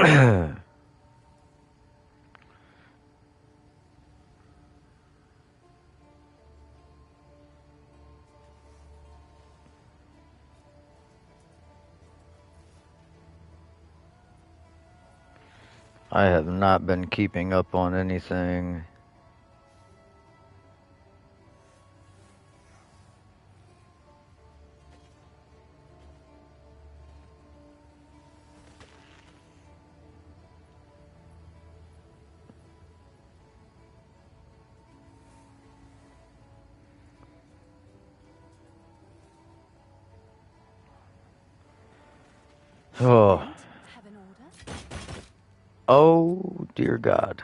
I have not been keeping up on anything. Oh. Have an order? Oh, dear God.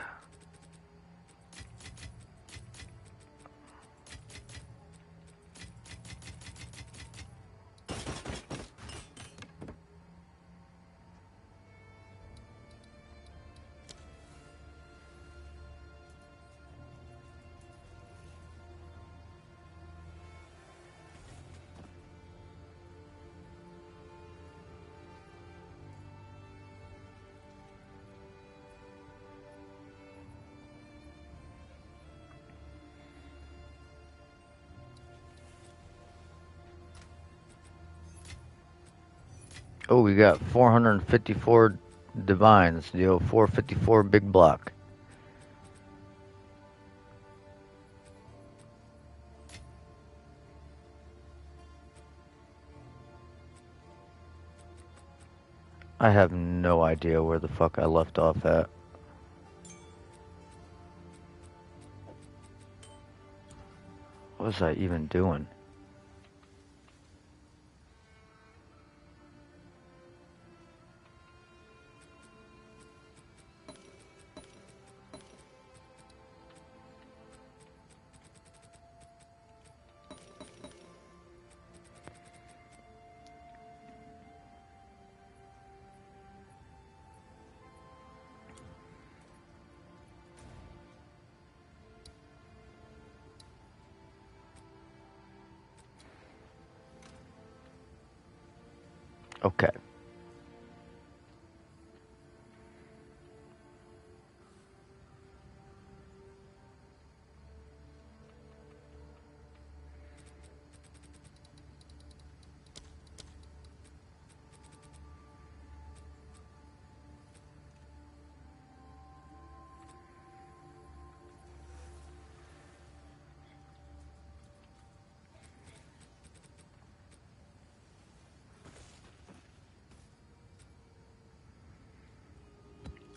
Oh, we got 454 divines, 454 big block. I have no idea where the fuck I left off at. What was I even doing? Okay.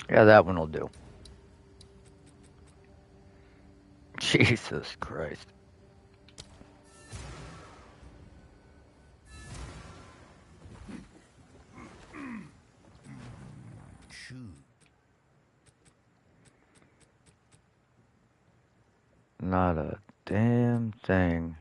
Yeah, that one will do. Jesus Christ. Not a damn thing.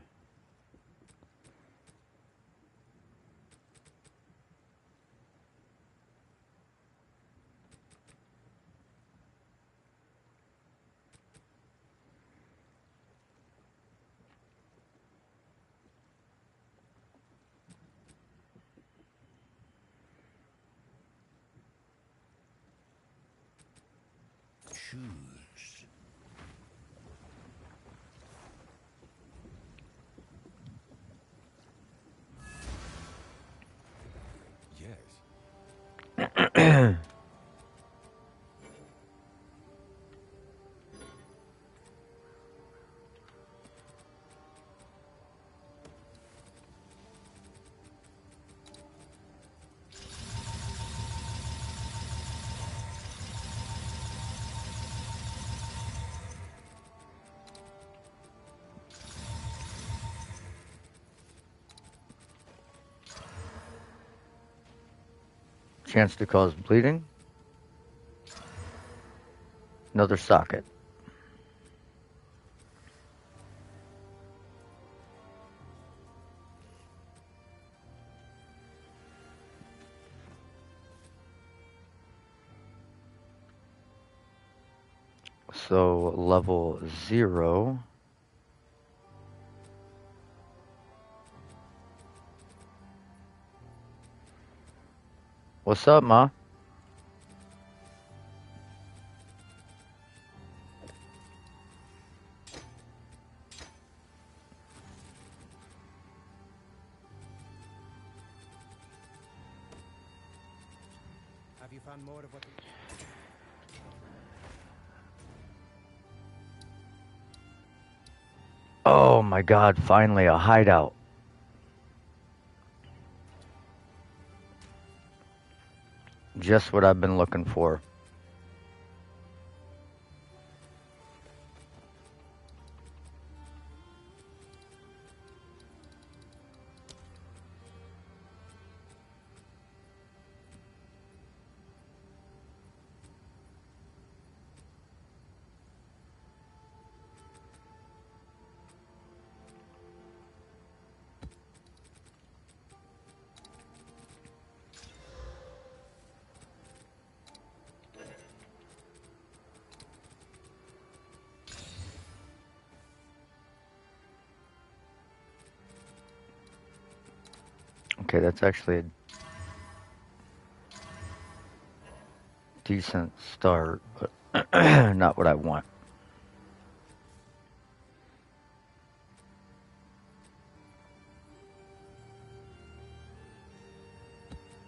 Choose. Yes. Chance to cause bleeding. Another socket. So level 0. What's up, Ma? you found more of what you... Oh my god, finally a hideout. Just what I've been looking for. Okay, that's actually a decent start, but not what I want.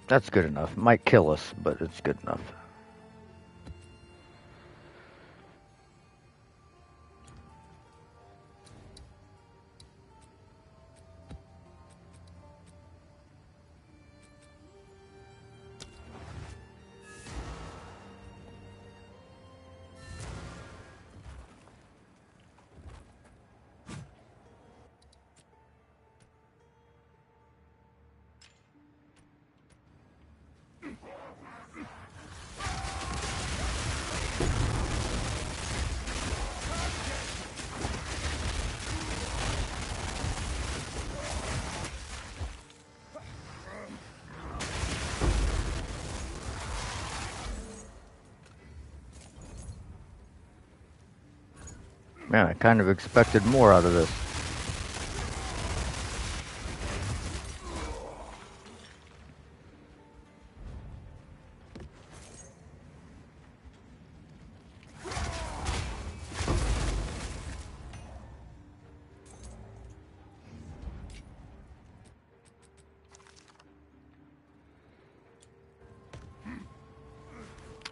That's good enough. Might kill us, but it's good enough. Man, I kind of expected more out of this.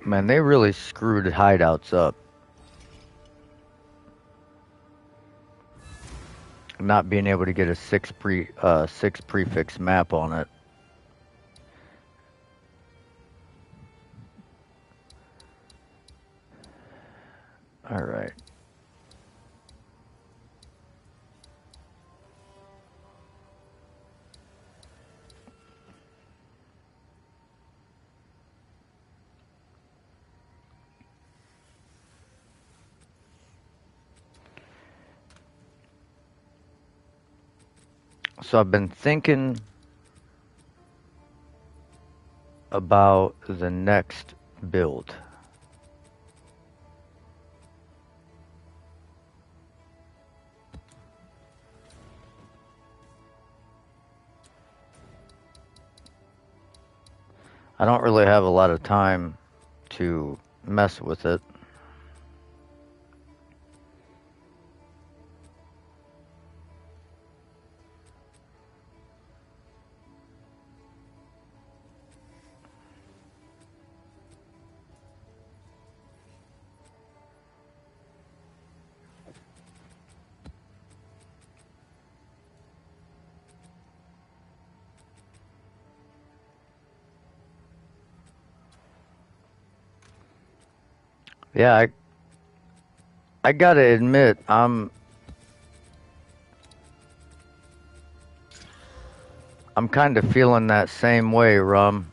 Man, they really screwed hideouts up. Not being able to get a six prefix map on it. All right. So I've been thinking about the next build. I don't really have a lot of time to mess with it. Yeah, I gotta admit, I'm kind of feeling that same way, Rum.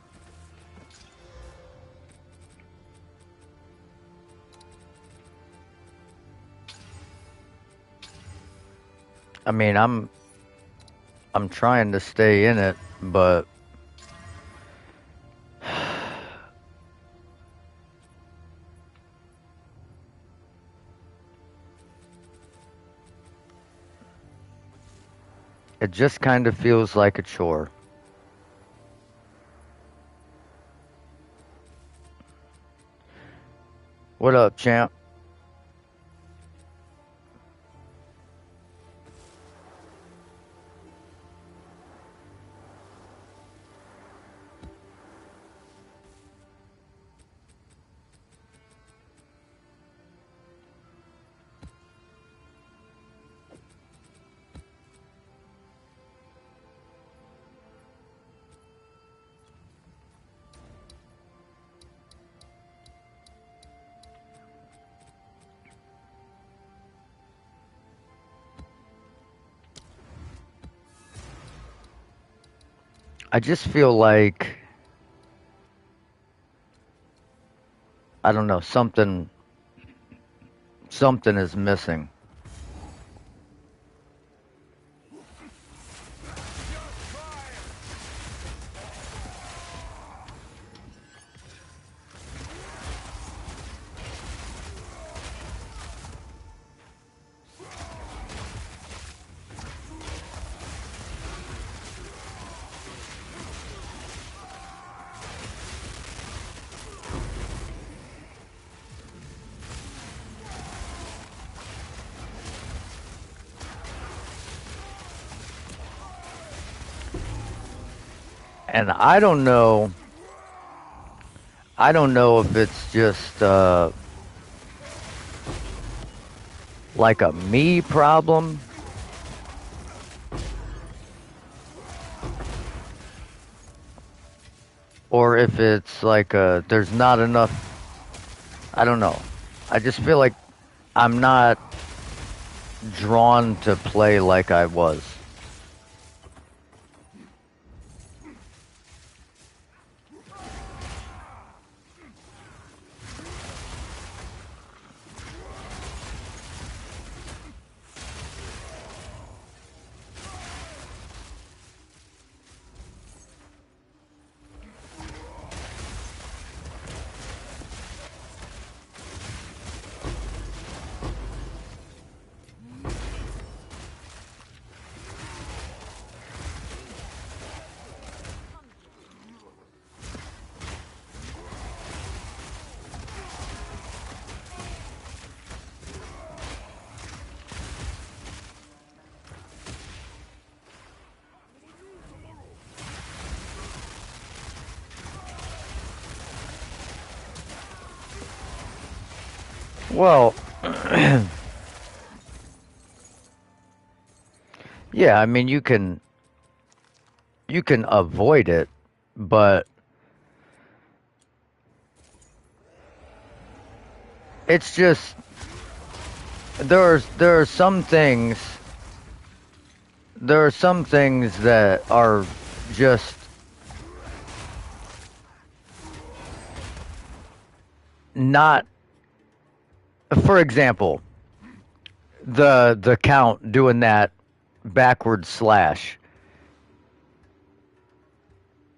I mean, I'm trying to stay in it, but it just kind of feels like a chore. What up, champ? I just feel like I don't know, something is missing. And I don't know if it's just like a me problem or if it's like there's not enough. I don't know. I just feel like I'm not drawn to play like I was. Well, yeah, I mean you can avoid it, but it's just there are some things that are just not. For example, the count doing that backward slash.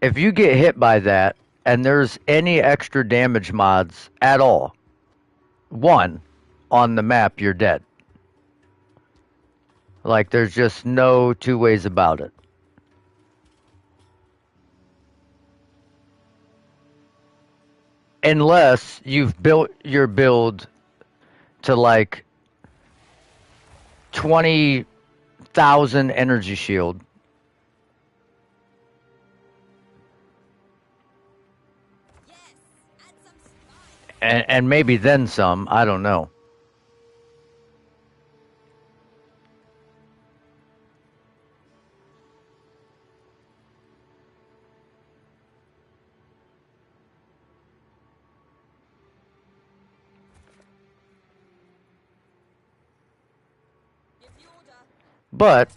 If you get hit by that and there's any extra damage mods at all, one on the map, you're dead. Like there's just no two ways about it. Unless you've built your build to like 20,000 energy shield and maybe then some, I don't know. But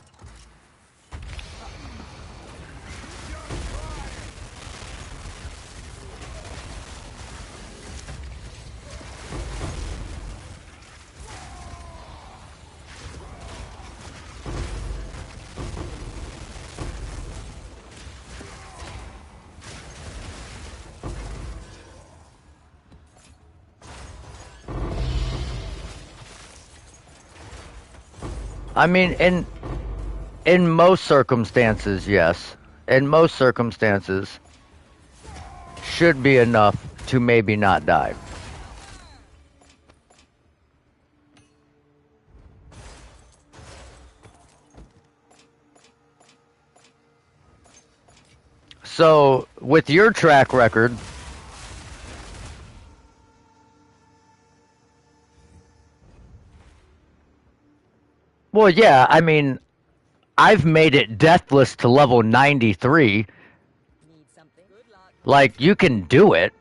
I mean in most circumstances, yes. In most circumstances should be enough to maybe not die. So, with your track record, well, yeah, I mean, I've made it deathless to level 93. Like, you can do it,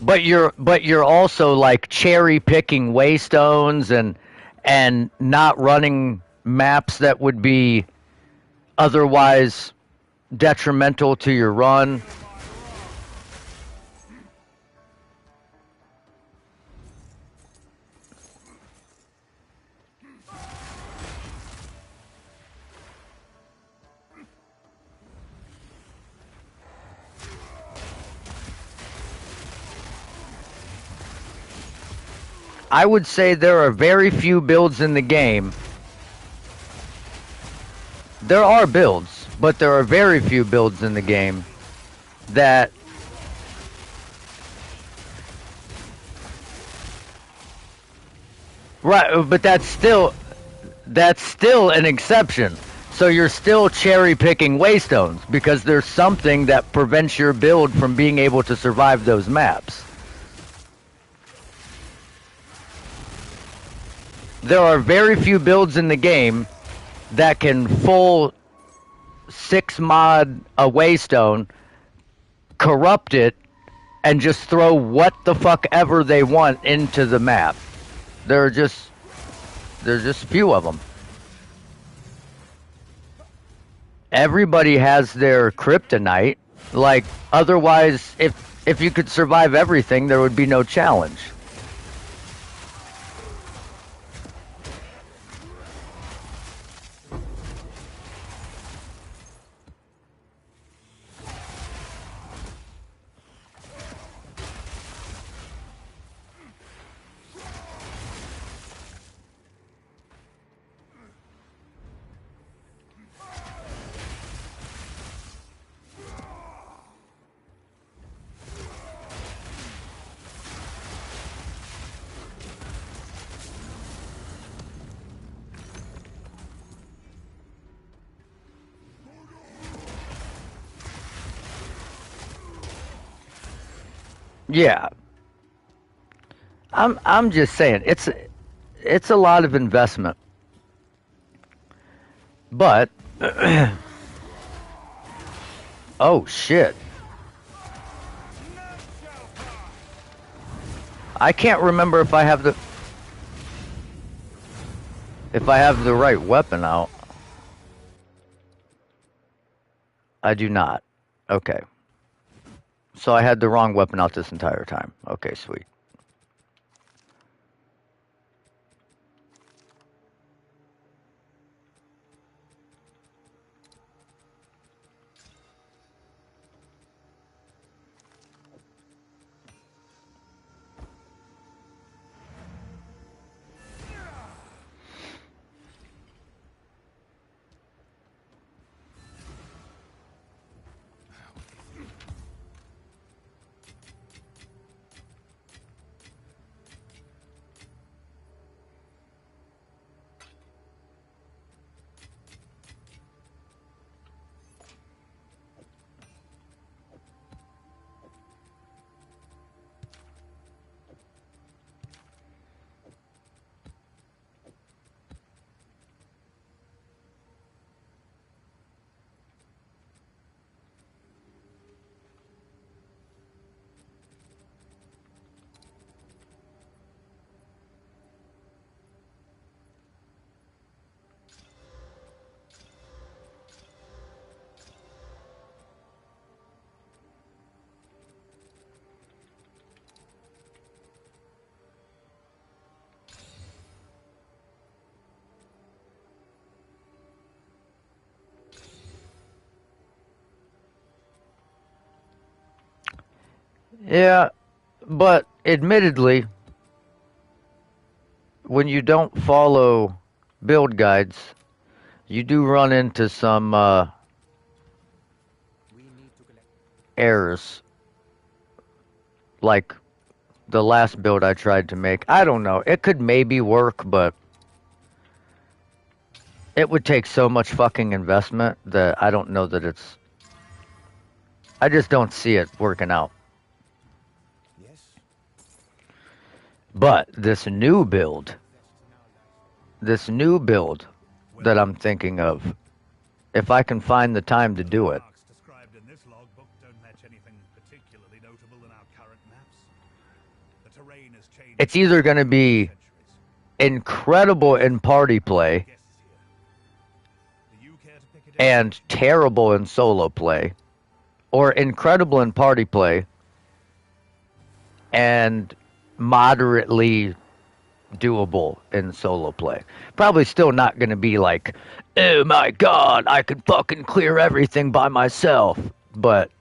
but you're also like cherry picking waystones and not running maps that would be otherwise detrimental to your run. I would say there are very few builds in the game. There are builds, but there are very few builds in the game that right, but that's still an exception. So you're still cherry picking waystones because there's something that prevents your build from being able to survive those maps. There are very few builds in the game that can full 6 mod a waystone, corrupt it, and just throw what the fuck ever they want into the map. There are just there's just few of them. Everybody has their kryptonite. Like otherwise, if you could survive everything, there would be no challenge. Yeah, I'm just saying it's a lot of investment, but oh shit, I can't remember if I have the right weapon out. I do not. Okay, so I had the wrong weapon out this entire time. Okay, sweet. Yeah, but admittedly, when you don't follow build guides, you do run into some errors, like the last build I tried to make. I don't know. It could maybe work, but it would take so much fucking investment that I don't know that it's. I just don't see it working out. But this new build that I'm thinking of, if I can find the time to do it, Landmarks described in this logbook don't match anything particularly notable in our current maps. The terrain has changed it's either going to over be centuries. incredible in party play, Guests here. Do you care to pick it and terrible in solo play, or incredible in party play, and moderately doable in solo play. Probably still not going to be like, oh my god, I can fucking clear everything by myself. But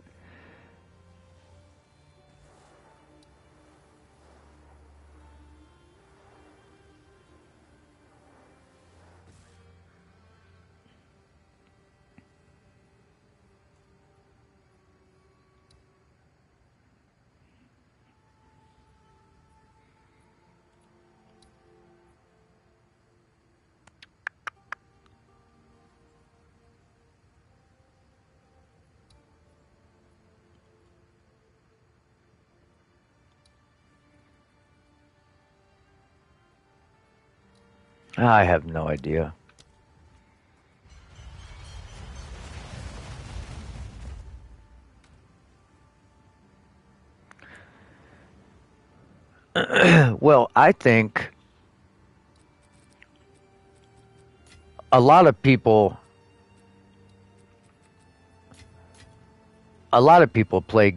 I have no idea. Well, I think a lot of people a lot of people play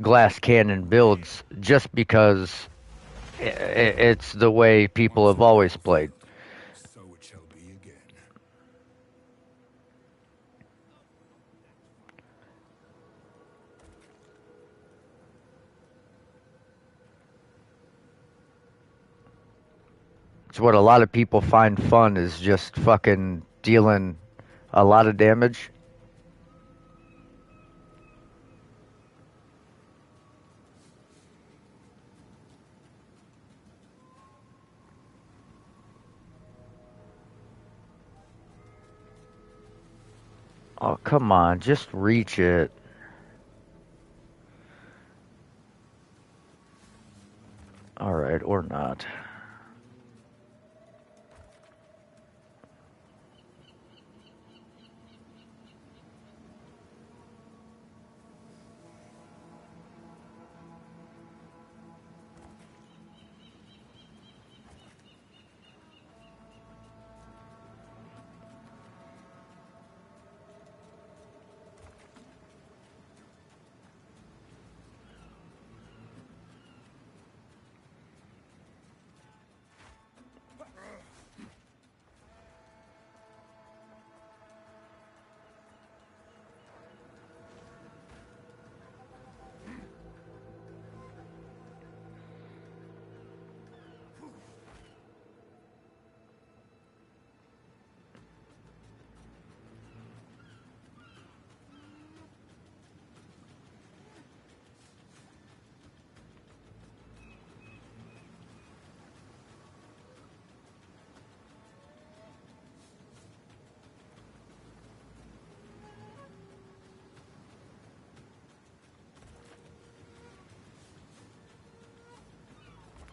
glass cannon builds just because it's the way people Once have a always played. battlefield, so it shall be again. It's what a lot of people find fun is just fucking dealing a lot of damage. Oh, come on, just reach it. All right, or not.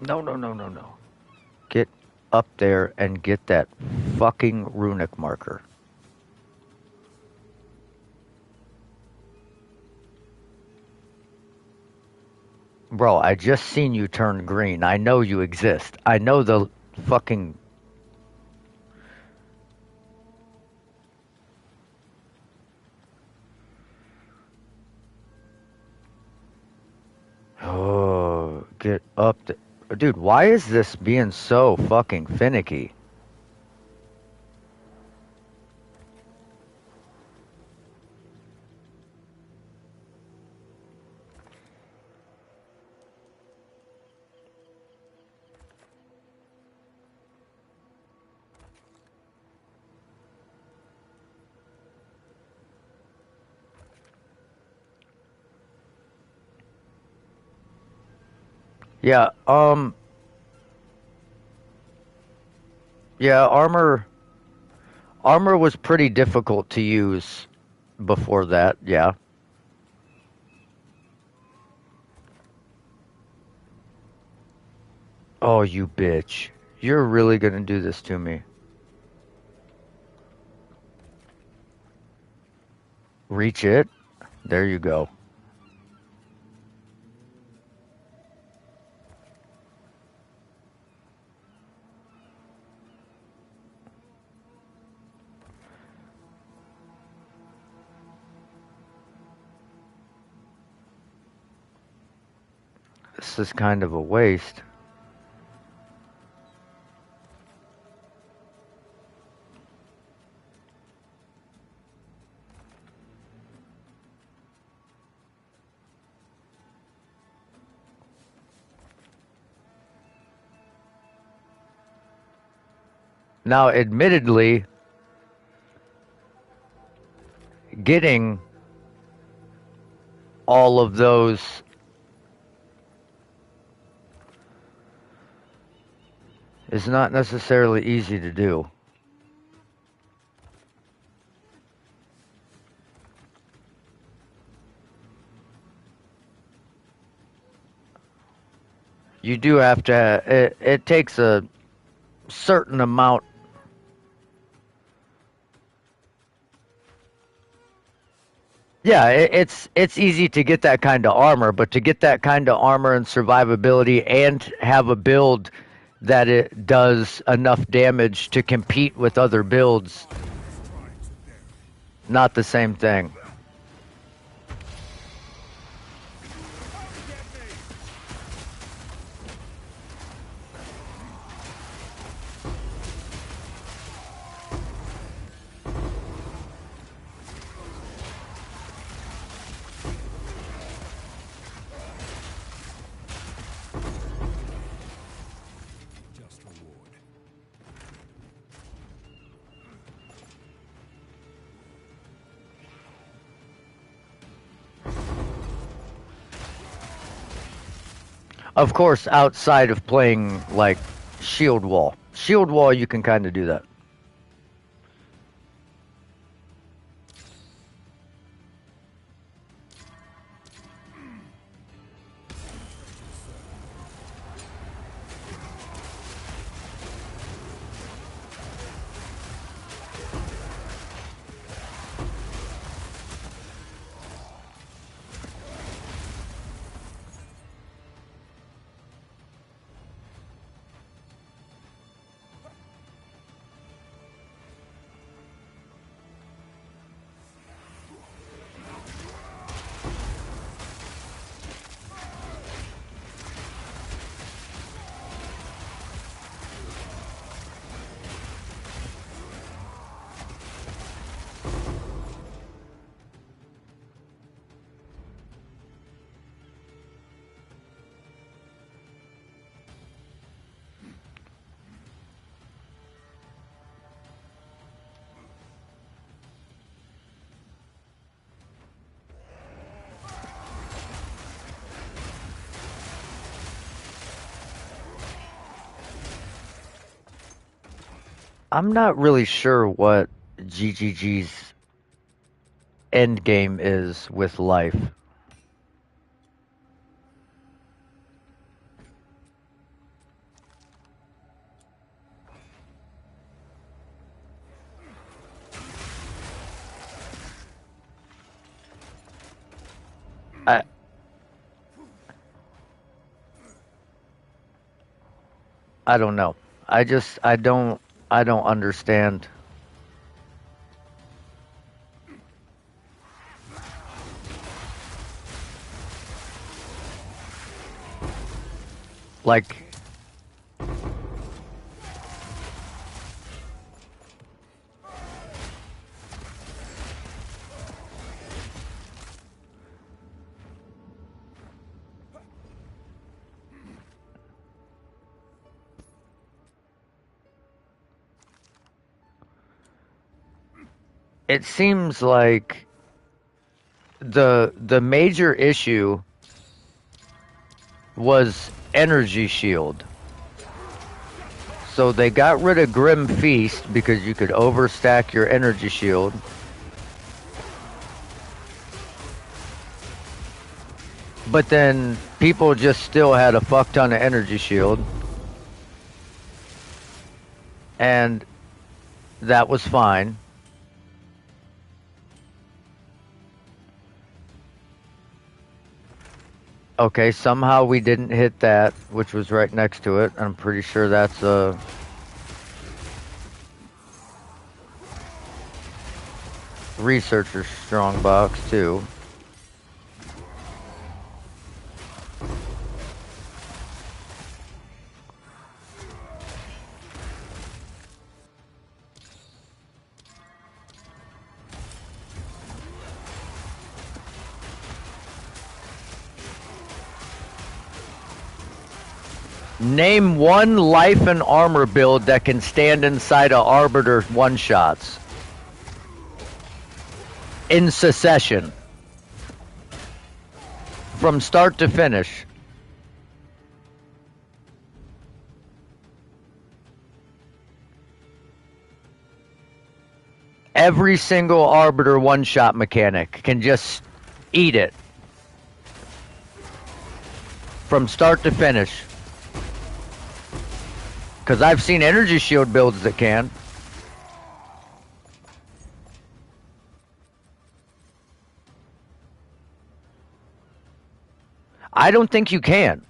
No, no, no, no, no. Get up there and get that fucking runic marker. Bro, I just seen you turn green. I know you exist. I know the fucking. Oh, get up there. Dude, why is this being so fucking finicky? Yeah, yeah, armor was pretty difficult to use before that, yeah. Oh, you bitch. You're really gonna do this to me. Reach it. There you go. this is kind of a waste. Now, admittedly, getting all of those is not necessarily easy to do. You do have to, it takes a certain amount. Yeah, it's easy to get that kind of armor, but to get that kind of armor and survivability and have a build that it does enough damage to compete with other builds, not the same thing. Just reward. Of course, outside of playing like Shield Wall. Shield Wall, you can kind of do that. I'm not really sure what GGG's endgame is with life. I I don't know. I don't understand. Like, it seems like the major issue was energy shield. So they got rid of Grim Feast because you could overstack your energy shield. But then people just still had a fuck ton of energy shield. And that was fine. Okay, somehow we didn't hit that, which was right next to it. I'm pretty sure that's a researcher strongbox too. Name one life and armor build that can stand inside a Arbiter one-shots. In succession. From start to finish. Every single Arbiter one-shot mechanic can just eat it. From start to finish. Because I've seen energy shield builds that can. I don't think you can.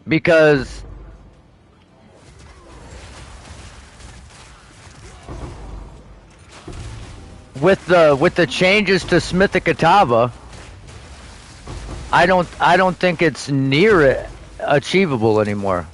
Because with the changes to Smithic Atava, I don't think it's near it achievable anymore.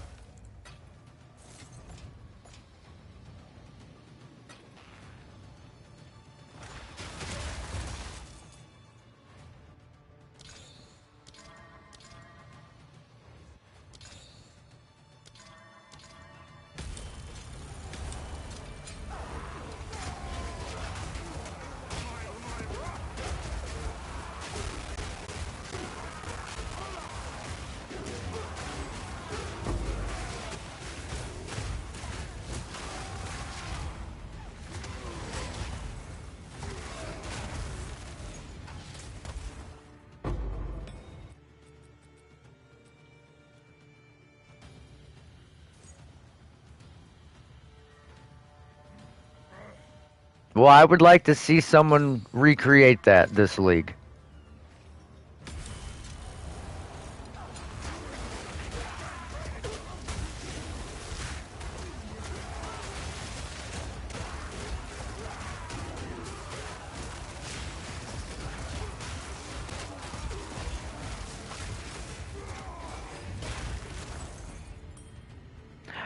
Well, I would like to see someone recreate that this league.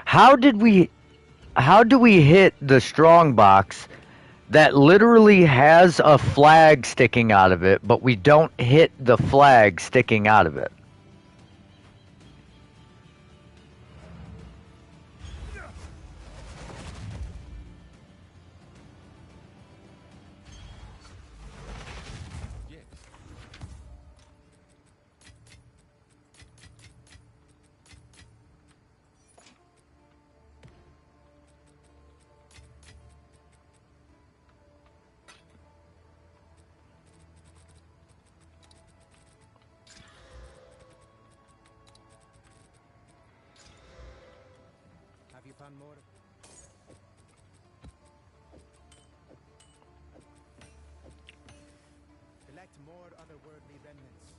How did we how do we hit the strong box that literally has a flag sticking out of it, but we don't hit the flag sticking out of it? Yes. Have you found more? Collect more otherworldly remnants.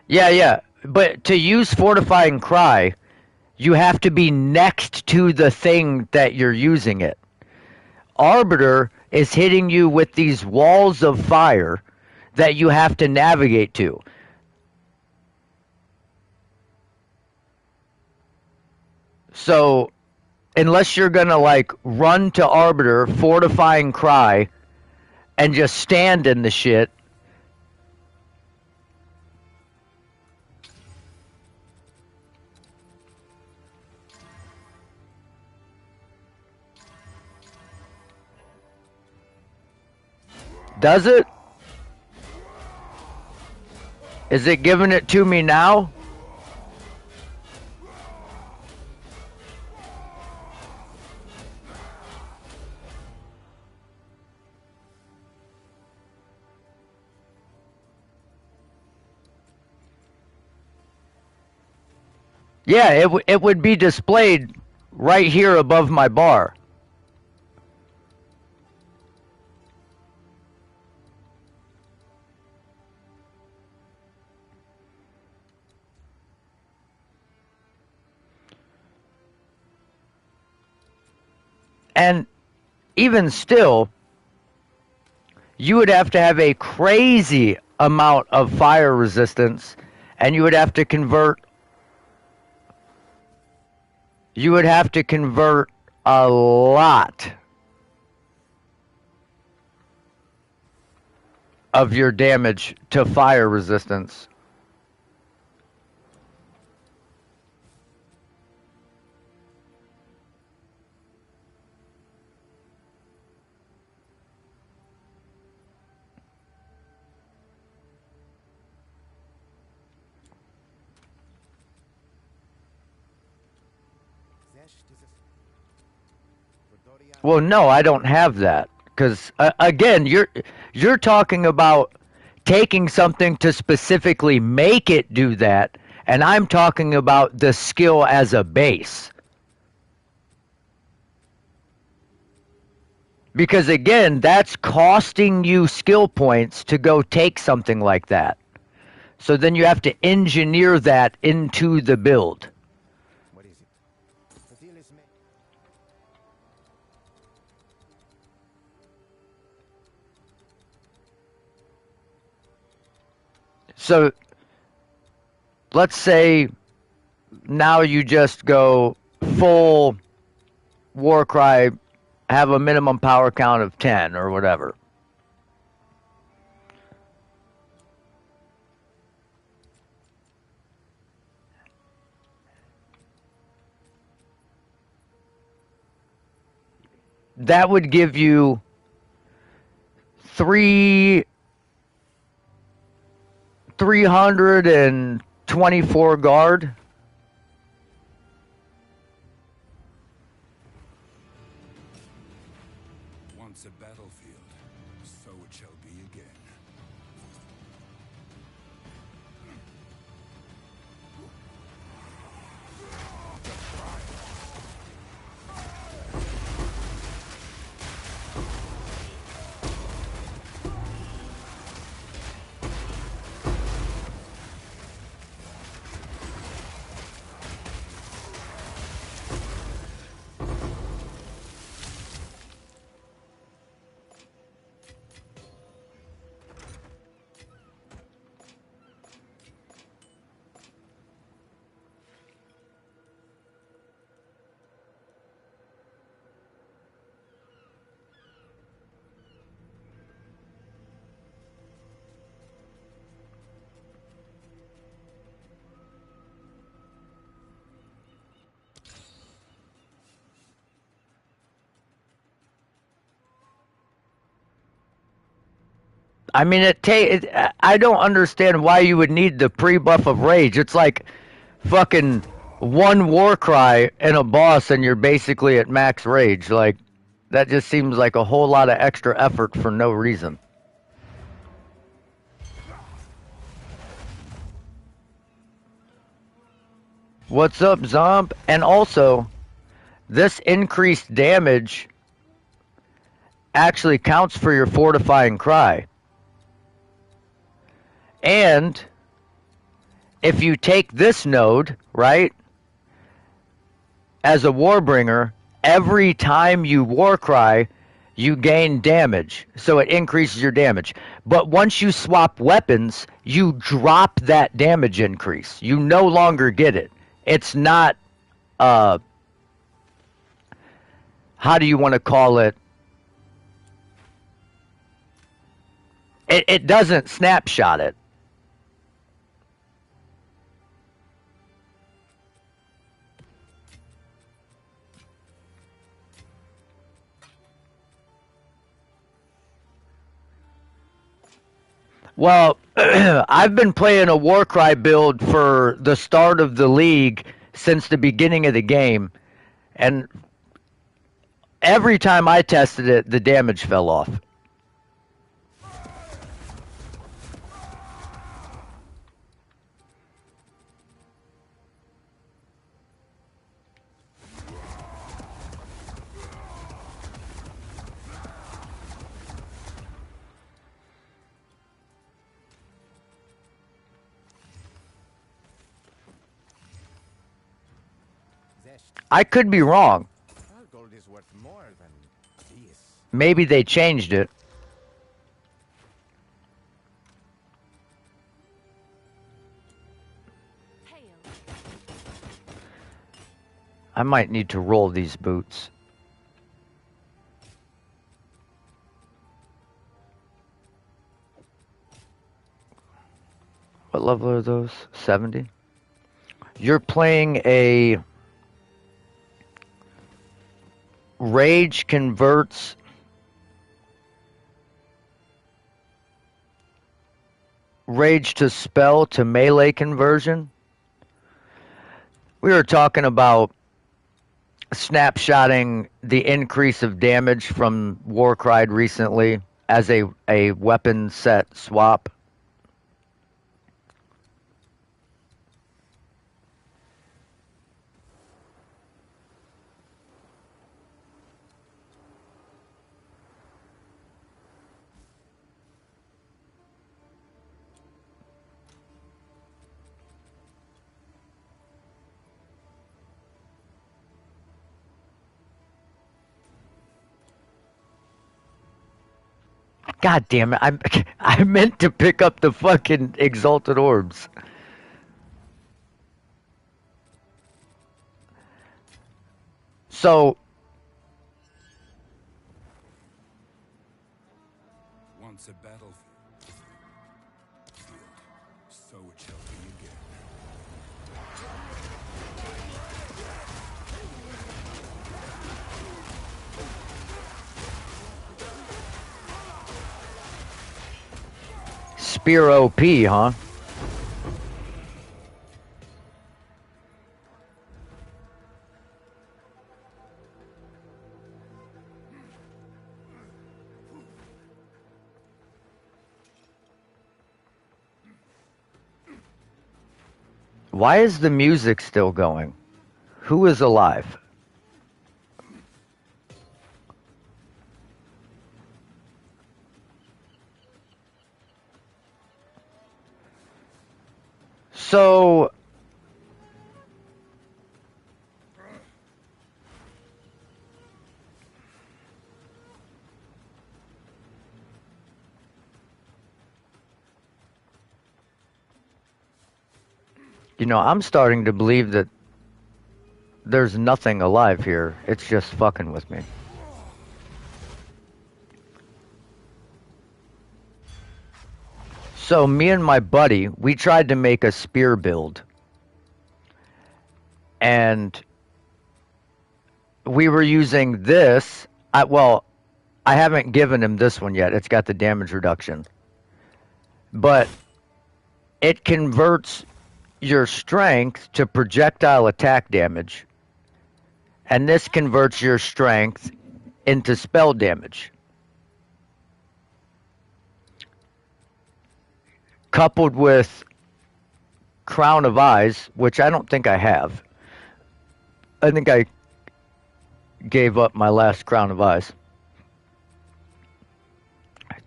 Yeah, yeah. But to use Fortifying Cry, you have to be next to the thing that you're using it. Arbiter is hitting you with these walls of fire that you have to navigate to. So, unless you're gonna like run to Arbiter, Fortifying Cry, and just stand in the shit. Does it? Is it giving it to me now? Yeah, it would be displayed right here above my bar. And even still, you would have to have a crazy amount of fire resistance, and you would have to convert a lot of your damage to fire resistance. Well, no, I don't have that because again, you're talking about taking something to specifically make it do that, and I'm talking about the skill as a base. Because again, that's costing you skill points to go take something like that. So then you have to engineer that into the build. What is it? The deal is made. So let's say now you just go full Warcry, have a minimum power count of 10 or whatever. That would give you 324 guard. Once a battlefield, so it shall be again. I mean, I don't understand why you would need the pre-buff of rage. It's like fucking one war cry and a boss, and you're basically at max rage. Like that just seems like a whole lot of extra effort for no reason. What's up, Zomb? And also, this increased damage actually counts for your fortifying cry. And if you take this node, right, as a warbringer, every time you war cry, you gain damage. So it increases your damage. But once you swap weapons, you drop that damage increase. You no longer get it. It's not how do you want to call it? It doesn't snapshot it. Well, I've been playing a Warcry build for the start of the league since the beginning of the game, and every time I tested it, the damage fell off. I could be wrong. Our gold is worth more than this. Maybe they changed it. I might need to roll these boots. What level are those? 70? You're playing a rage converts rage to spell to melee conversion. We were talking about snapshotting the increase of damage from Warcry recently as a weapon set swap. God damn it! I meant to pick up the fucking exalted orbs. So Once a battlefield, so it shall be again. Spear OP, huh? Why is the music still going? Who is alive? So I'm starting to believe that there's nothing alive here. It's just fucking with me. So me and my buddy, we tried to make a spear build. And we were using this. I haven't given him this one yet. It's got the damage reduction. But it converts your strength to projectile attack damage. And this converts your strength into spell damage. Coupled with Crown of Eyes, which I don't think I have. I think I gave up my last Crown of Eyes.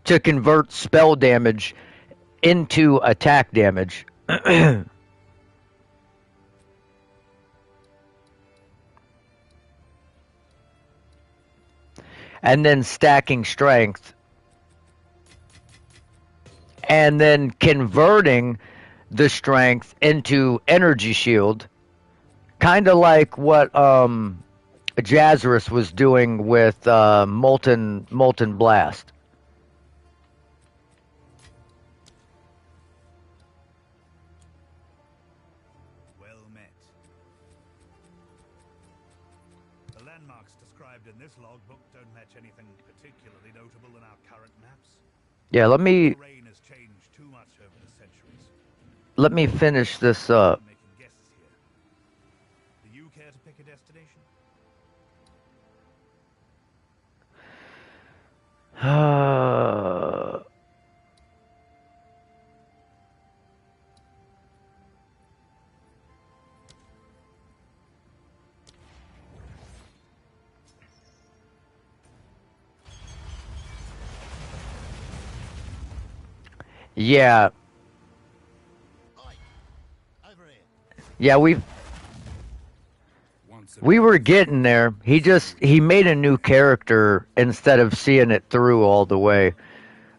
To convert spell damage into attack damage. And then stacking strength. And then converting the strength into energy shield. Kind of like what Jazzerus was doing with Molten Blast. Well met. The landmarks described in this logbook don't match anything particularly notable in our current maps. Yeah, let me Terrain has changed too much over the centuries. finish this up. Making guesses here. Do you care to pick a destination? Yeah, yeah, Once a we were battlefield, getting there. He made a new character instead of seeing it through all the way.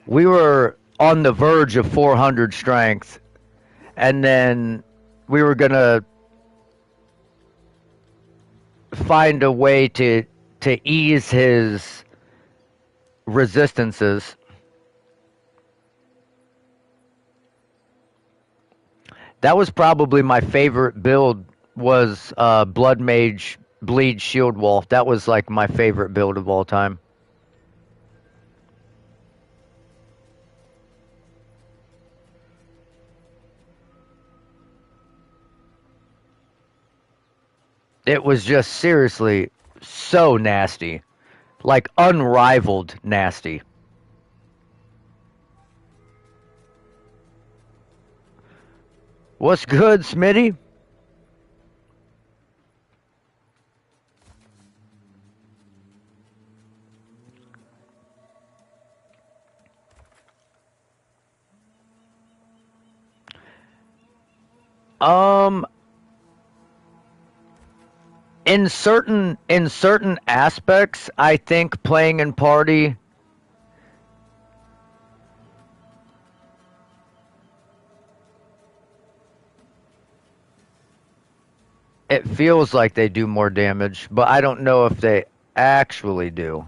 We were on the verge of 400 strength, and then we were gonna find a way to ease his resistances. That was probably my favorite build was Blood Mage Bleed Shield Wall. That was like my favorite build of all time. It was just seriously so nasty. Like unrivaled nasty. What's good, Smitty? Um in certain aspects, I think playing in party it feels like they do more damage, but I don't know if they actually do.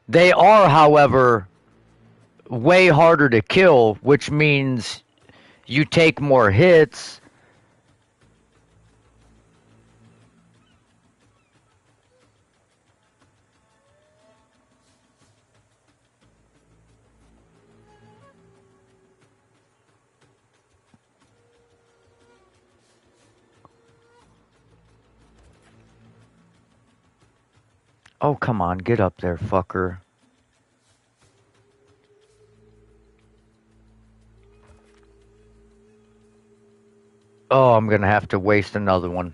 They are, however, way harder to kill, which means you take more hits. Oh, come on, get up there, fucker. Oh, I'm gonna have to waste another one.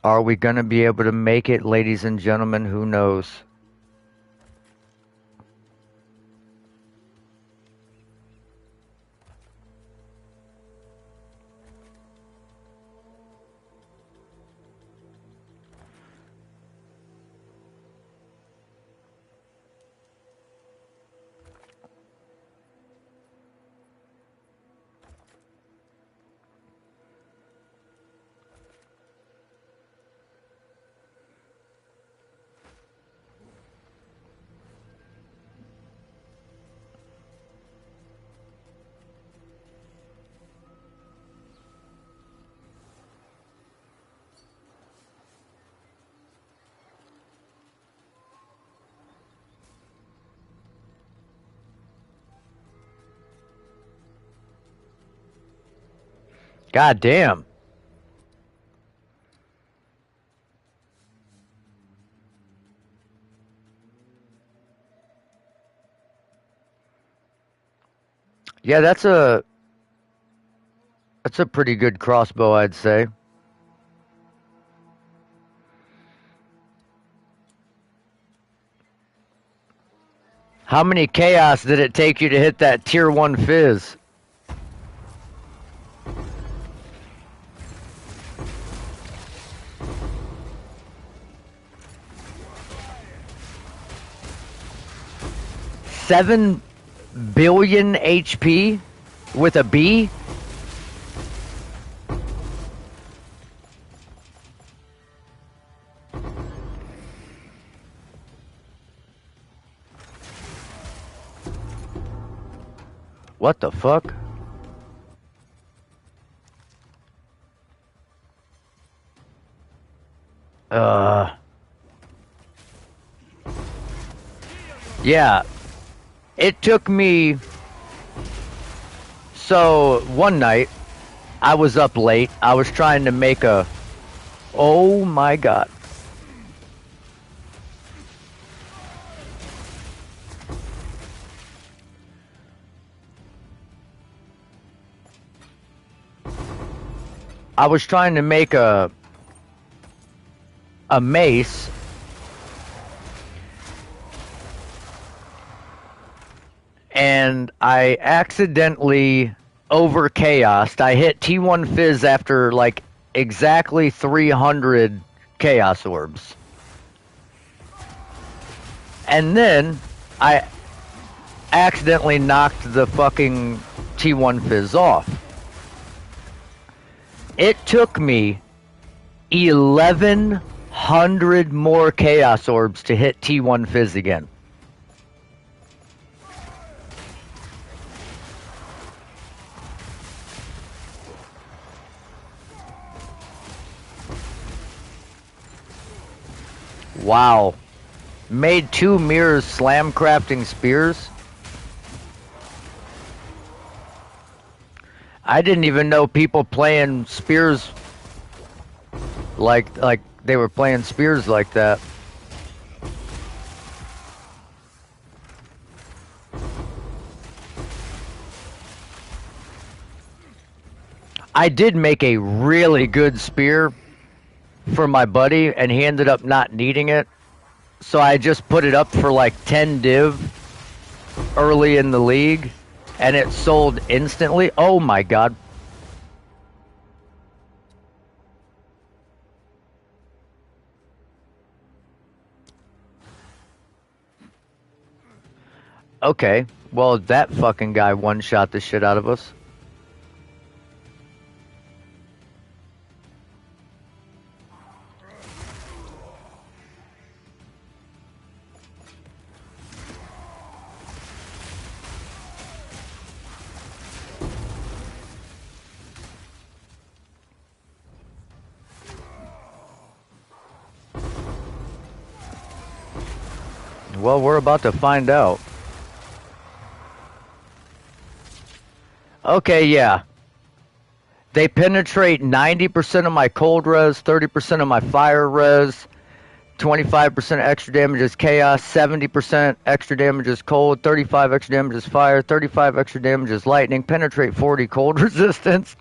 Are we gonna be able to make it, ladies and gentlemen? Who knows? God damn. Yeah, that's a pretty good crossbow, I'd say. How many chaos did it take you to hit that tier 1 fizz? $7 billion HP with a B? What the fuck? Uh. Yeah. It took me. So, one night, I was up late. I was trying to make a. Oh my god. I was trying to make a mace. and I accidentally over chaosed. I hit T1 Fizz after like exactly 300 chaos orbs. And then I accidentally knocked the fucking T1 Fizz off. It took me 1,100 more chaos orbs to hit T1 Fizz again. Wow. Made 2 mirrors slam crafting spears. I didn't even know people playing spears like they were playing spears like that. I did make a really good spear for my buddy, and he ended up not needing it. So I just put it up for like 10 div early in the league, and it sold instantly. Oh my god. Okay, well, that fucking guy one-shot the shit out of us. Well, we're about to find out. Okay, yeah. They penetrate 90% of my cold res, 30% of my fire res, 25% extra damage is chaos, 70% extra damage is cold, 35 extra damage is fire, 35 extra damage is lightning, penetrate 40 cold resistance,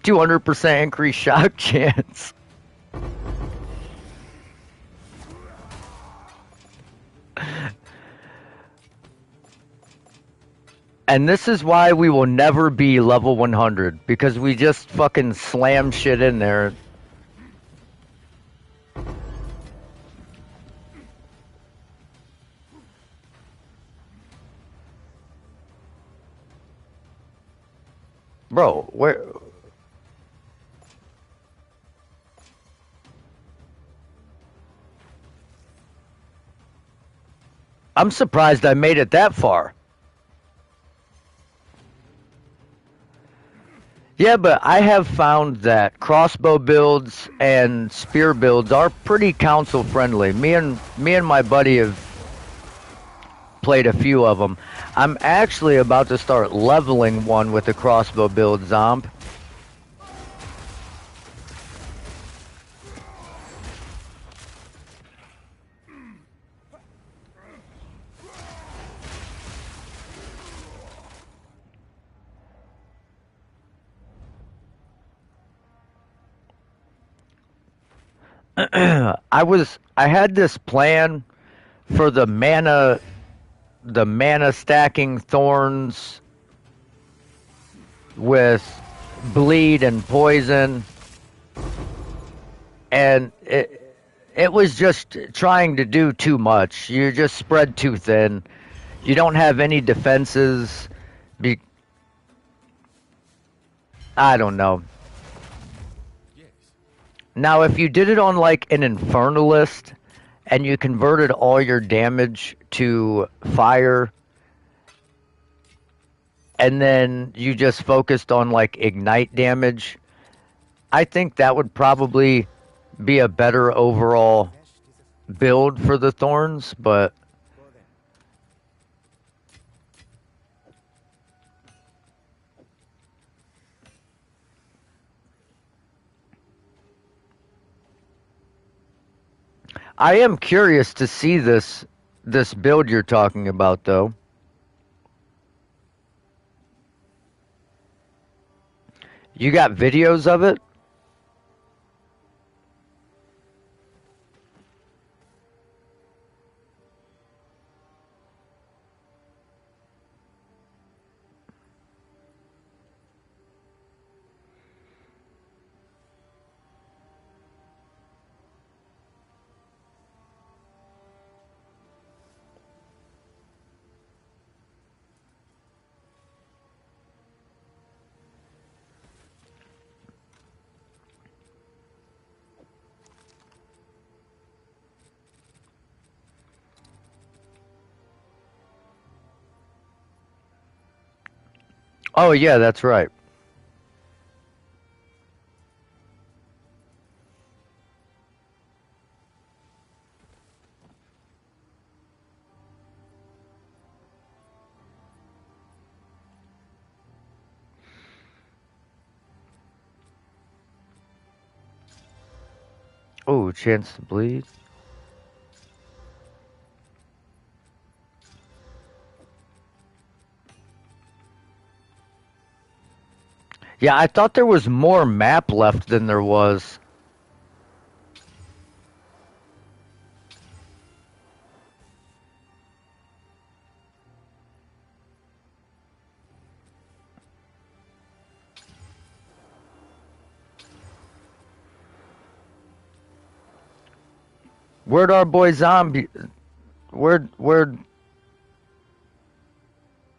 200% increased shock chance. And this is why we will never be level 100, because we just fucking slam shit in there. Bro, where... I'm surprised I made it that far. Yeah, but I have found that crossbow builds and spear builds are pretty council friendly. Me and my buddy have played a few of them. I'm actually about to start leveling one with the crossbow build zomb. I had this plan for the mana stacking thorns with bleed and poison, and it was just trying to do too much. You just spread too thin. You don't have any defenses. Be I don't know. Yes. Now, if you did it on like an infernalist and you converted all your damage to fire, and then you just focused on like ignite damage, I think that would probably be a better overall build for the thorns, but Go then. I am curious to see this build you're talking about though. You got videos of it? Oh yeah, that's right. Oh, chance to bleed. Yeah, I thought there was more map left than there was. Where'd our boy Zombie? Where'd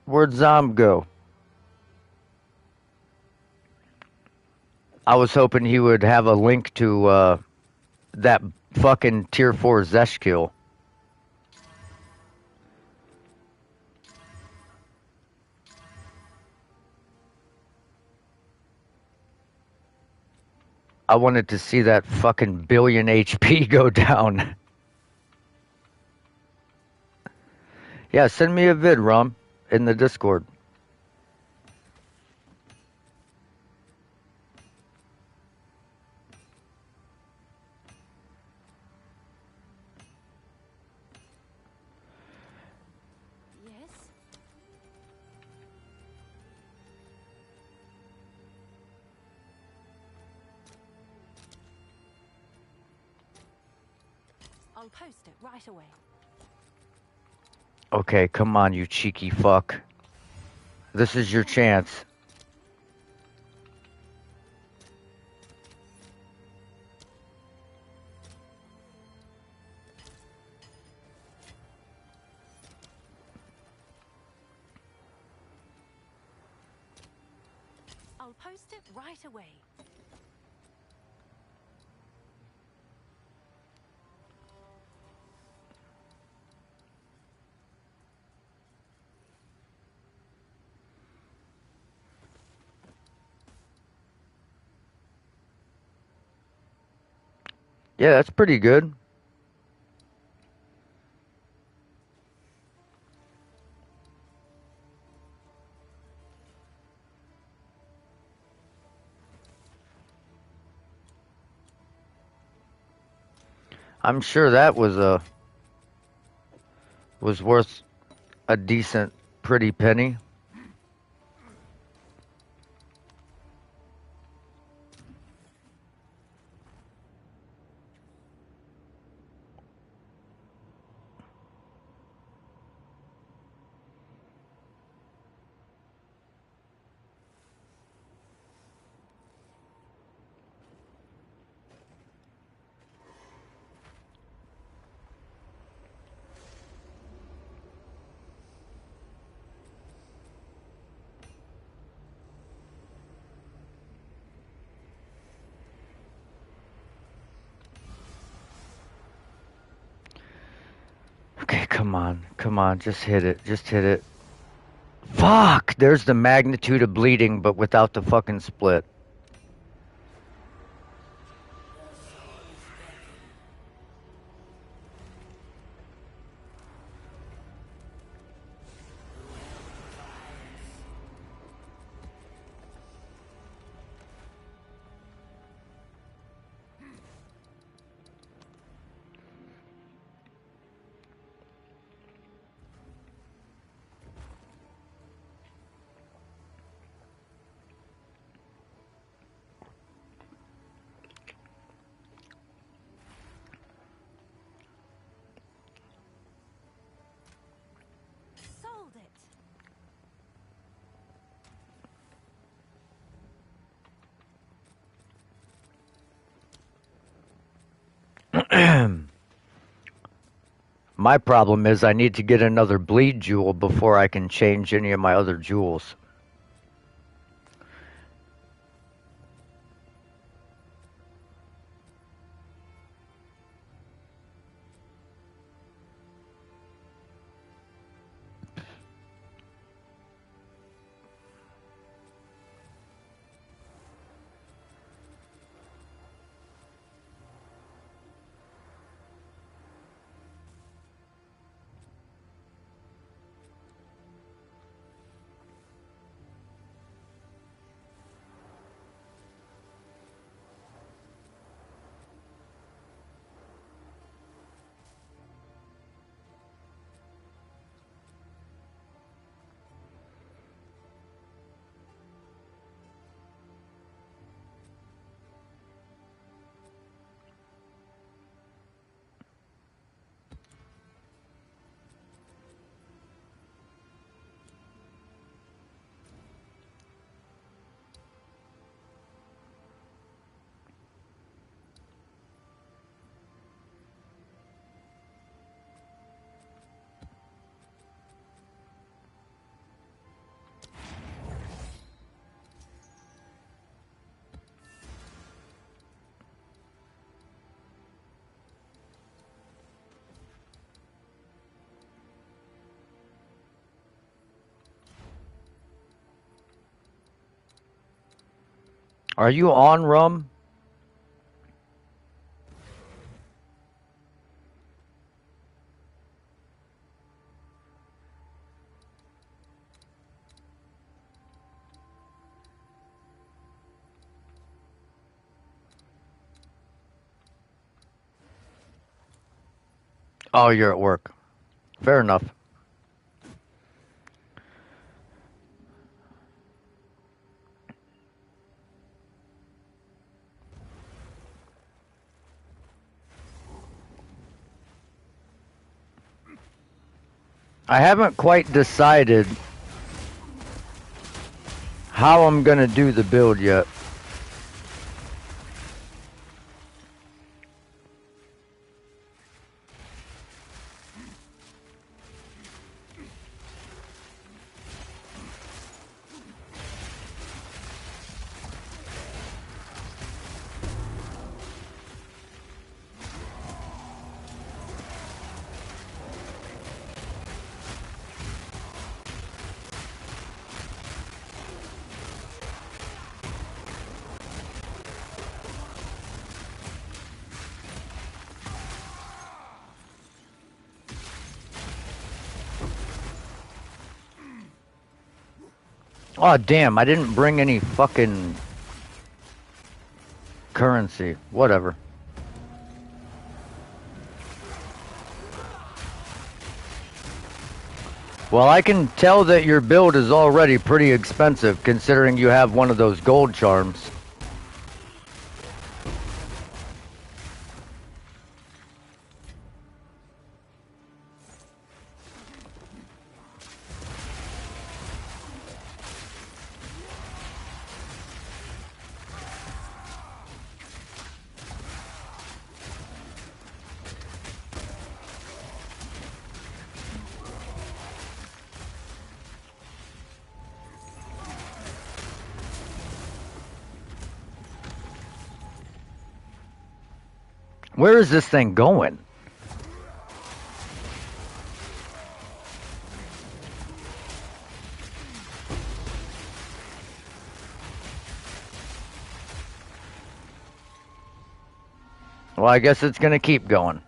Zomb go? I was hoping he would have a link to that fucking tier 4 Zesh kill. I wanted to see that fucking billion HP go down. Yeah, send me a vid, Rum, in the Discord. Yes? I'll post it right away. Okay, come on, you cheeky fuck. This is your chance. I'll post it right away. Yeah, that's pretty good. I'm sure that was worth a decent pretty penny. Okay, come on. Come on, just hit it. Just hit it. Fuck! There's the magnitude of bleeding, but without the fucking split. Sold it. My problem is I need to get another bleed jewel before I can change any of my other jewels. Are you on rum? Oh, you're at work. Fair enough. I haven't quite decided how I'm gonna do the build yet. Oh damn, I didn't bring any fucking currency. Whatever. Well, I can tell that your build is already pretty expensive considering you have one of those gold charms. Where is this thing going? Well, I guess it's gonna keep going.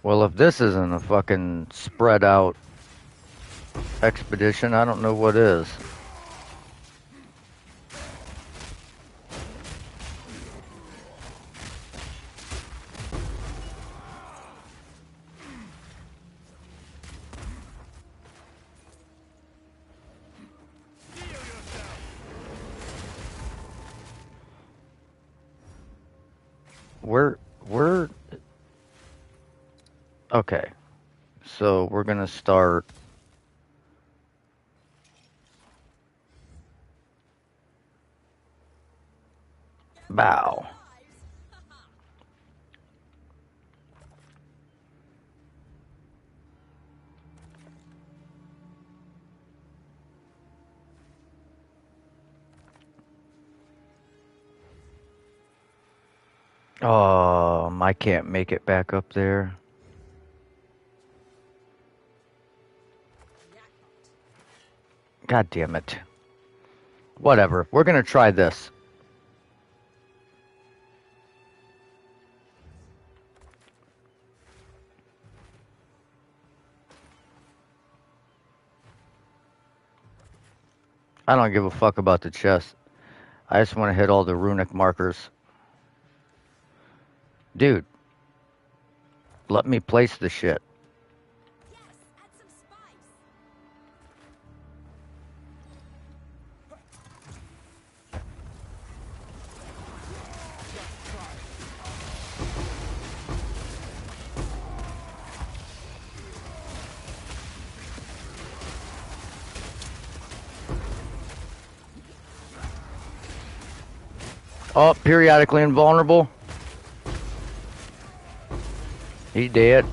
Well, if this isn't a fucking spread out expedition, I don't know what is. We're okay. So we're gonna start. Bow. I can't make it back up there. God damn it. Whatever. We're gonna try this. I don't give a fuck about the chest. I just want to hit all the runic markers. Dude, let me place the shit. Yes, add some spice. Oh, periodically invulnerable. He dead.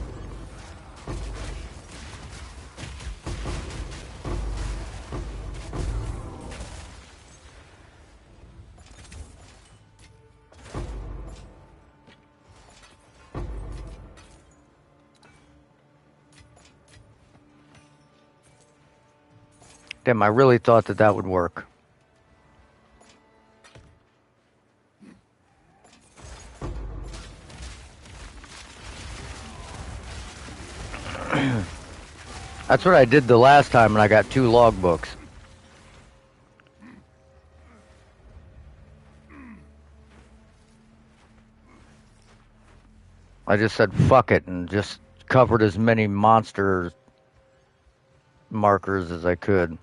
Damn, I really thought that that would work. That's what I did the last time and I got 2 logbooks. I just said fuck it and just covered as many monster markers as I could.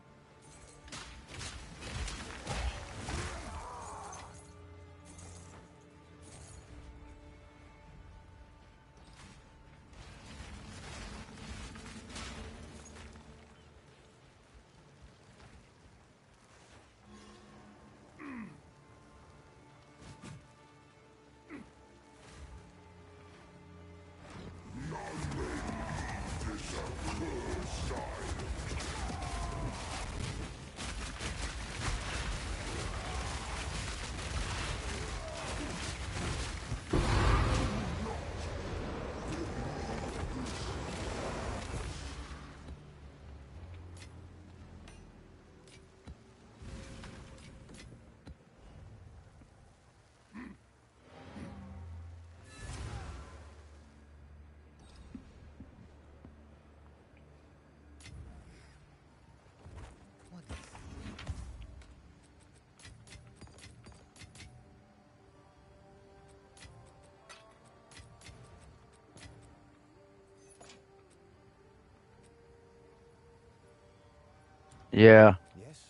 Yeah. Yes?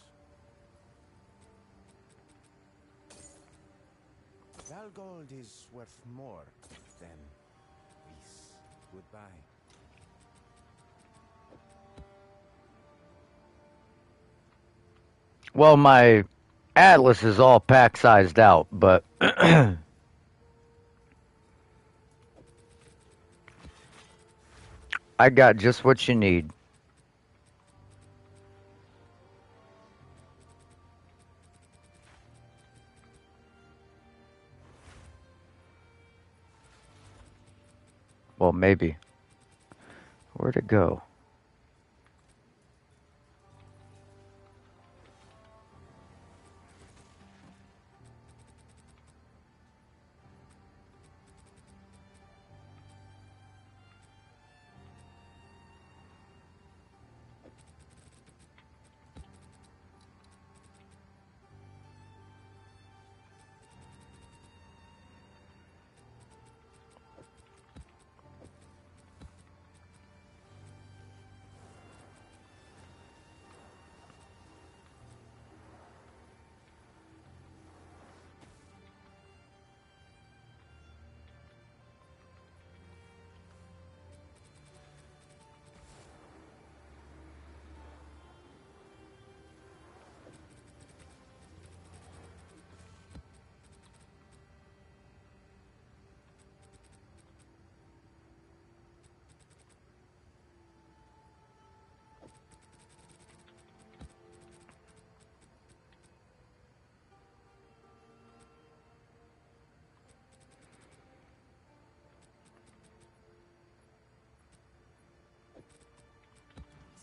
Val gold is worth more than peace. Goodbye. Well, my atlas is all pack sized out, but I got just what you need. Well, maybe. Where'd it go?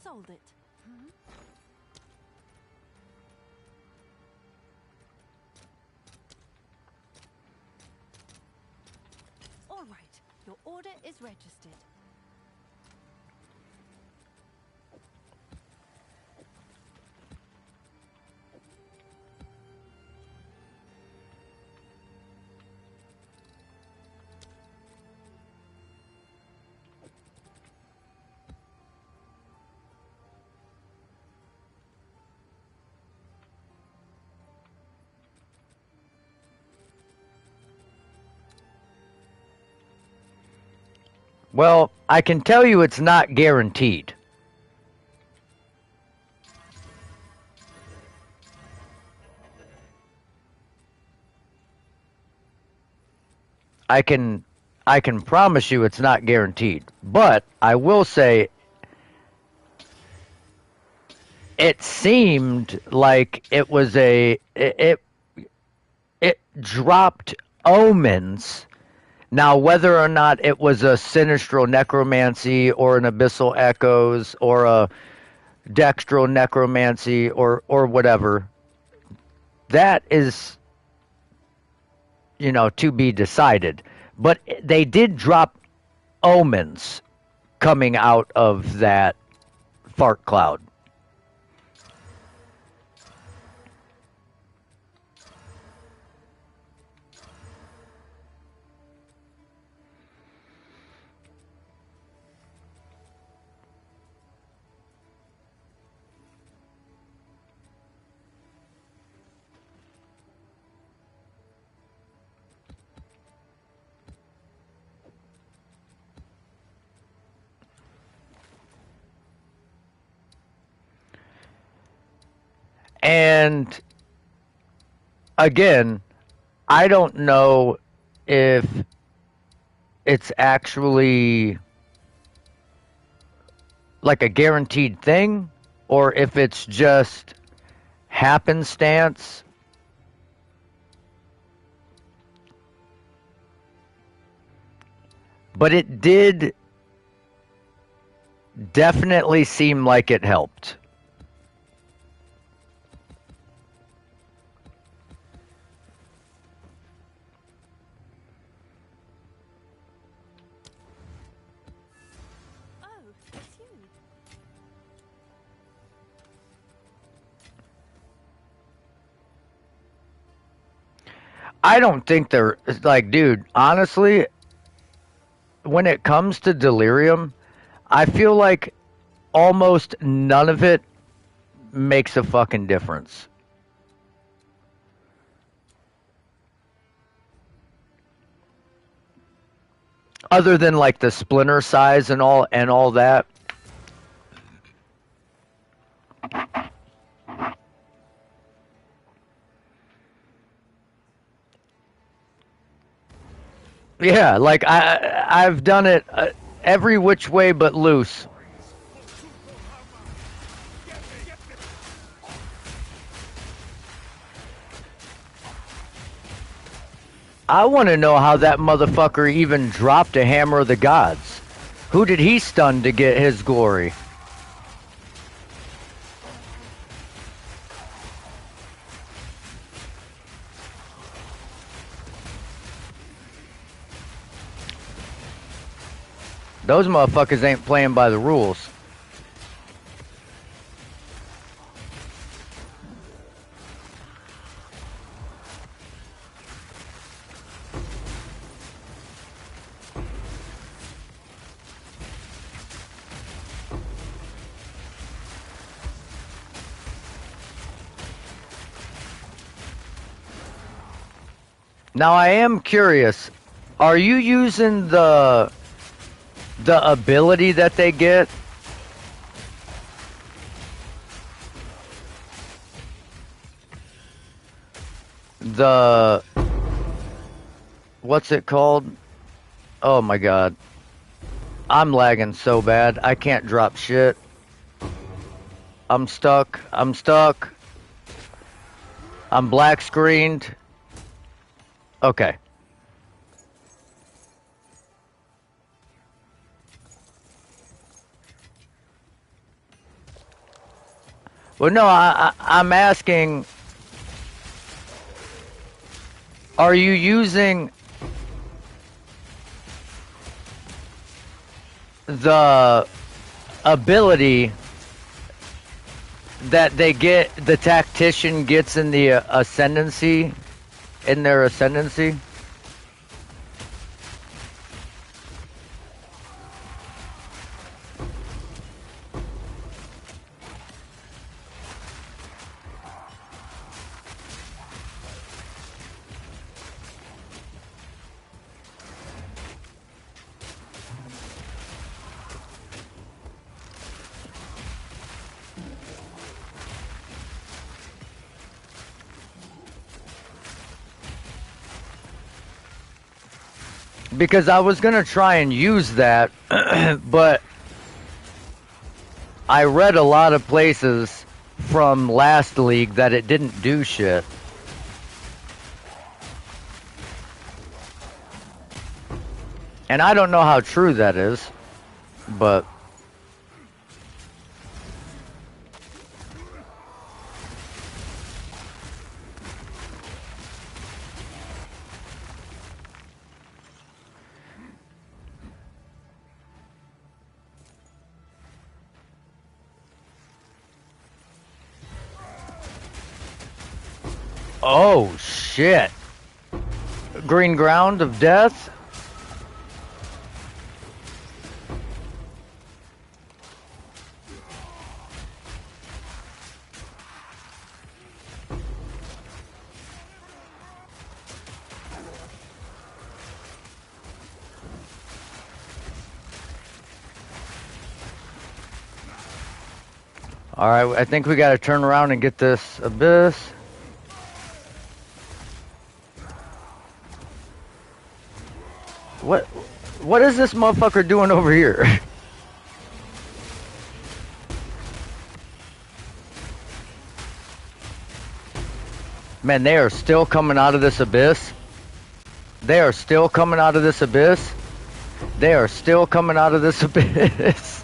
Sold it. Hmm? All right. Your order is registered. Well, I can tell you it's not guaranteed. I can I can promise you it's not guaranteed. But I will say it seemed like it dropped omens. Now, whether or not it was a sinistral necromancy or an abyssal echoes or a dextral necromancy or whatever, that is, to be decided. But they did drop omens coming out of that fart cloud. And again, I don't know if it's actually like a guaranteed thing or if it's just happenstance. But it did definitely seem like it helped. Oh, it's you. I don't think they're like, dude, honestly, when it comes to delirium, I feel like almost none of it makes a fucking difference. Other than like the splinter size and all that. Yeah, like I've done it every which way but loose. I want to know how that motherfucker even dropped a hammer of the gods. Who did he stun to get his glory? Those motherfuckers ain't playing by the rules. Now I am curious. Are you using the ability that they get? The what's it called? Oh my god. I'm lagging so bad. I can't drop shit. I'm stuck. I'm stuck. I'm black screened. Okay. Well, no, I'm asking, are you using the ability that the tactician gets in the ascendancy, in their ascendancy? Because I was gonna try and use that, but I read a lot of places from last league that it didn't do shit. And I don't know how true that is, but oh shit. Green ground of death? Alright, I think we gotta turn around and get this abyss. What is this motherfucker doing over here? Man, they are still coming out of this abyss. They are still coming out of this abyss. They are still coming out of this abyss.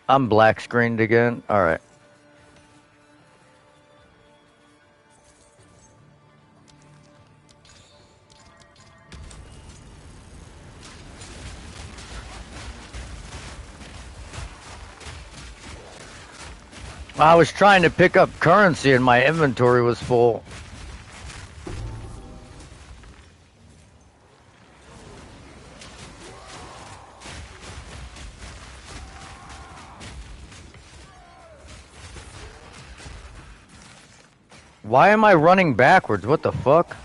I'm black screened again. Alright. I was trying to pick up currency and my inventory was full. Why am I running backwards? What the fuck?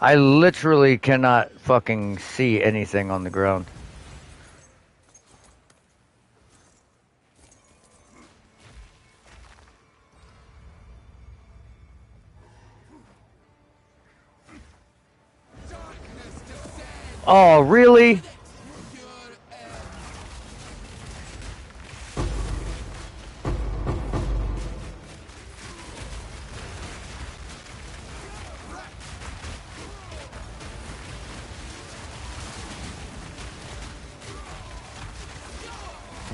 I literally cannot fucking see anything on the ground. Oh, really?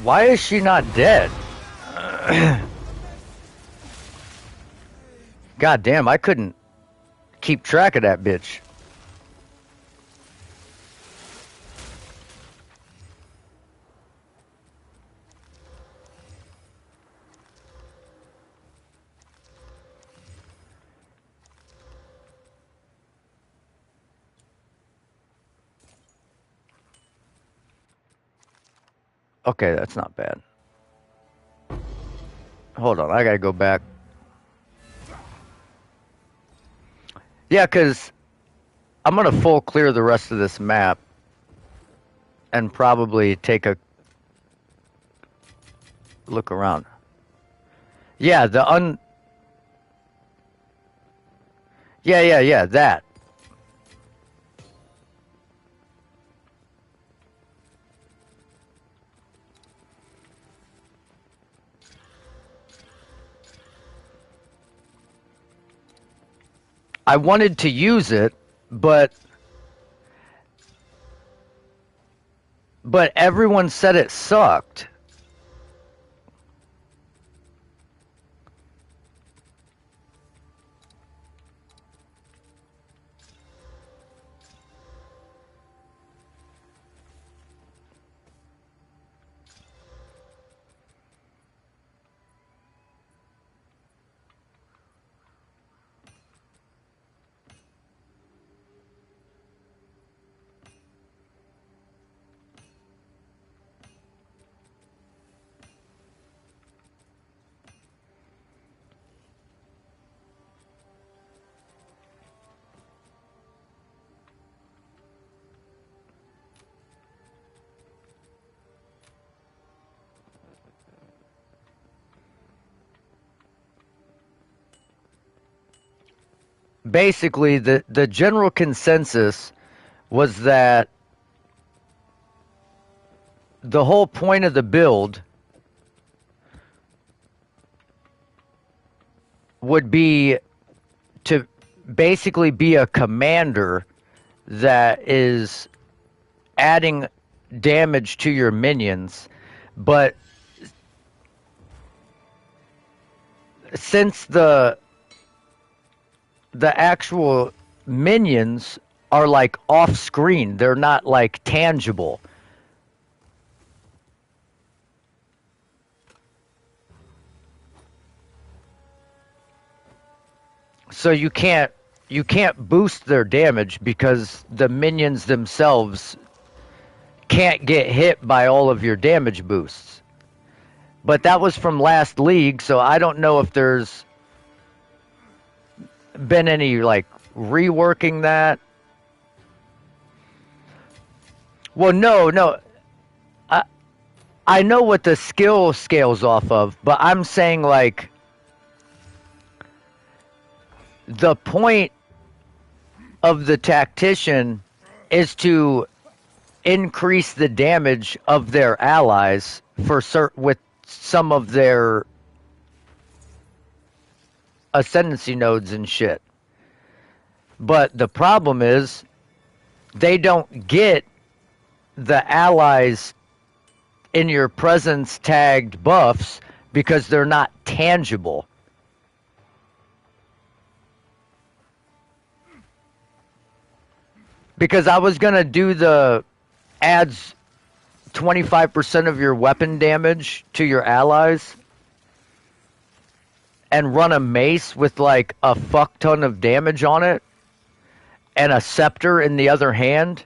Why is she not dead? God damn, I couldn't keep track of that bitch. Okay, that's not bad. Hold on, I gotta go back. Yeah, because I'm gonna full clear the rest of this map and probably take a look around. Yeah, yeah, that. I wanted to use it, but everyone said it sucked. basically the general consensus was that the whole point of the build would be to basically be a commander that is adding damage to your minions, but since the actual minions are like off screen, they're not like tangible. So you can't boost their damage because the minions themselves can't get hit by all of your damage boosts. But that was from last league, so I don't know if there's been any like reworking that. Well, no. I I know what the skill scales off of, but I'm saying like the point of the tactician is to increase the damage of their allies for with some of their ascendancy nodes and shit. But the problem is they don't get the allies in your presence tagged buffs because they're not tangible. Because I was going to do the adds 25% of your weapon damage to your allies and run a mace with like a fuck ton of damage on it and a scepter in the other hand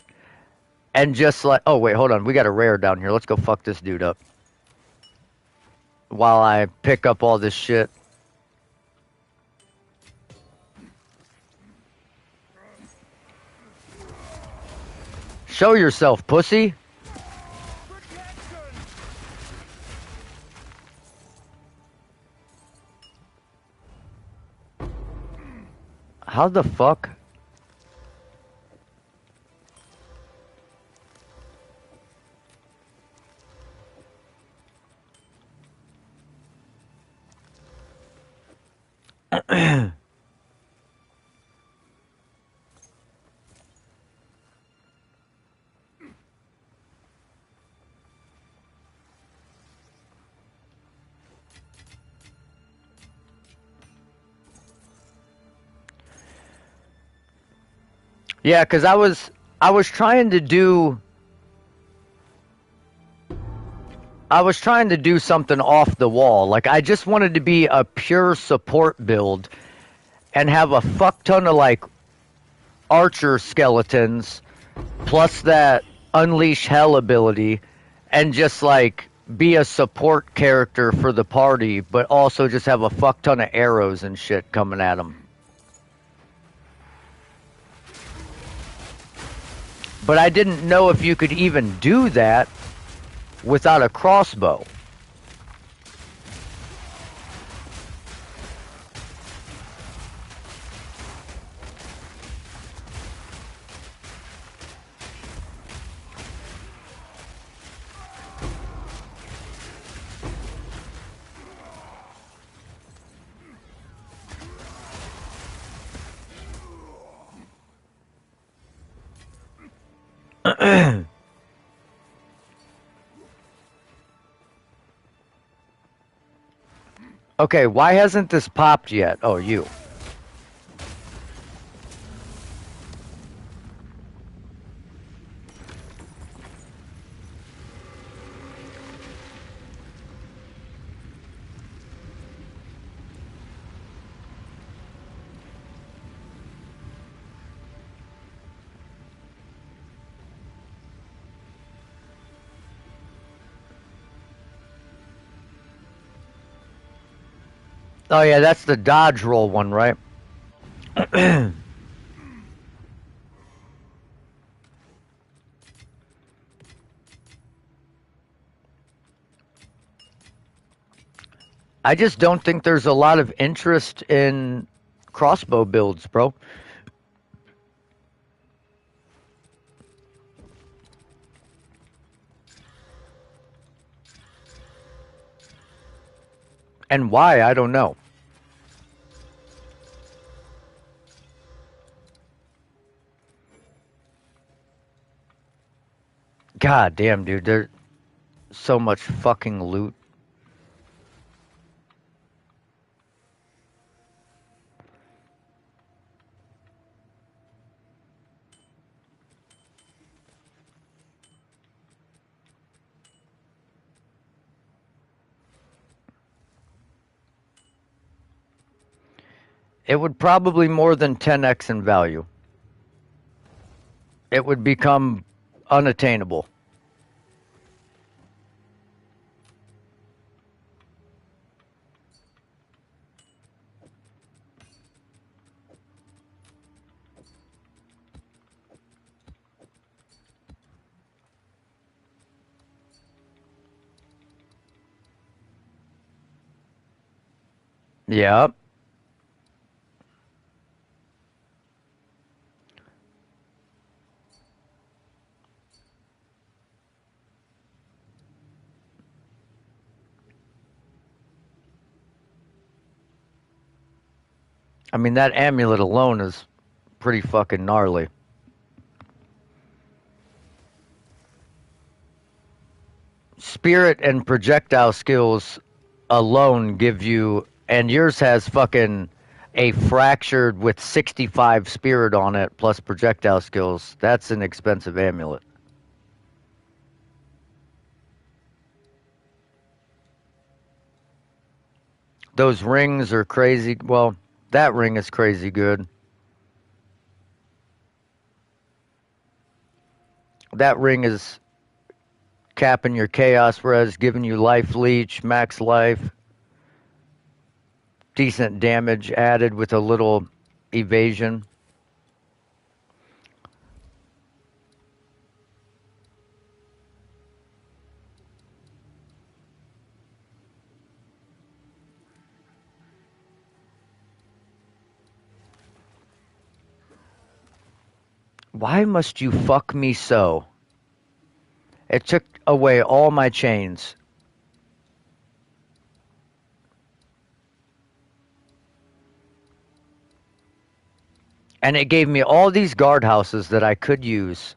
and just like, oh wait, hold on, we got a rare down here. Let's go fuck this dude up while I pick up all this shit. Show yourself, pussy. How the fuck? Yeah, because I was trying to do something off the wall. Like I just wanted to be a pure support build and have a fuck ton of like archer skeletons plus that unleash hell ability and just like be a support character for the party, but also just have a fuck ton of arrows and shit coming at them. But I didn't know if you could even do that without a crossbow. Okay, why hasn't this popped yet? Oh, you. Oh yeah, that's the dodge roll one, right? I just don't think there's a lot of interest in crossbow builds, bro. And why, I don't know. God damn, dude, there's so much fucking loot. It would probably more than 10x in value. It would become unattainable. Yeah. I mean, that amulet alone is pretty fucking gnarly. Spirit and projectile skills alone give you, and yours has fucking a fractured with 65 spirit on it plus projectile skills. That's an expensive amulet. Those rings are crazy. Well, that ring is crazy good. That ring is capping your chaos res, giving you life leech, max life, decent damage added with a little evasion. Why must you fuck me so? It took away all my chains. And it gave me all these guardhouses that I could use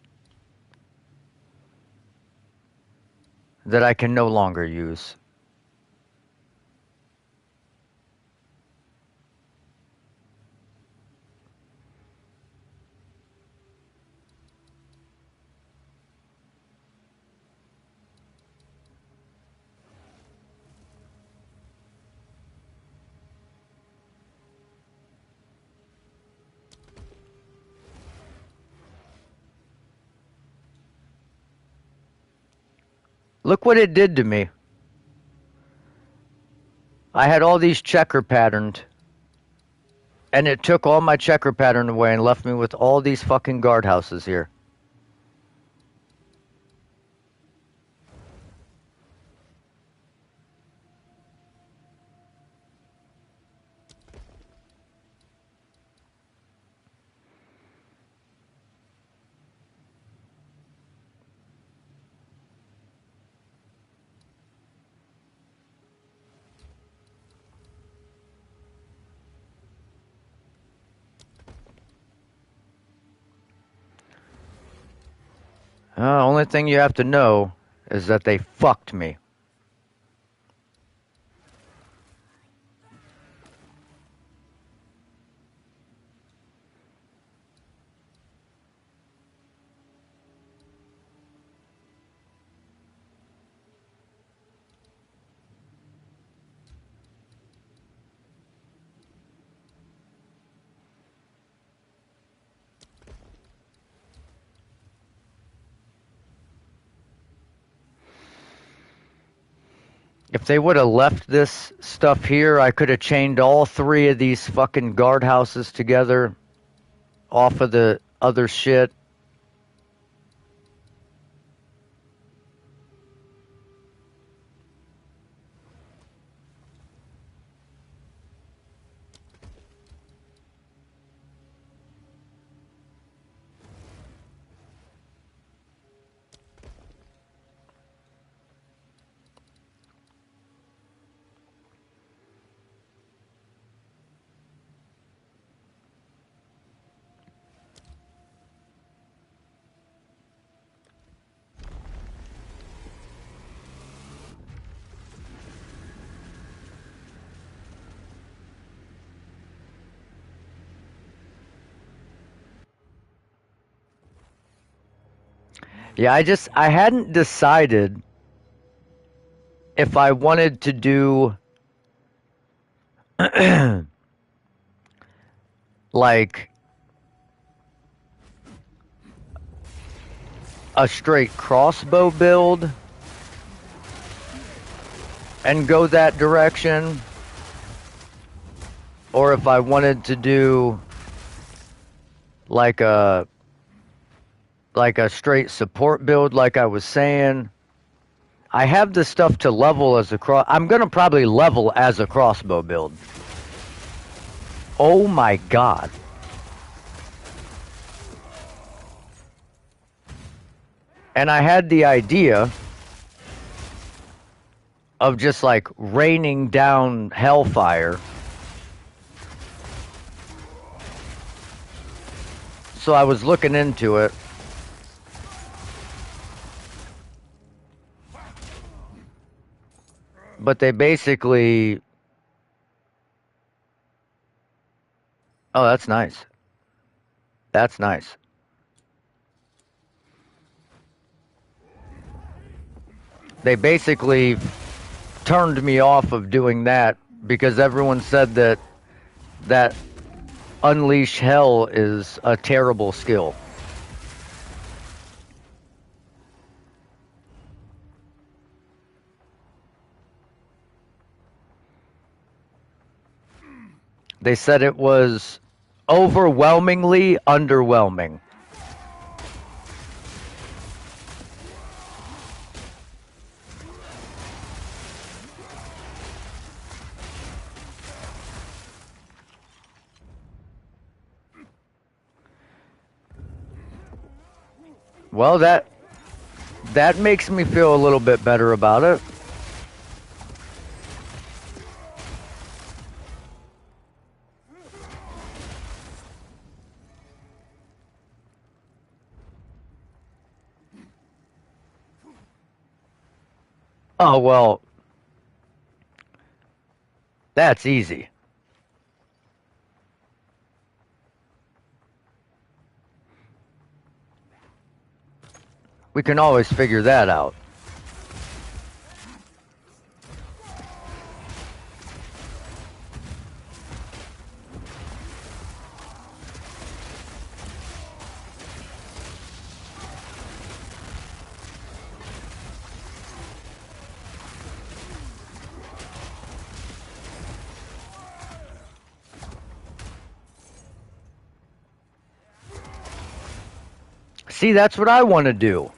that I can no longer use. Look what it did to me. I had all these checker patterned, and it took all my checker pattern away and left me with all these fucking guardhouses here. Only thing you have to know is that they fucked me. If they would have left this stuff here, I could have chained all three of these fucking guardhouses together off of the other shit. Yeah, I hadn't decided if I wanted to do like a straight crossbow build and go that direction, or if I wanted to do like a straight support build like I was saying. I have the stuff to level as a I'm going to probably level as a crossbow build. Oh my god. And I had the idea of just like raining down hellfire. So I was looking into it. But they basically... Oh, that's nice. That's nice. They basically turned me off of doing that because everyone said that Unleash Hell is a terrible skill. They said it was overwhelmingly underwhelming. Well, that makes me feel a little bit better about it. Oh, well, that's easy. We can always figure that out. See, that's what I want to do.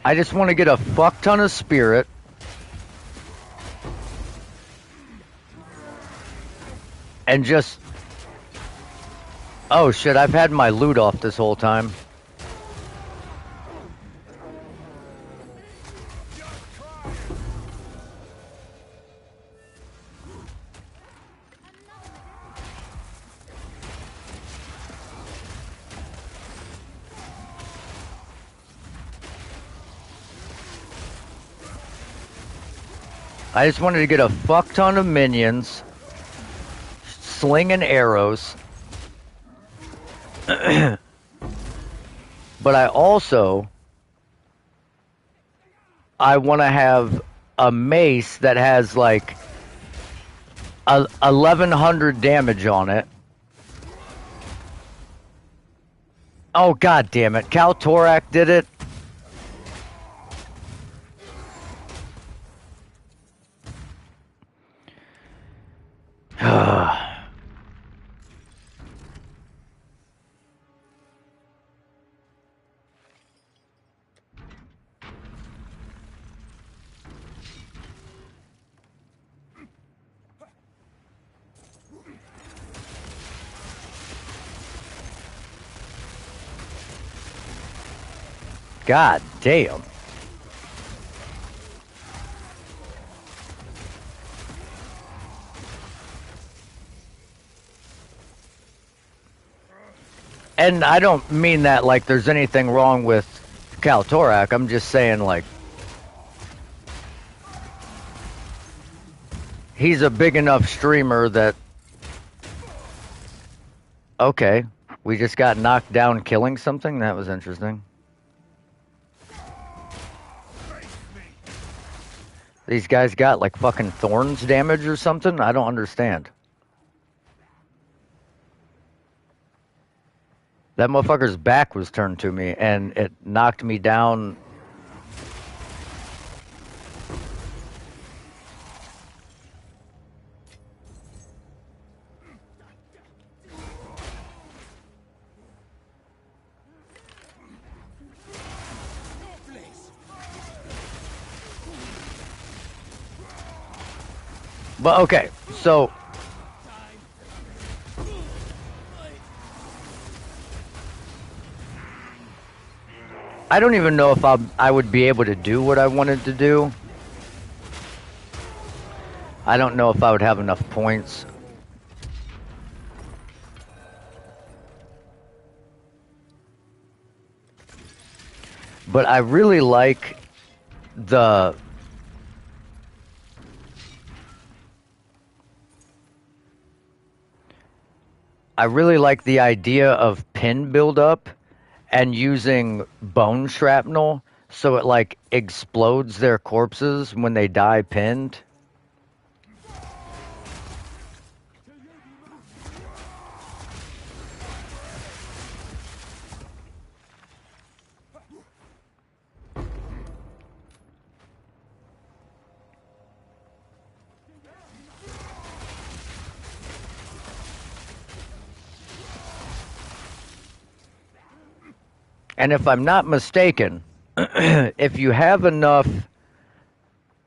I just want to get a fuck ton of spirit. And just... Oh shit, I've had my loot off this whole time. I just wanted to get a fuck ton of minions, slinging arrows. But I want to have a mace that has like 1100 damage on it. Oh god damn it, Cal Torak did it. God damn. And I don't mean that like there's anything wrong with Cal Torak. I'm just saying like He's a big enough streamer that... Okay. We just got knocked down killing something? That was interesting. These guys got like fucking thorns damage or something? I don't understand. That motherfucker's back was turned to me and it knocked me down. But okay, so I don't even know if I would be able to do what I wanted to do. I don't know if I would have enough points. But I really like the... I really like the idea of pin buildup and using bone shrapnel so it like explodes their corpses when they die pinned. And if I'm not mistaken, if you have enough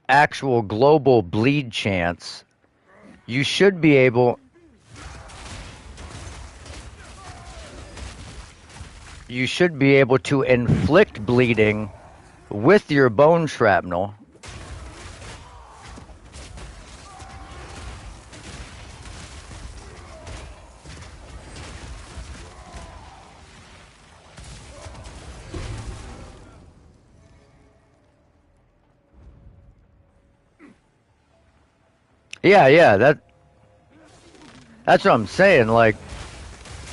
actual global bleed chance, you should be able to inflict bleeding with your bone shrapnel. Yeah, that's what I'm saying. Like,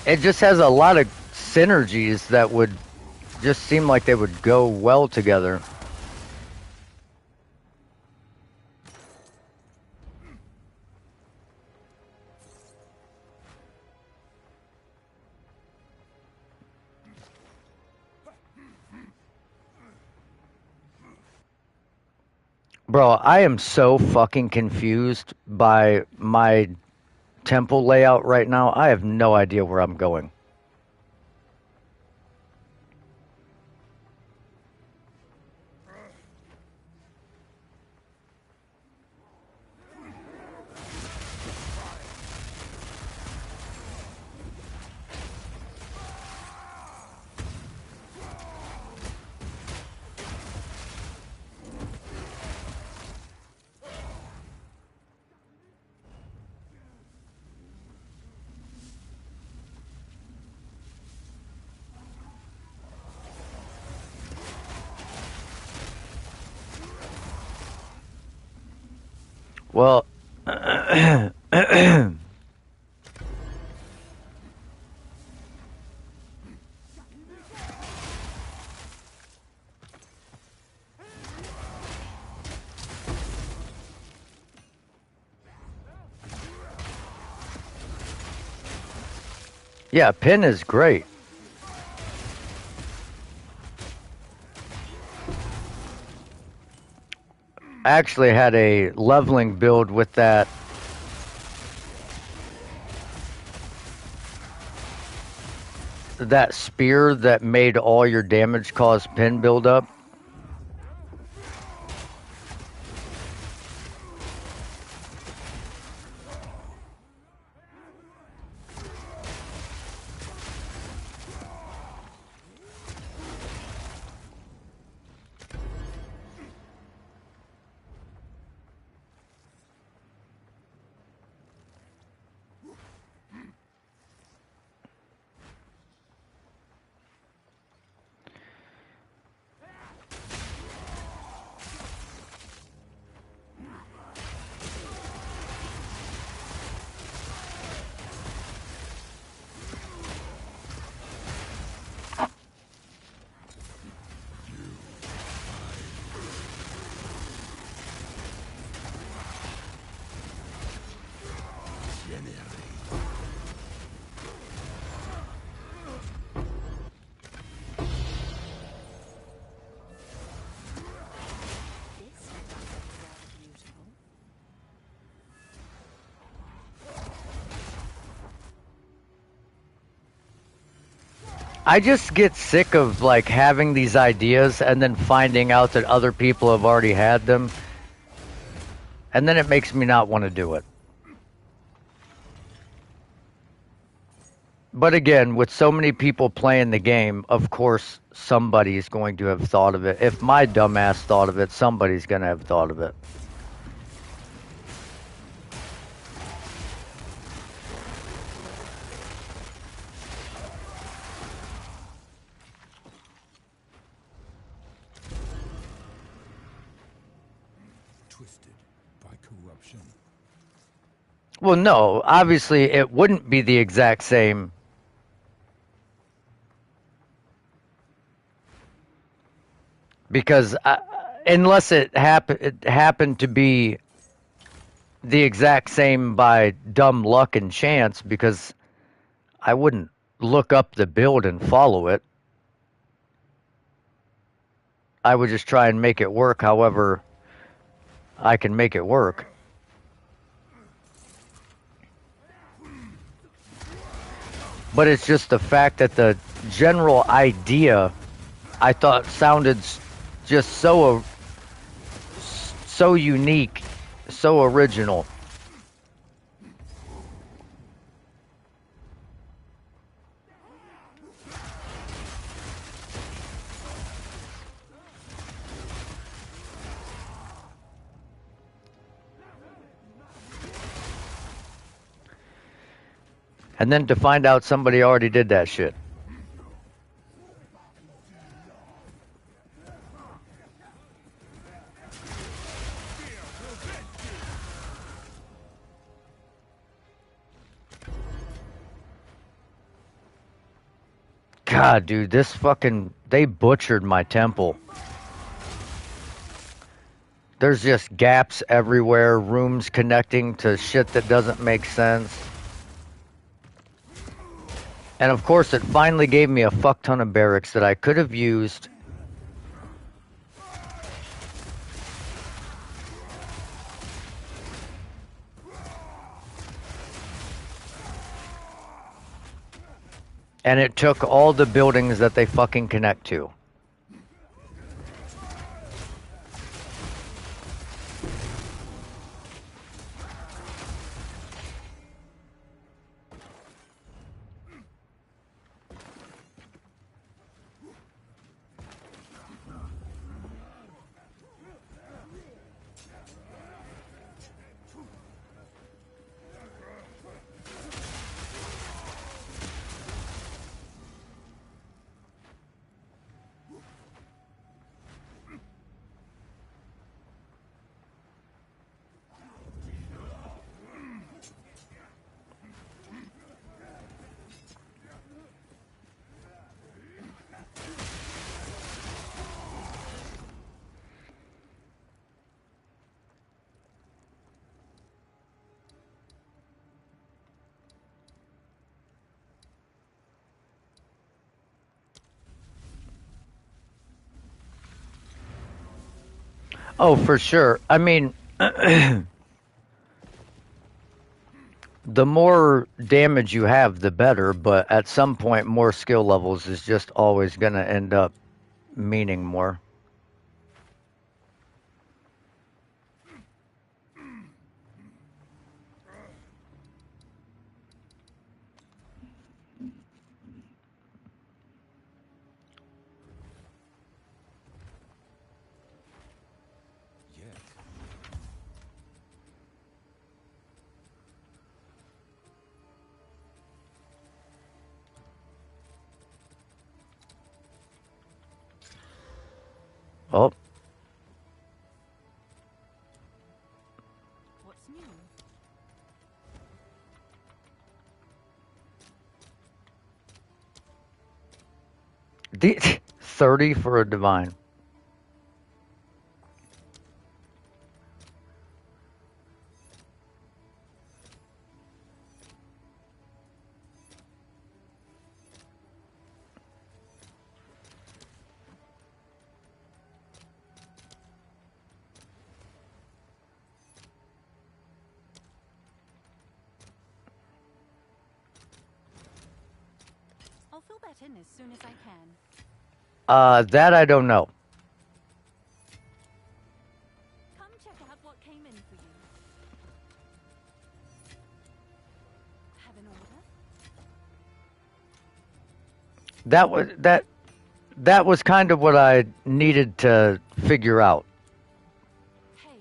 it just has a lot of synergies that would just seem like they would go well together. Bro, I am so fucking confused by my temple layout right now. I have no idea where I'm going. Well, yeah, pin is great. I actually had a leveling build with that spear that made all your damage cause pin buildup. I just get sick of like having these ideas and then finding out that other people have already had them, and then it makes me not want to do it. But again, with so many people playing the game, of course somebody's going to have thought of it. If my dumbass thought of it, somebody's going to have thought of it. Twisted by corruption. Well, no, obviously it wouldn't be the exact same. Because unless it happened to be the exact same by dumb luck and chance, because I wouldn't look up the build and follow it. I would just try and make it work however I can make it work. But it's just the fact that the general idea I thought sounded just so unique, so original. And then to find out somebody already did that shit. God, dude, this fucking... They butchered my temple. There's just gaps everywhere, rooms connecting to shit that doesn't make sense. And of course, it finally gave me a fuck ton of barracks that I could have used. And it took all the buildings that they fucking connect to. Oh, for sure. I mean, the more damage you have, the better, but at some point, more skill levels is just always going to end up meaning more. Yet. Oh, What's new? the 30 for a divine. I'll fill that in as soon as I can. That I don't know. Come check out what came in for you. Have an order? That was kind of what I needed to figure out. Hail.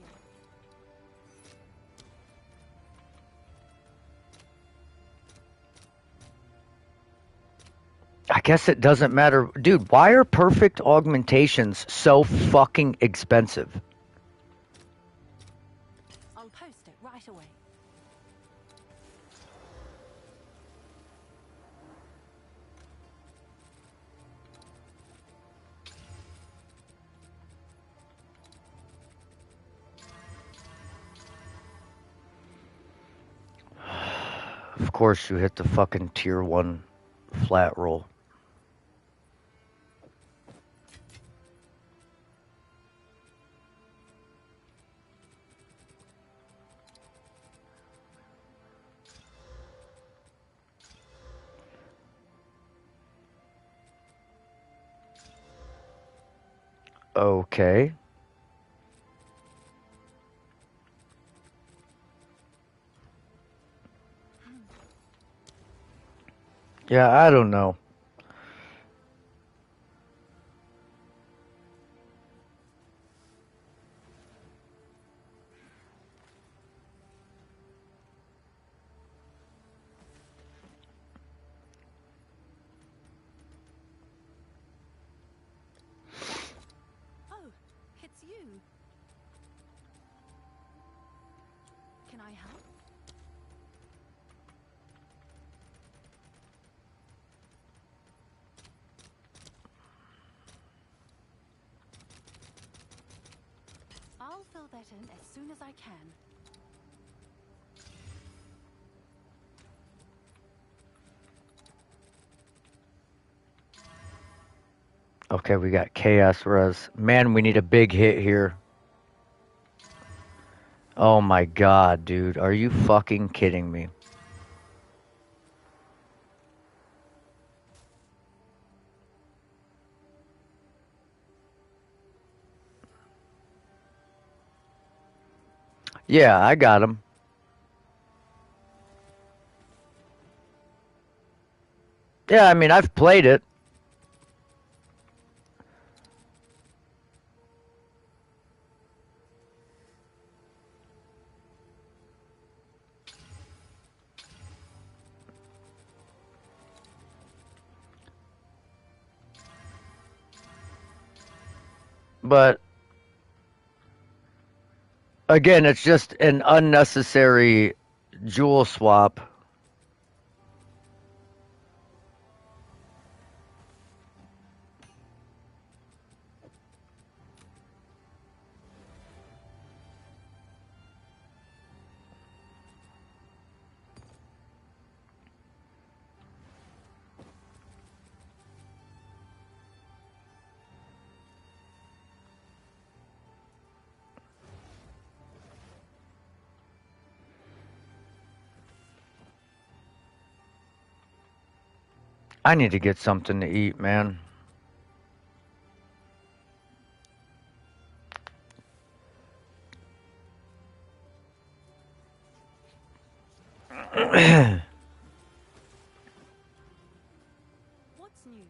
I guess it doesn't matter. Dude, why are perfect augmentations so fucking expensive? I'll post it right away. Of course you hit the fucking tier 1 flat roll. Okay. Yeah, I don't know. Oh, it's you. Can I help? I'll fill that in as soon as I can. Okay, we got Chaos Res. Man, we need a big hit here. Oh my god, dude. Are you fucking kidding me? Yeah, I got him. Yeah, I mean, I've played it. But again, it's just an unnecessary jewel swap. I need to get something to eat, man. What's new?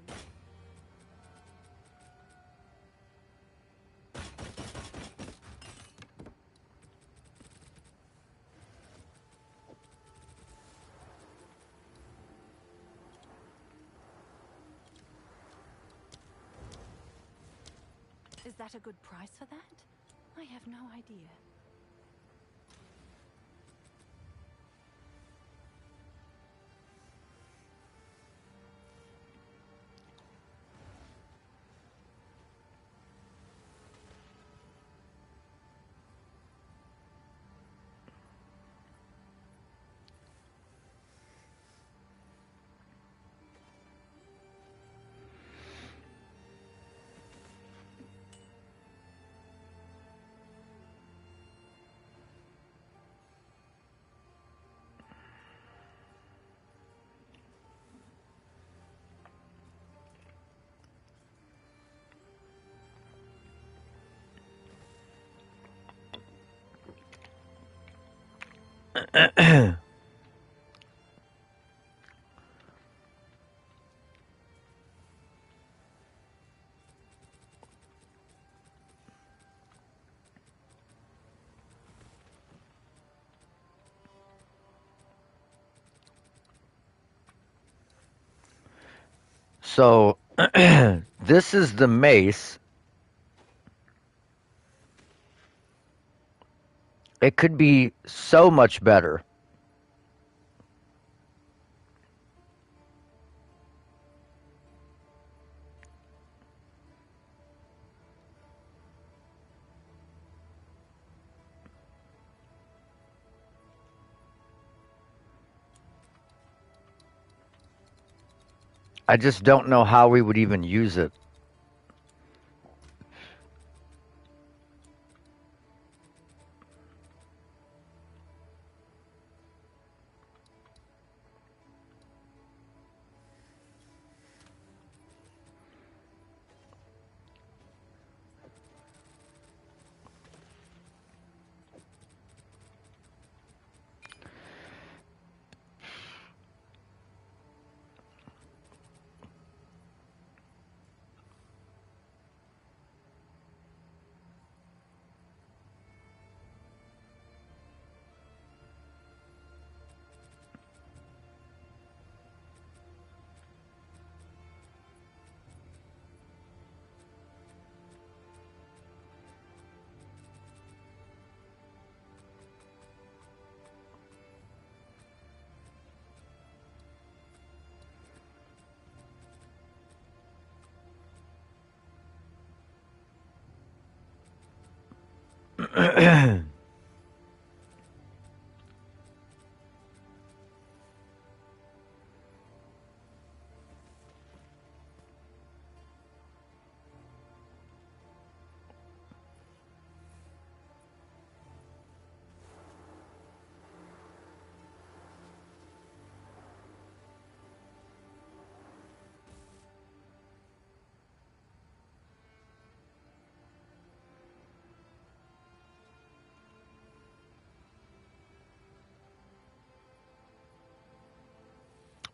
Is that a good price for that? I have no idea. So this is the mace. It could be so much better. I just don't know how we would even use it.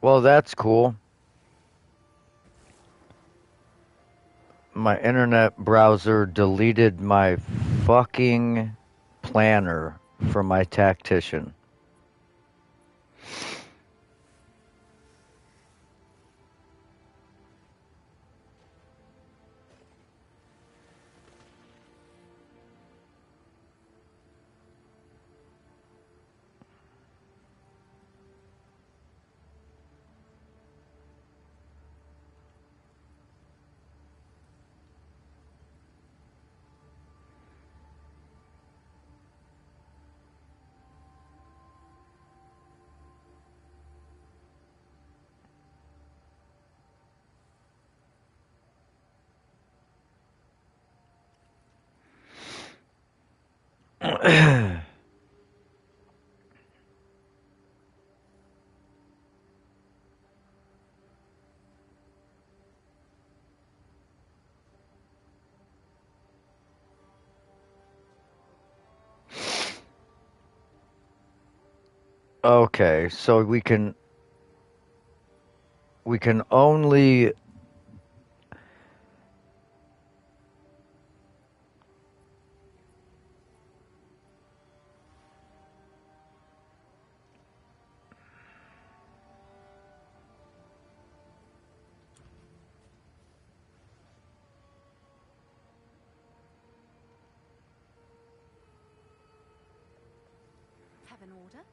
Well, that's cool. My internet browser deleted my fucking planner from my tactician. Okay, so we can only Have an order?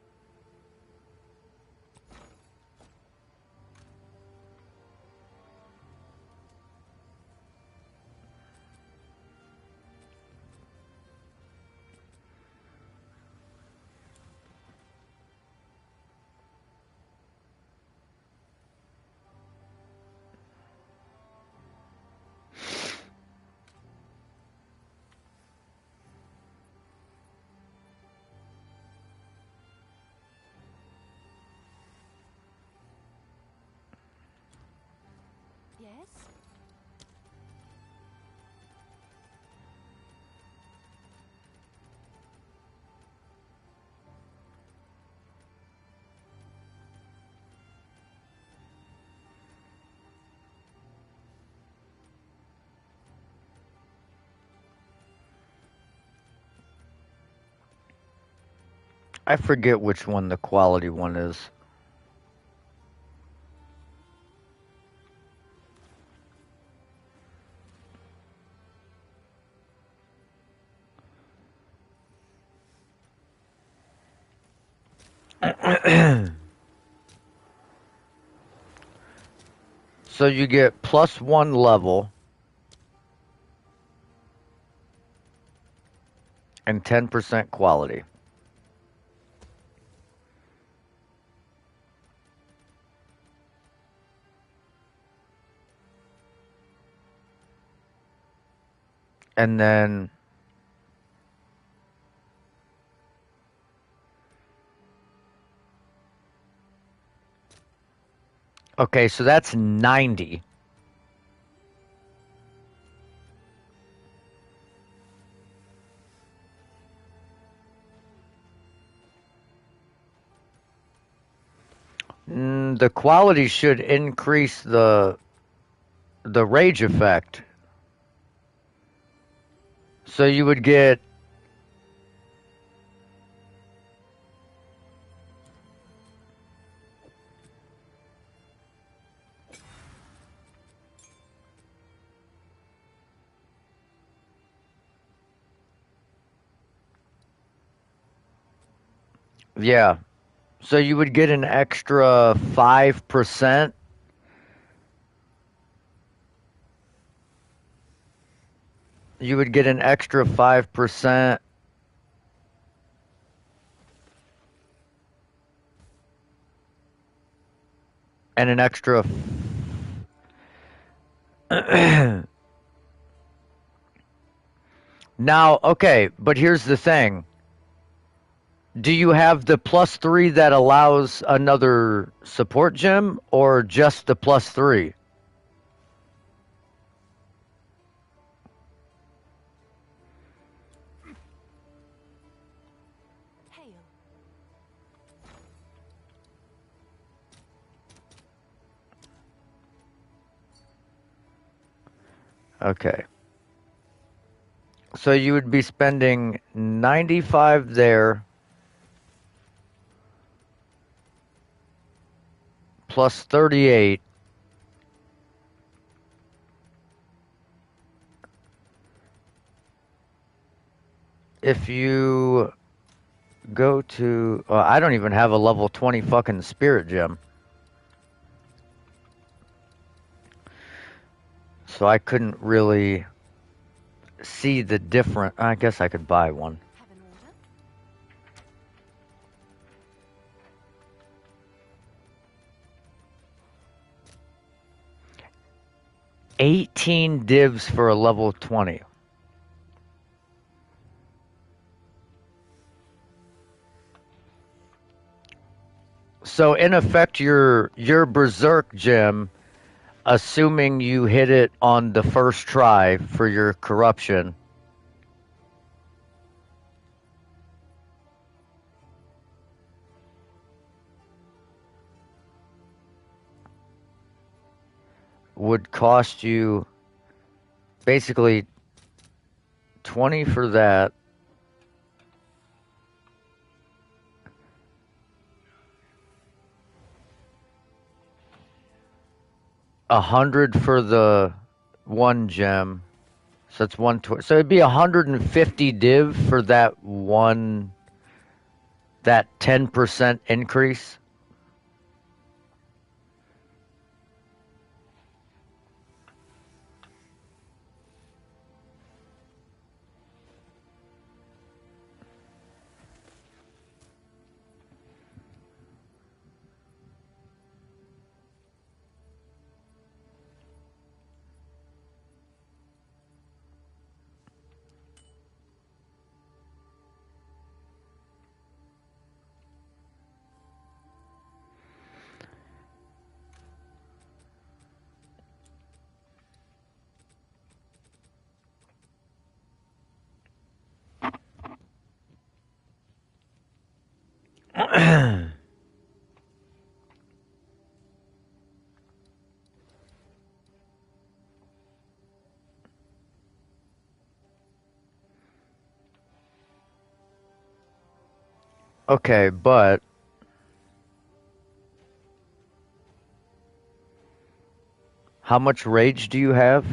Yes? I forget which one the quality one is. So you get +1 level and 10% quality. And then okay, so that's 90. The quality should increase the rage effect. So you would get yeah. So you would get an extra 5%. You would get an extra 5% and an extra Now, okay, but here's the thing. Do you have the +3 that allows another support gem or just the +3? Hail. Okay. So you would be spending 95 there plus 38 if you go to I don't even have a level 20 fucking spirit gem. So I couldn't really see the different. I guess I could buy one. Have an order? 18 divs for a level 20. So in effect, your berserk gem, assuming you hit it on the first try for your corruption, would cost you basically 20 for that, 100 for the one gem. So it's 120. So it'd be 150 div for that one, that 10% increase. Okay, but how much rage do you have?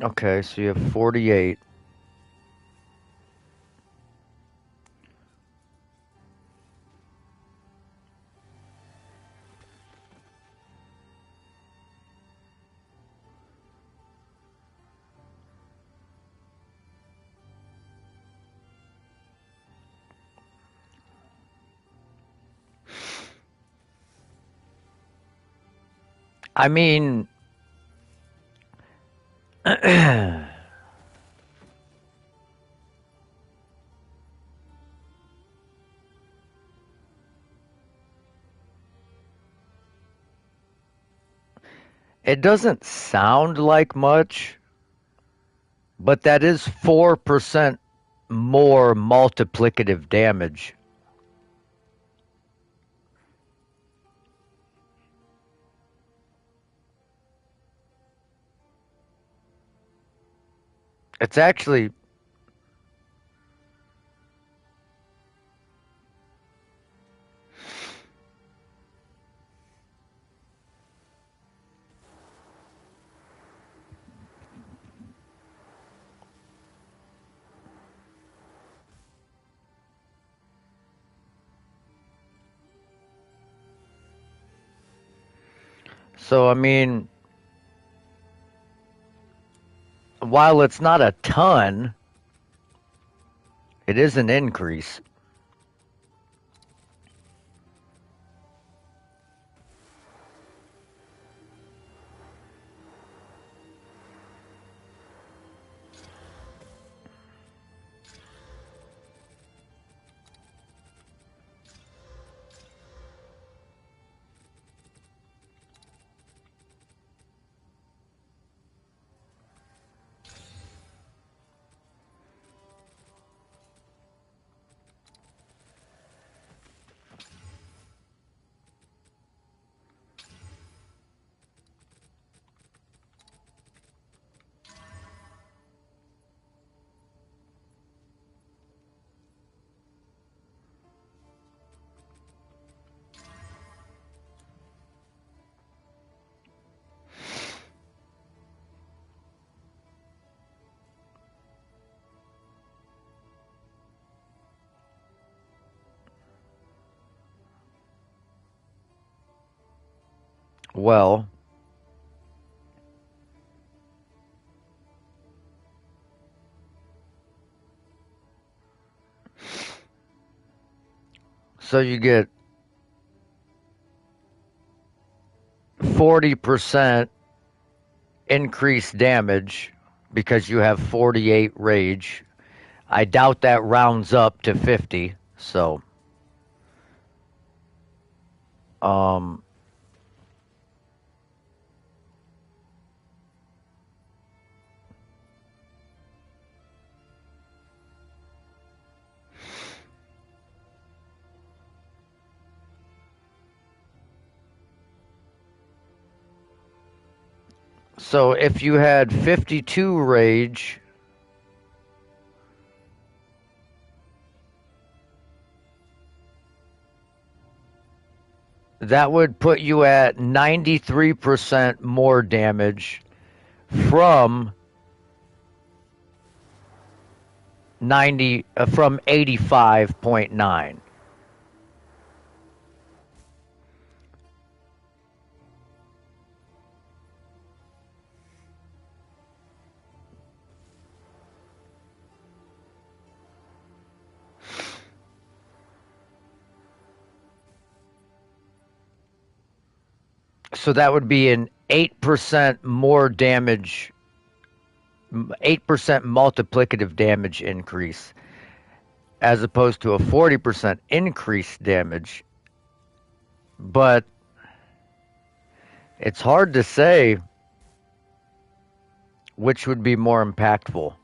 Okay, so you have 48. I mean, it doesn't sound like much, but that is 4% more multiplicative damage. It's actually, so I mean, while it's not a ton, it is an increase. Well, so you get 40% increased damage because you have 48 rage. I doubt that rounds up to 50. So, um, so if you had 52 rage, that would put you at 93% more damage from 85.9. So that would be an 8% more damage, 8% multiplicative damage increase, as opposed to a 40% increased damage. But it's hard to say which would be more impactful.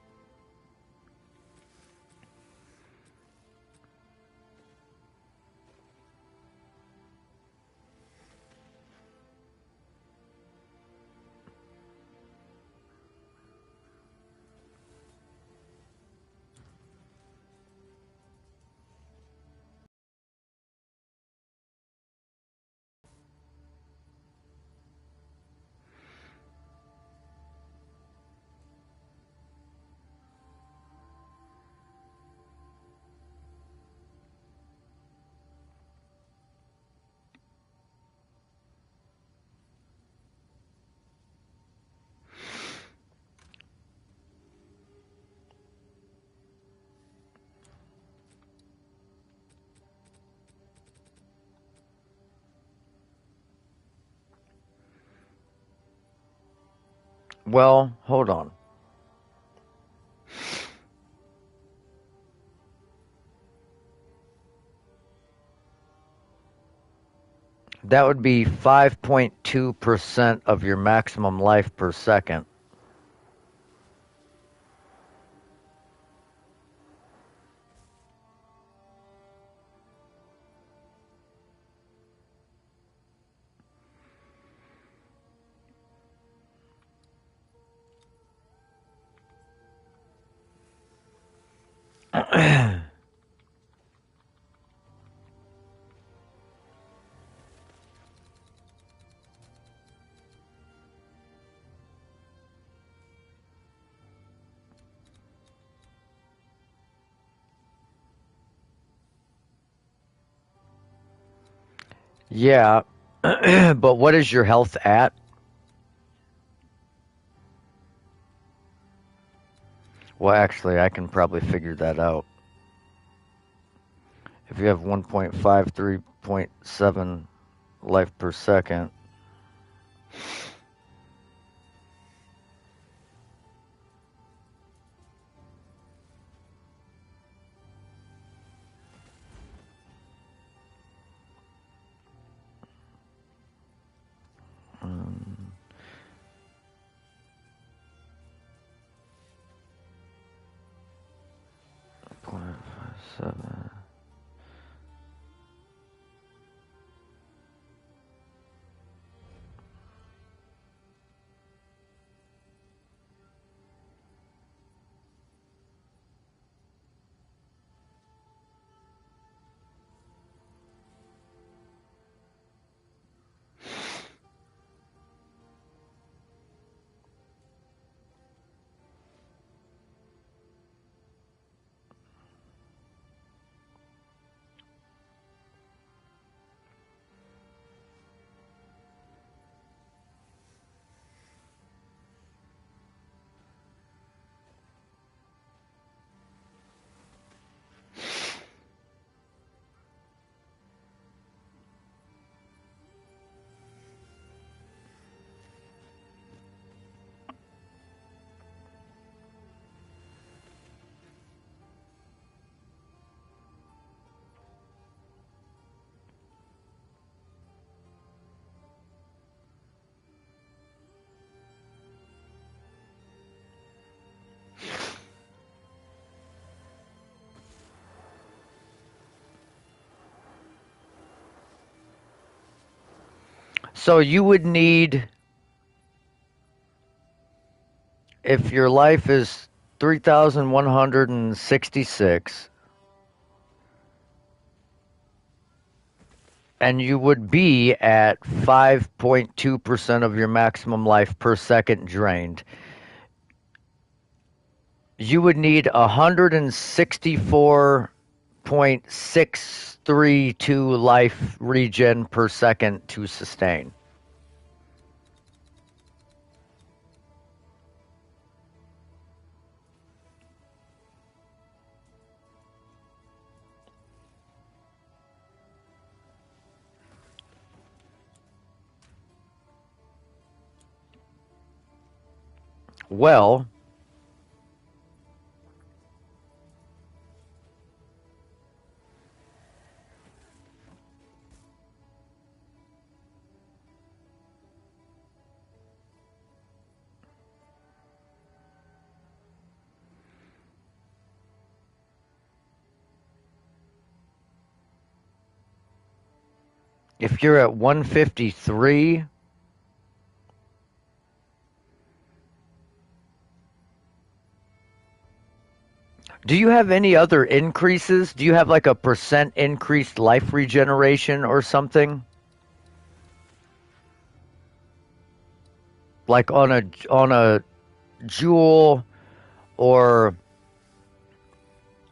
Well, hold on. That would be 5.2% of your maximum life per second. Yeah, but what is your health at? Well, actually, I can probably figure that out. If you have 1.53.7 life per second, um, 0.57. So you would need, if your life is 3,166, and you would be at 5.2% of your maximum life per second drained, you would need 164.632 life regen per second to sustain. Well, if you're at 153, do you have any other increases? Do you have like a percent increased life regeneration or something? Like on a jewel or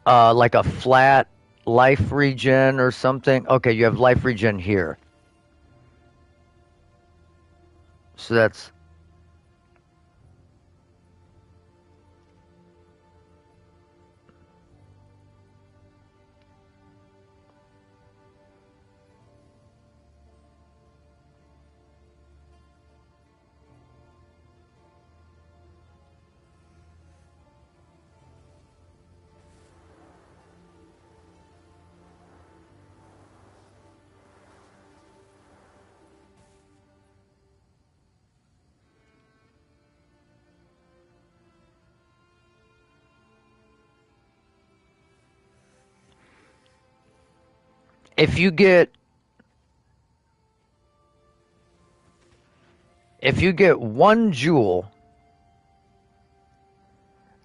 like a flat life regen or something? Okay, you have life regen here. So that's if you get if you get one jewel,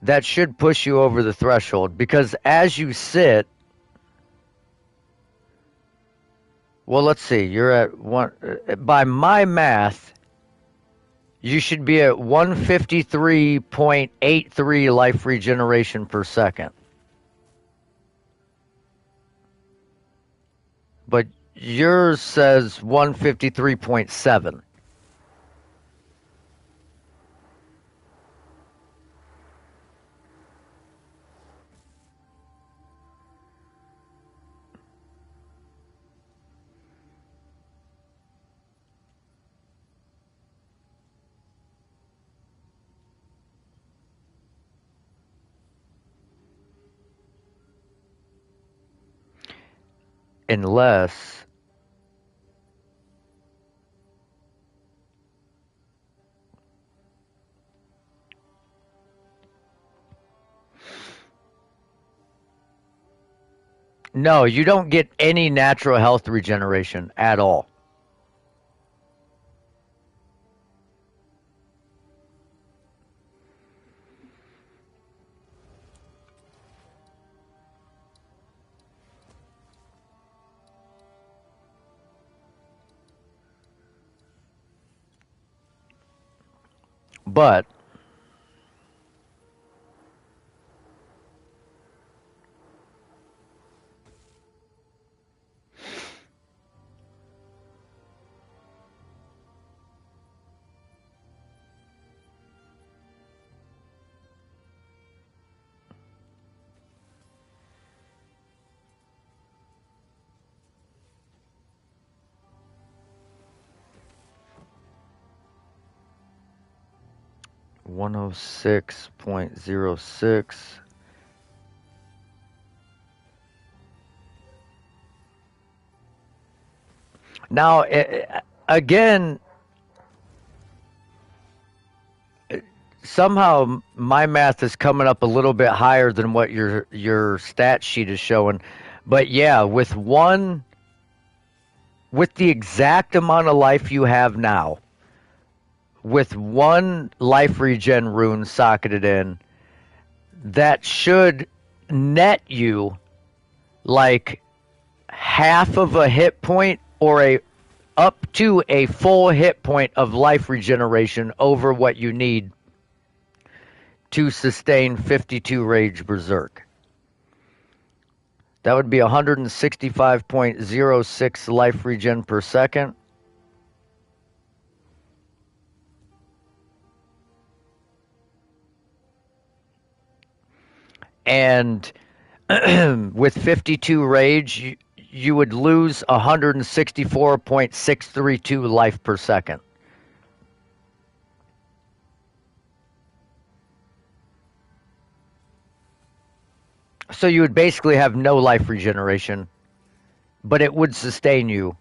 that should push you over the threshold because as you sit, well, let's see, you're at one, by my math, you should be at 153.83 life regeneration per second. But yours says 153.7. Unless, no, you don't get any natural health regeneration at all. But one oh 106.06. Now, again, somehow my math is coming up a little bit higher than what your stat sheet is showing. But yeah, with the exact amount of life you have now, with one life regen rune socketed in, that should net you like half of a hit point or a up to a full hit point of life regeneration over what you need to sustain 52 Rage Berserk. That would be 165.06 life regen per second. And with 52 Rage, you would lose 164.632 life per second. So you would basically have no life regeneration, but it would sustain you.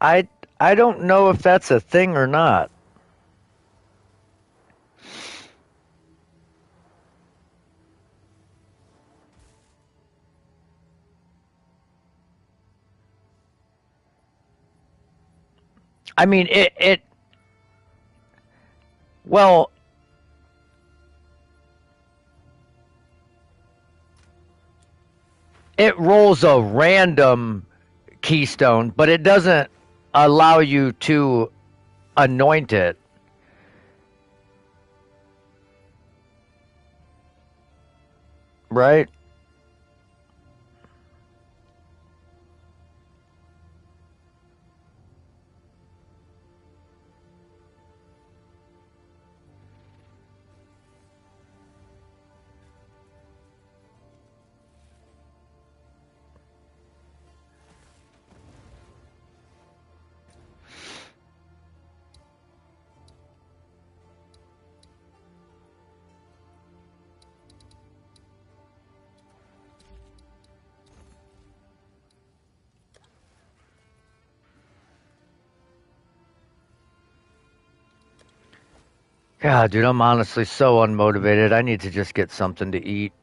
I I don't know if that's a thing or not. I mean, it well, it rolls a random keystone, but it doesn't allow you to anoint it, right? God, dude, I'm honestly so unmotivated. I need to just get something to eat.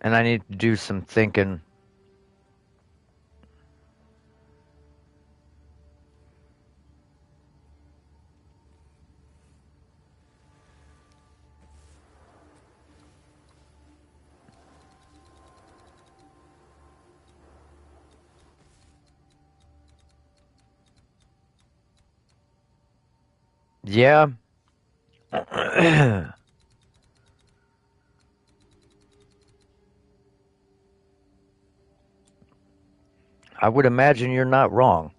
And I need to do some thinking. Yeah. I would imagine you're not wrong.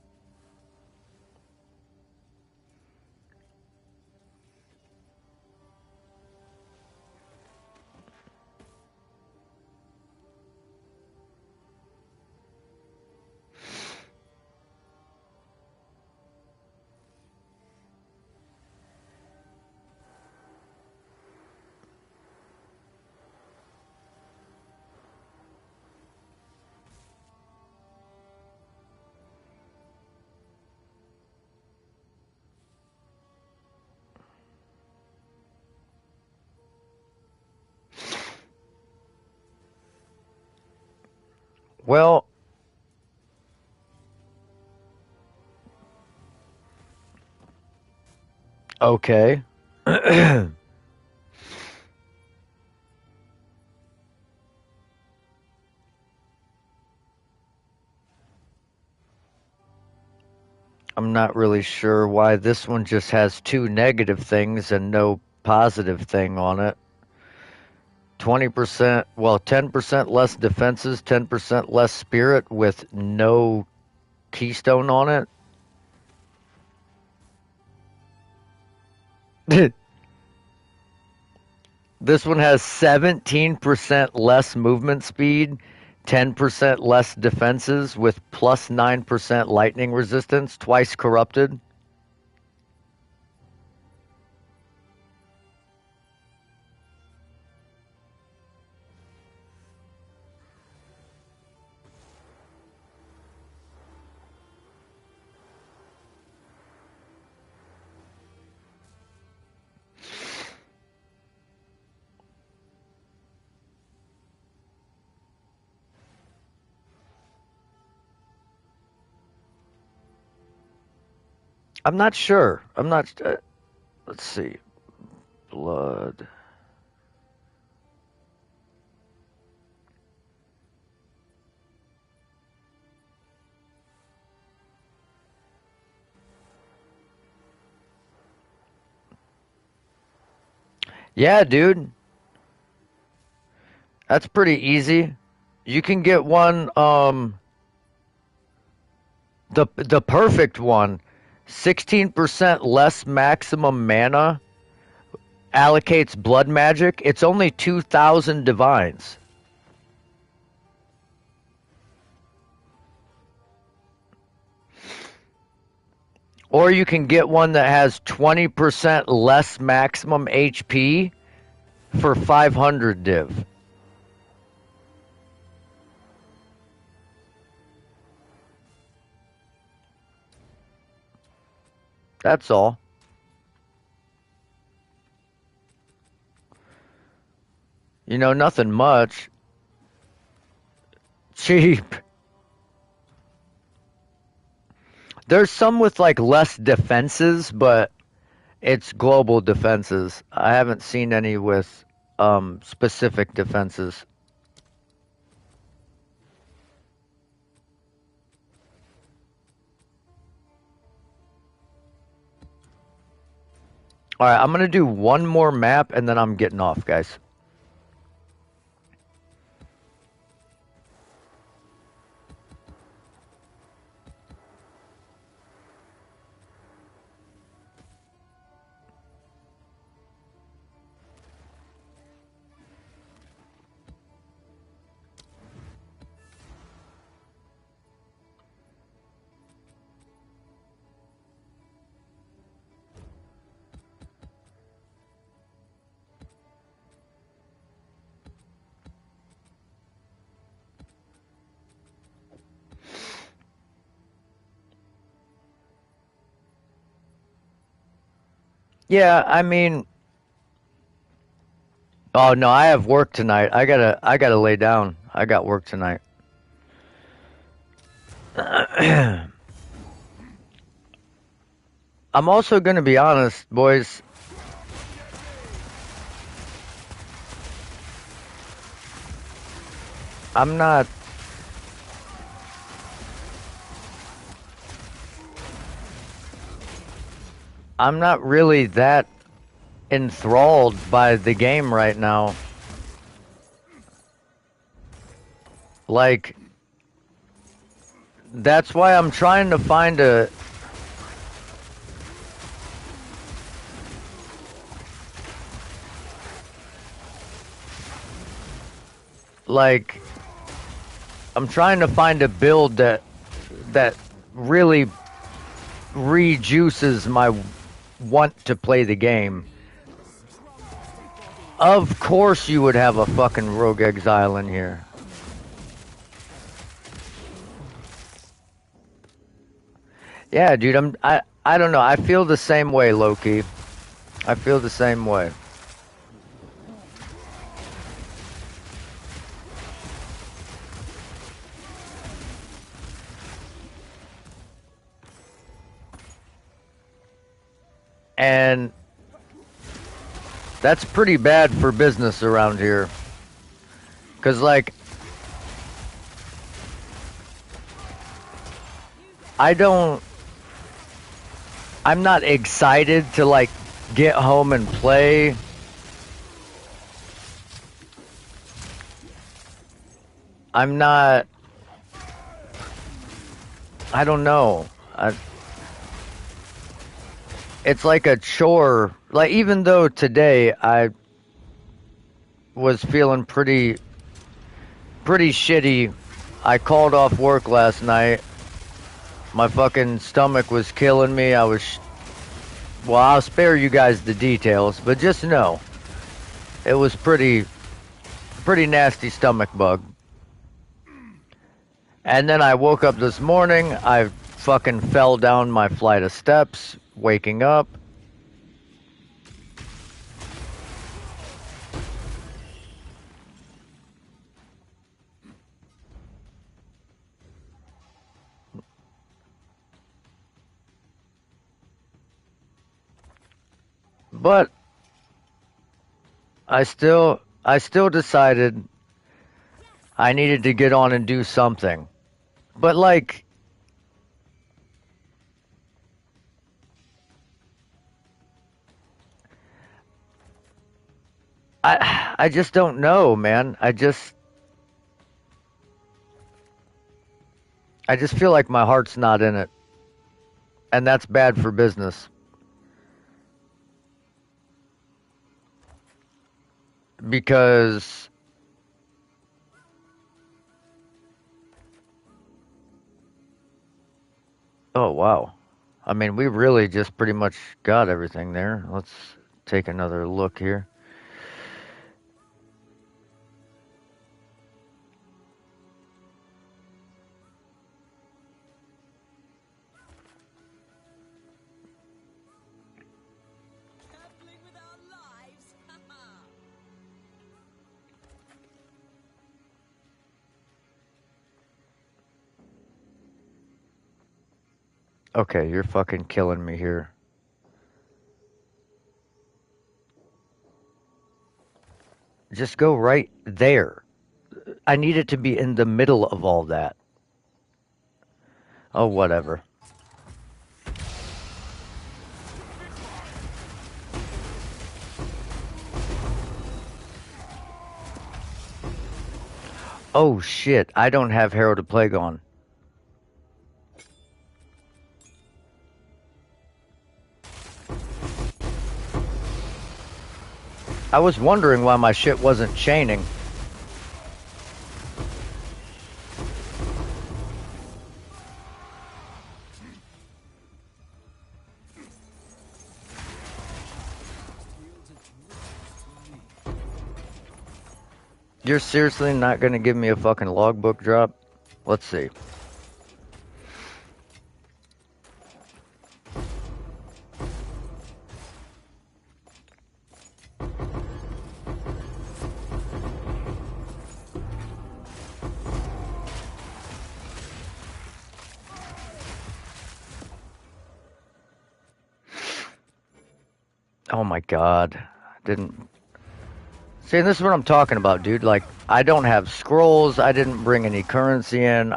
Well, okay. I'm not really sure why this one just has two negative things and no positive thing on it. 20%, well, 10% less defenses, 10% less spirit with no keystone on it. This one has 17% less movement speed, 10% less defenses with plus 9% lightning resistance, twice corrupted. I'm not sure. I'm not. Let's see. Blood. Yeah, dude. That's pretty easy. You can get one, the perfect one. 16% less maximum mana allocates blood magic. It's only 2,000 divines. Or you can get one that has 20% less maximum HP for 500 div. That's all. You know, nothing much. Cheap. There's some with like less defenses, but it's global defenses. I haven't seen any with specific defenses. All right, I'm gonna do one more map and then I'm getting off, guys. Yeah, I mean, oh no, I have work tonight. I gotta lay down. I got work tonight. I'm also gonna be honest, boys. I'm not. I'm not really that enthralled by the game right now. Like, that's why I'm trying to find a. Like, I'm trying to find a build that really rejuices my want to play the game. Of course you would have a fucking Rogue Exile in here. Yeah, dude, I don't know. I feel the same way, Loki. I feel the same way. And that's pretty bad for business around here. 'Cause like I don't I'm not excited to like get home and play. I'm not. I don't know. It's like a chore. Like even though today I was feeling pretty shitty. I called off work last night. My fucking stomach was killing me. Well, I'll spare you guys the details, but just know it was pretty nasty stomach bug. And then I woke up this morning. I fucking fell down my flight of steps, waking up. But I still decided I needed to get on and do something. But like I just don't know, man. I just feel like my heart's not in it, and that's bad for business because oh wow. I mean, we really just pretty much got everything there. Let's take another look here. Gambling with our lives? Okay, you're fucking killing me here. Just go right there. I need it to be in the middle of all that. Oh, whatever. Oh shit, I don't have Herald of Plague on. I was wondering why my shit wasn't chaining. You're seriously not gonna give me a fucking logbook drop? Let's see. Oh my god. Didn't. See, this is what I'm talking about, dude. Like, I don't have scrolls. I didn't bring any currency in.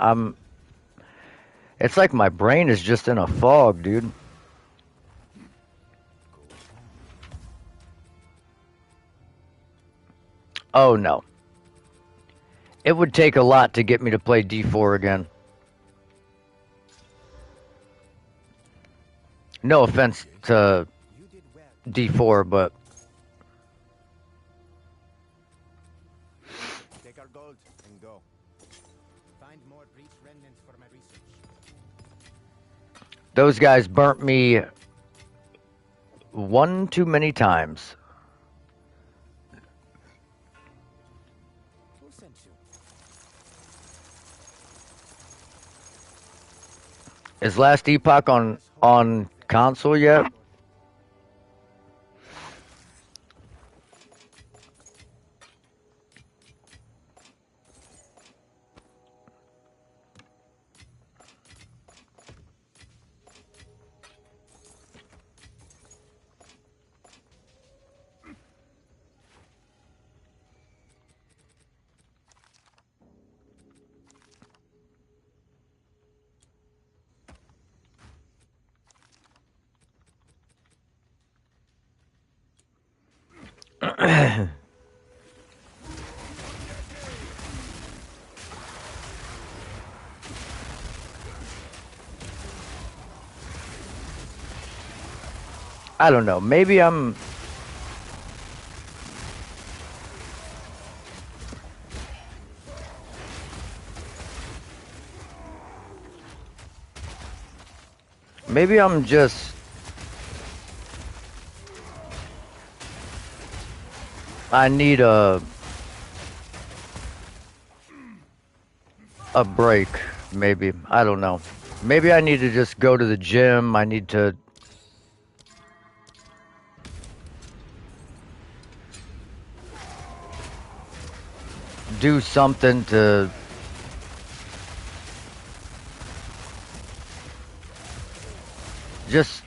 It's like my brain is just in a fog, dude. Oh no. It would take a lot to get me to play D4 again. No offense to You did well. D4, but Take our gold and go. Find more breach remnants for my research. those guys burnt me one too many times. Who sent you? Is Last Epoch on console yet? I don't know. Maybe I'm. Maybe I'm just. I need a break. Maybe I don't know. Maybe I need to just go to the gym. I need to do something to just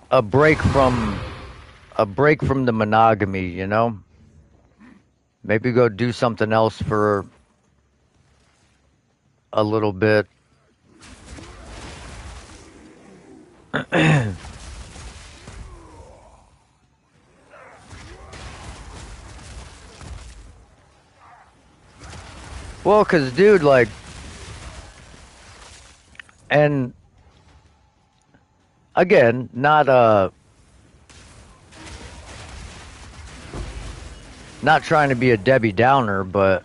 a break from the monogamy, you know? Maybe go do something else for a little bit. Well, cause dude, like, and again, not trying to be a Debbie Downer, but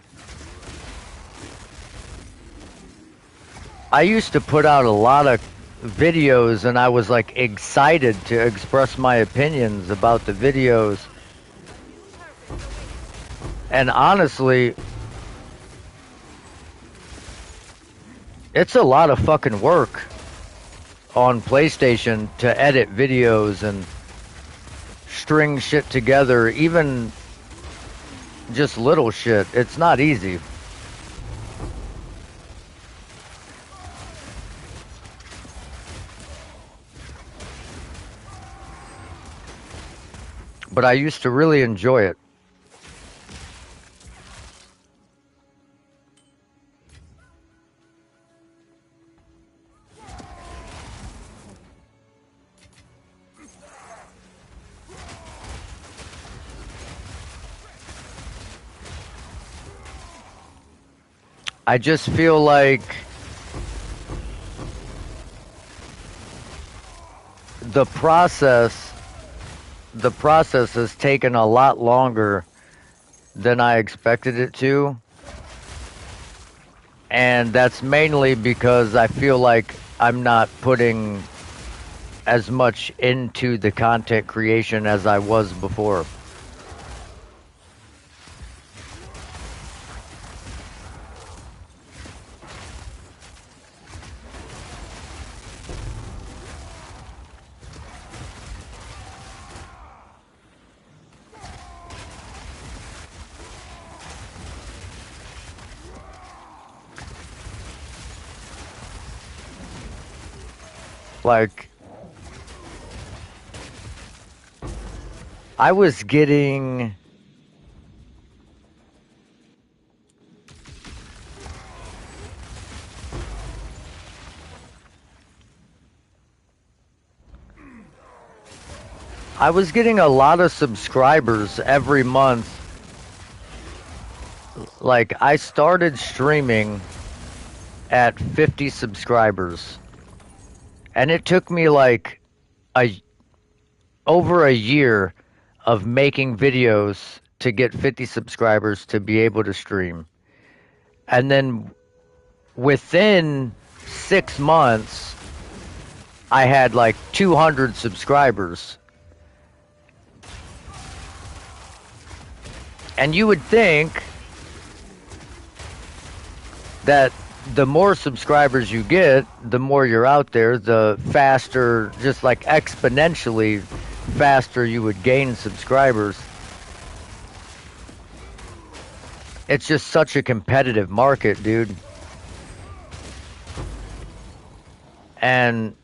I used to put out a lot of videos and I was like excited to express my opinions about the videos. And honestly, it's a lot of fucking work on PlayStation to edit videos and string shit together, even just little shit. It's not easy. But I used to really enjoy it. I just feel like the process the process has taken a lot longer than I expected it to. And that's mainly because I feel like I'm not putting as much into the content creation as I was before. Like, I was getting a lot of subscribers every month. Like, I started streaming at 50 subscribers, and it took me like a over a year of making videos to get 50 subscribers to be able to stream. And then within 6 months, I had like 200 subscribers. And you would think that the more subscribers you get, the more you're out there, the faster, just like exponentially faster you would gain subscribers. It's just such a competitive market, dude. And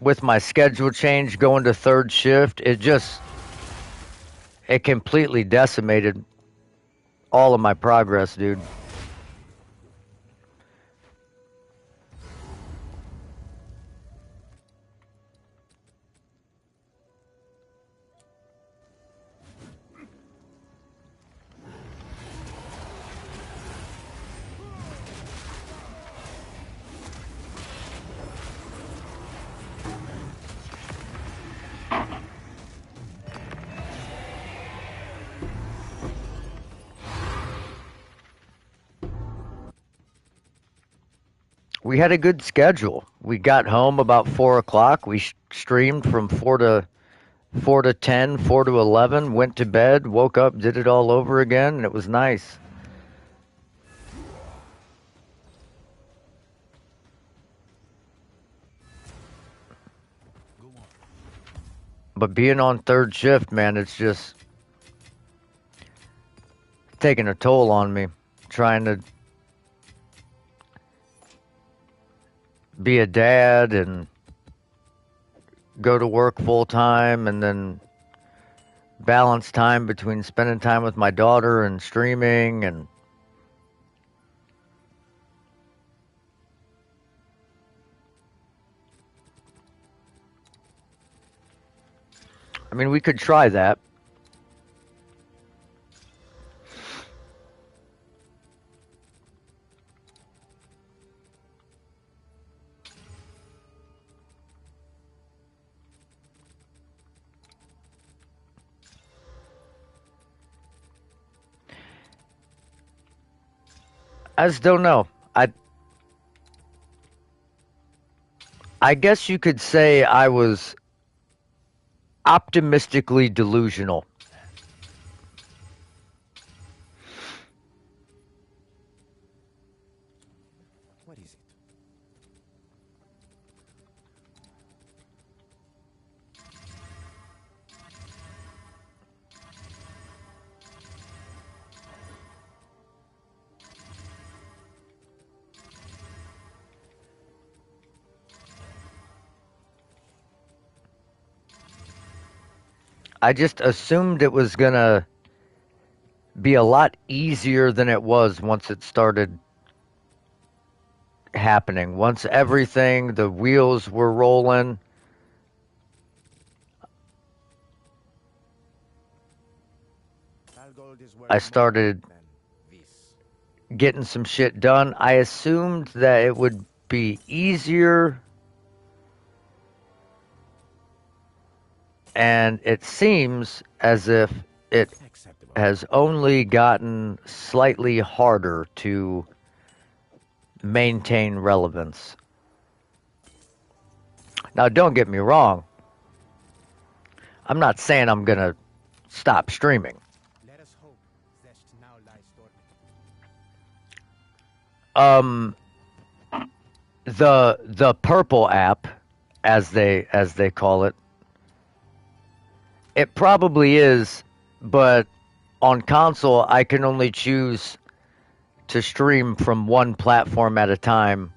with my schedule change going to third shift, it completely decimated all of my progress, dude. We had a good schedule. We got home about 4 o'clock. We streamed from 4 to 10, 4 to 11. Went to bed, woke up, did it all over again, and it was nice. Go on. But being on third shift, man, it's just taking a toll on me. Trying to be a dad and go to work full time and then balance time between spending time with my daughter and streaming. And I mean, we could try that. I just don't know. I guess you could say I was optimistically delusional. What is it? I just assumed it was gonna be a lot easier than it was once it started happening. Once everything, the wheels were rolling, Algold is worth I more started than this. getting some shit done. I assumed that it would be easier, and it seems as if it Acceptable. has only gotten slightly harder to maintain relevance. Now, don't get me wrong. I'm not saying I'm gonna stop streaming. Let us hope Zest now lies dormant. Um, the purple app, as they call it, it probably is, but on console I can only choose to stream from one platform at a time,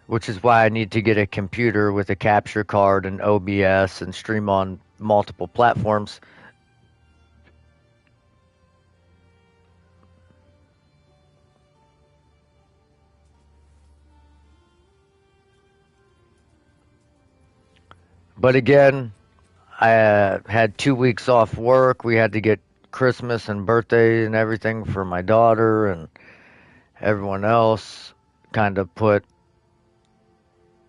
which is why I need to get a computer with a capture card and OBS and stream on multiple platforms. But again, I had 2 weeks off work. We had to get Christmas and birthday and everything for my daughter, and everyone else kind of put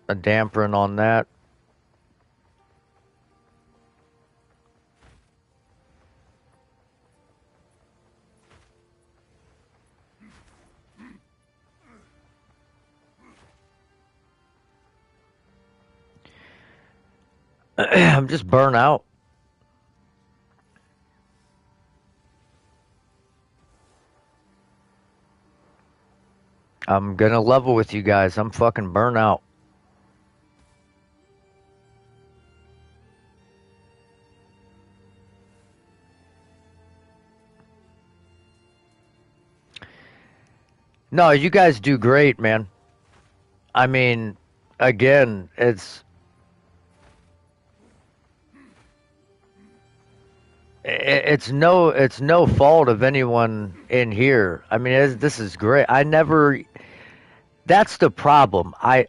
a dampening on that. I'm just burnt out. I'm gonna level with you guys. I'm fucking burnt out. No, you guys do great, man. I mean, again, it's no fault of anyone in here. I mean, this is great. I never. That's the problem. I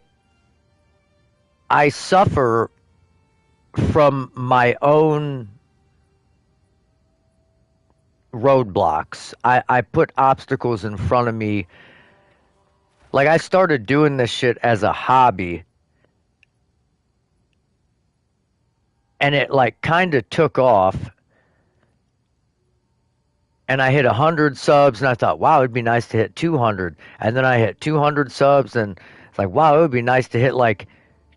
suffer from my own roadblocks. I put obstacles in front of me. Like, I started doing this shit as a hobby, and it like kind of took off, and I hit 100 subs, and I thought, wow, it'd be nice to hit 200. And then I hit 200 subs, and it's like, wow, it would be nice to hit like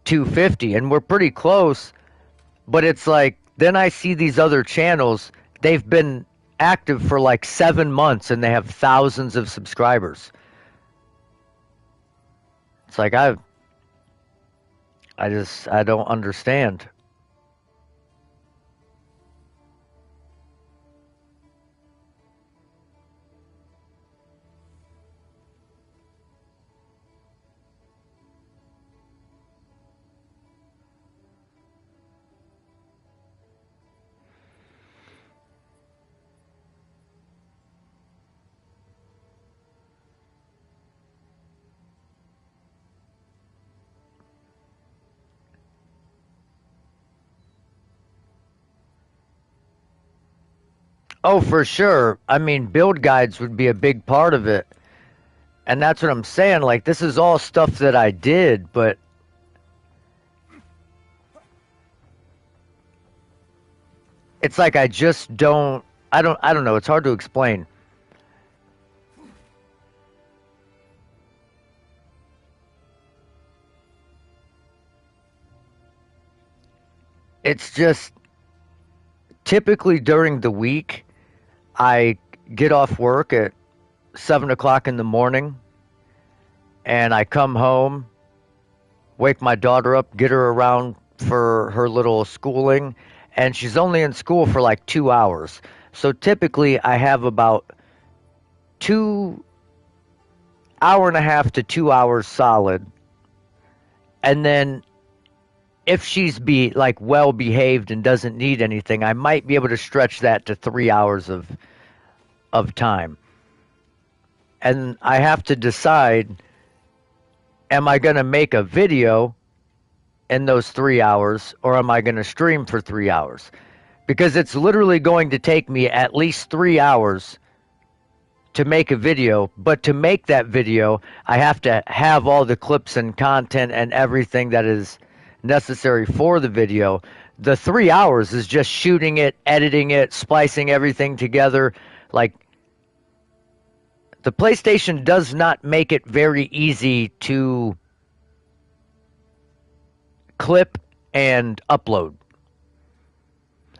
250. And we're pretty close, but it's like, then I see these other channels, they've been active for like 7 months, and they have thousands of subscribers. It's like, I don't understand. Oh, for sure. I mean, build guides would be a big part of it. And that's what I'm saying. Like, this is all stuff that I did, but it's like I just don't. I don't know. It's hard to explain. It's just typically during the week, I get off work at 7 o'clock in the morning, and I come home, wake my daughter up, get her around for her little schooling, and she's only in school for like 2 hours. So typically, I have about 2 hour and a half to 2 hours solid, and then if she's be like well behaved and doesn't need anything, I might be able to stretch that to 3 hours of time. And I have to decide, am I going to make a video in those 3 hours, or am I going to stream for 3 hours? Because it's literally going to take me at least 3 hours to make a video, but to make that video, I have to have all the clips and content and everything that is necessary for the video. The 3 hours is just shooting it, editing it, splicing everything together. Like, the PlayStation does not make it very easy to clip and upload.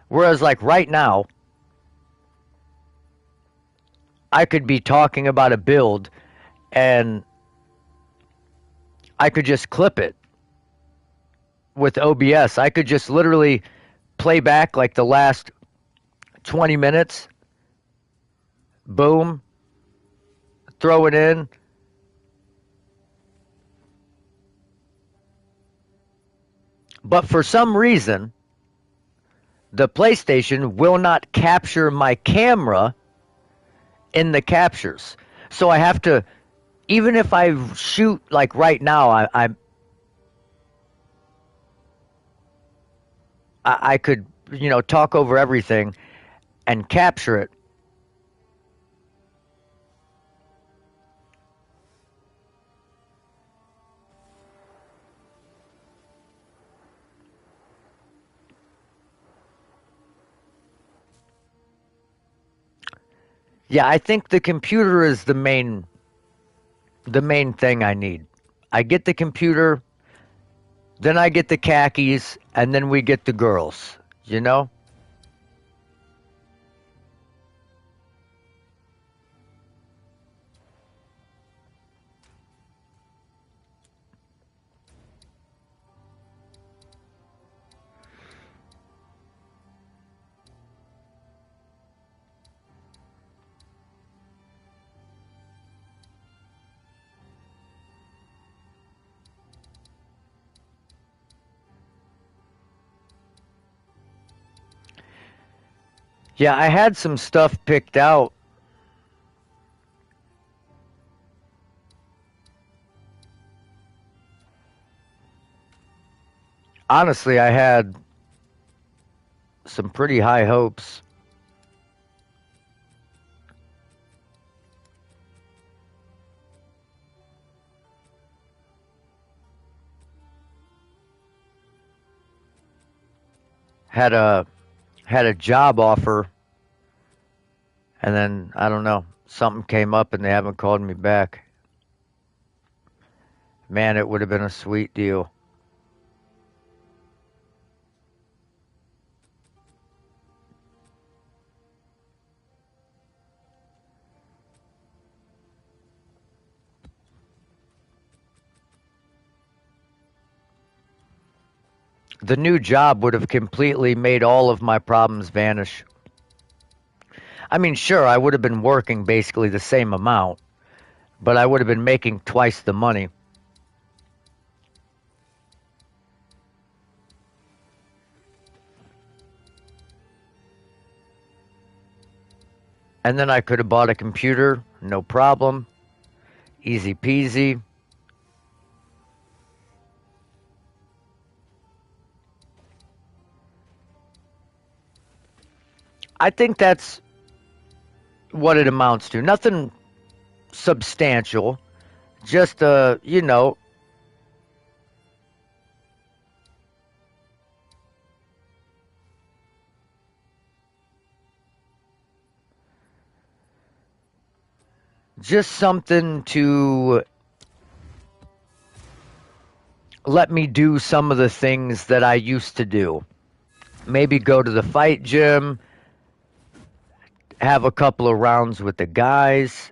Whereas, like, right now, I could be talking about a build and I could just clip it with OBS. I could just literally play back like the last 20 minutes, boom, throw it in. But for some reason, the PlayStation will not capture my camera in the captures. So I have to, even if I shoot like right now, I could, talk over everything and capture it. Yeah, I think the computer is the main thing I need. I get the computer, then I get the khakis, and then we get the girls, you know? Yeah, I had some stuff picked out. Honestly, I had some pretty high hopes. Had a had a job offer And then, I don't know, something came up and they haven't called me back. Man, it would have been a sweet deal. The new job would have completely made all of my problems vanish. I mean, sure, I would have been working basically the same amount, but I would have been making twice the money. And then I could have bought a computer, no problem. Easy peasy. I think that's what it amounts to. Nothing substantial. Just, just something to let me do some of the things that I used to do. Maybe go to the fight gym, have a couple of rounds with the guys,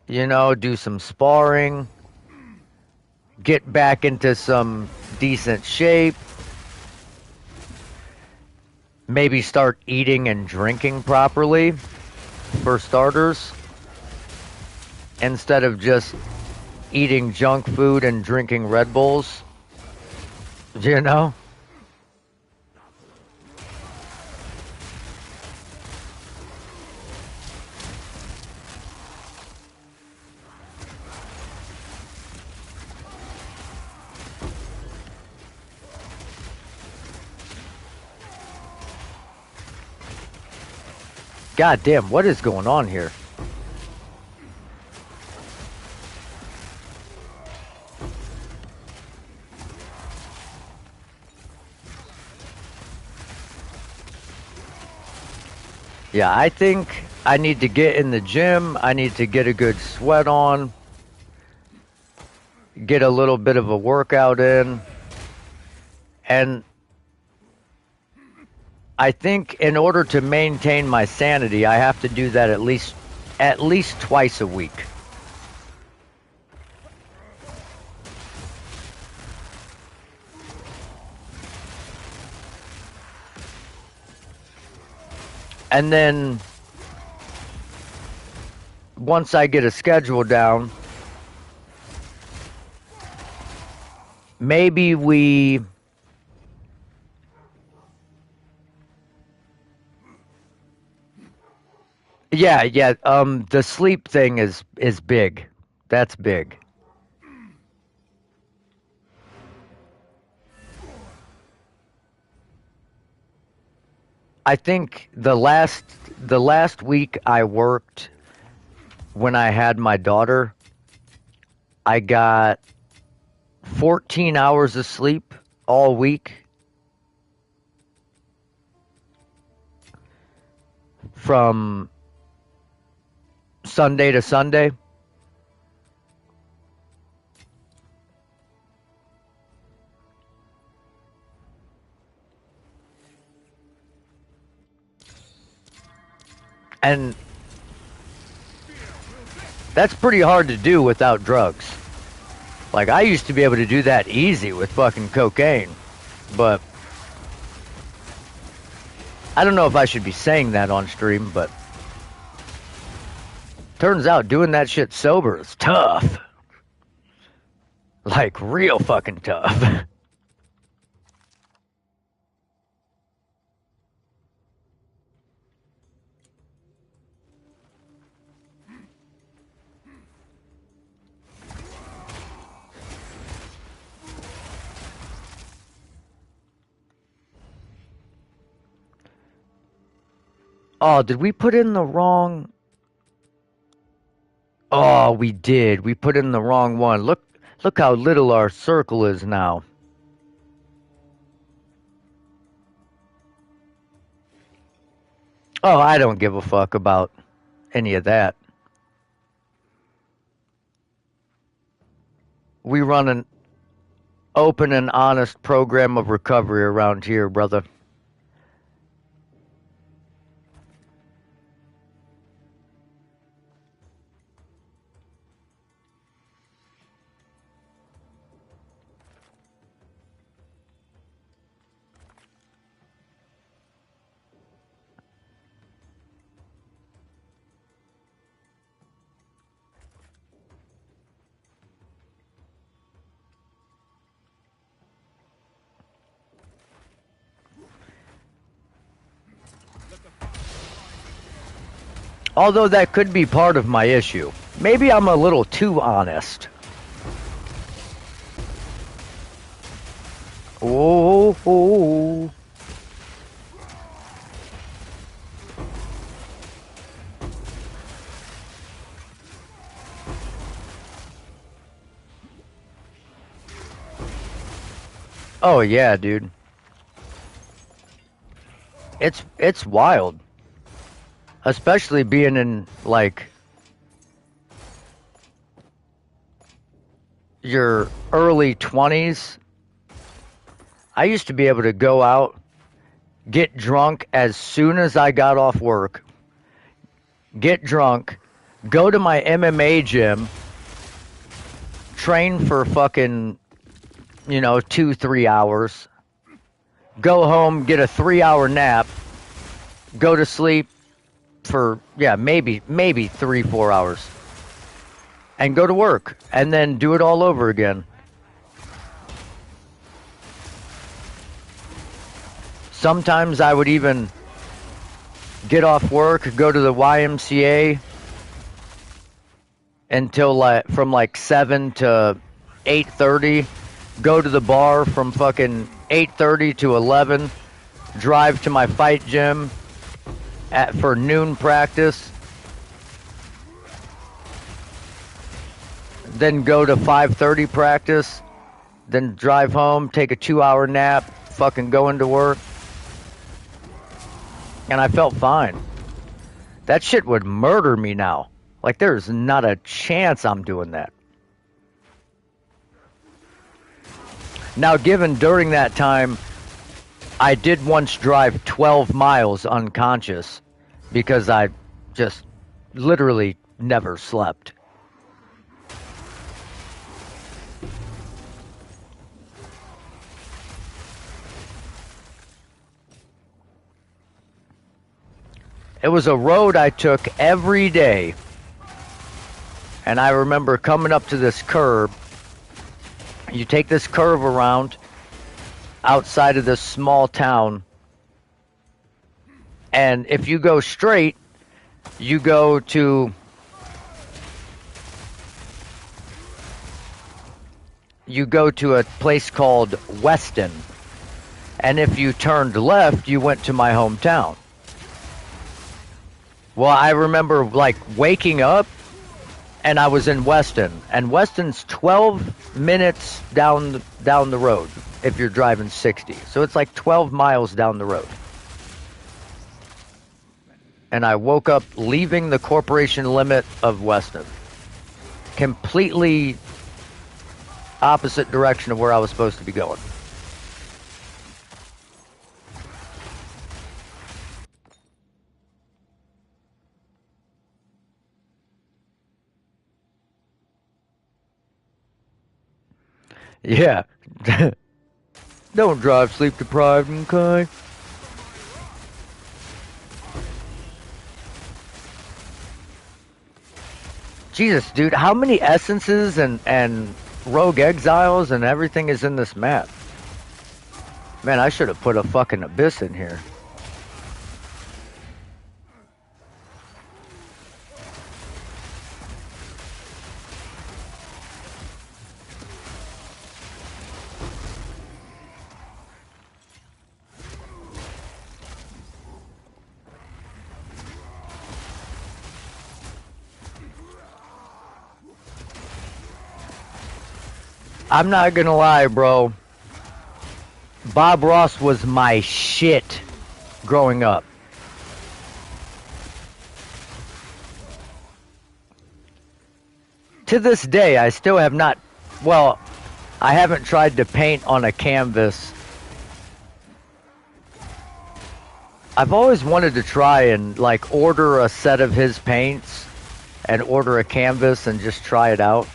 do some sparring, get back into some decent shape, maybe start eating and drinking properly for starters, instead of just eating junk food and drinking Red Bulls, you know? God damn, what is going on here? Yeah, I think I need to get in the gym. I need to get a good sweat on, get a little bit of a workout in. And I think in order to maintain my sanity, I have to do that at least twice a week. And then once I get a schedule down, maybe we yeah, the sleep thing is big. That's big. I think the last week I worked when I had my daughter, I got 14 hours of sleep all week from Sunday to Sunday. And that's pretty hard to do without drugs. Like, I used to be able to do that easy with fucking cocaine. But I don't know if I should be saying that on stream, but turns out doing that shit sober is tough. Like, real fucking tough. Oh, did we put in the wrong... Oh, we did. We put in the wrong one. Look how little our circle is now. Oh, I don't give a fuck about any of that. We run an open and honest program of recovery around here, brother. Although that could be part of my issue. Maybe I'm a little too honest. Oh, oh. Oh yeah, dude. It's wild. Especially being in like your early 20s. I used to be able to go out, get drunk as soon as I got off work, get drunk, go to my MMA gym, train for fucking, 2, 3 hours, go home, get a 3 hour nap, go to sleep for, yeah, maybe 3, 4 hours, and go to work, and then do it all over again. Sometimes I would even get off work, go to the YMCA until from 7 to 8:30, go to the bar from fucking 8:30 to 11, drive to my fight gym for noon practice, then go to 5:30 practice, then drive home, take a 2 hour nap, fucking go into work. And I felt fine. That shit would murder me now. Like, there's not a chance I'm doing that. Now, given during that time, I did once drive 12 miles unconscious because I just literally never slept. It was a road I took every day. And I remember coming up to this curb. You take this curve around outside of this small town. And if you go straight, you go to a place called Weston. And if you turned left, you went to my hometown. Well, I remember like waking up and I was in Weston, and Weston's 12 minutes down the road if you're driving 60. So it's like 12 miles down the road. And I woke up leaving the corporation limit of Weston. Completely opposite direction of where I was supposed to be going. Yeah. Don't drive sleep deprived, okay? Jesus, dude, how many essences and rogue exiles and everything is in this map? Man, I should have put a fucking abyss in here. I'm not gonna lie, bro. Bob Ross was my shit growing up. To this day, I still have not. Well, I haven't tried to paint on a canvas. I've always wanted to try and like order a set of his paints and order a canvas and just try it out.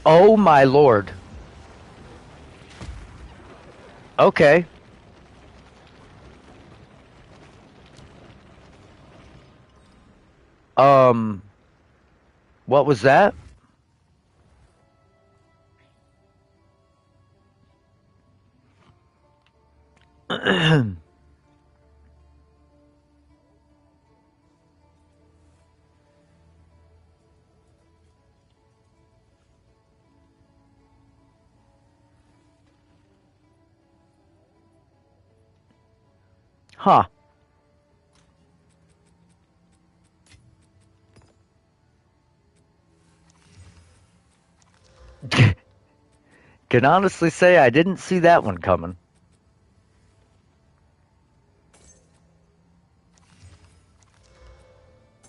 Oh my lord. Okay. Um, what was that? Huh. Can honestly say I didn't see that one coming.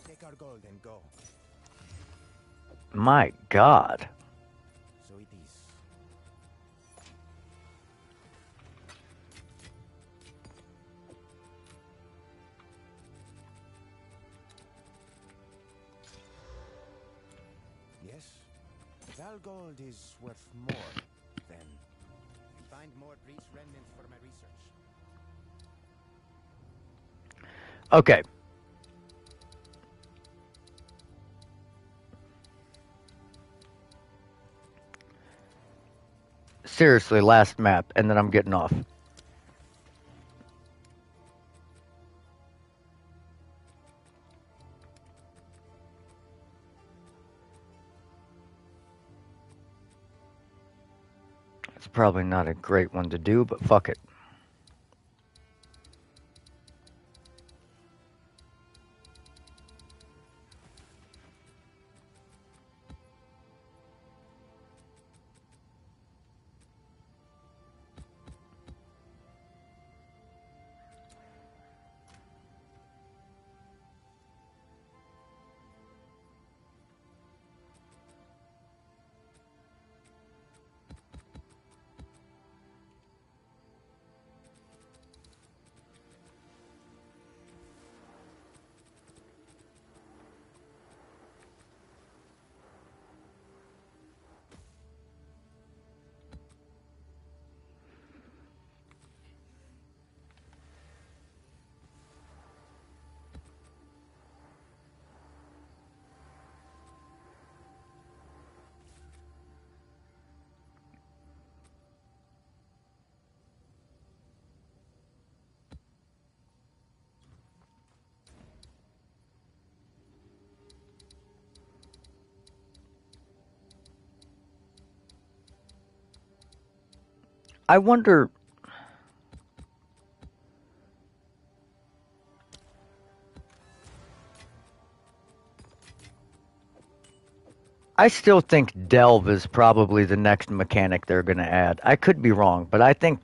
Take our gold and go. My god. So it is. Yes, Val gold is worth more than. Find more priest remnants for my research. Okay. Seriously, last map, and then I'm getting off. It's probably not a great one to do, but fuck it. I wonder. I still think Delve is probably the next mechanic they're going to add. I could be wrong, but I think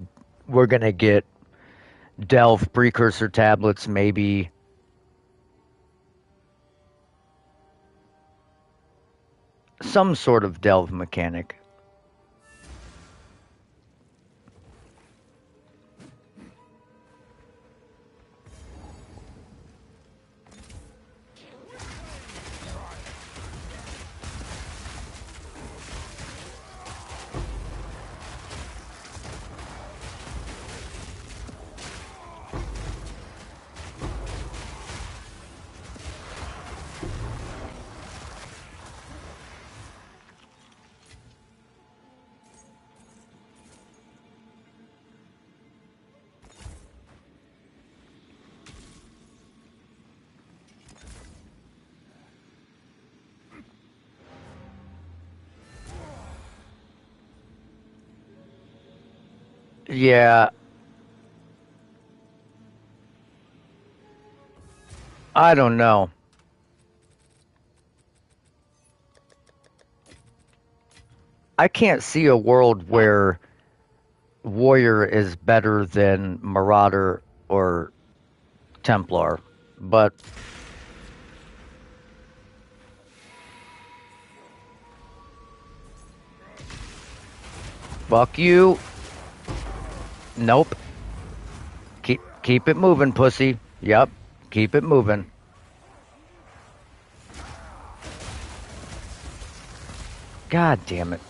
we're going to get Delve precursor tablets, maybe some sort of Delve mechanic. Yeah. I don't know. I can't see a world where Warrior is better than Marauder or Templar, but fuck you. Nope. Keep it moving, pussy. Yep. Keep it moving. God damn it.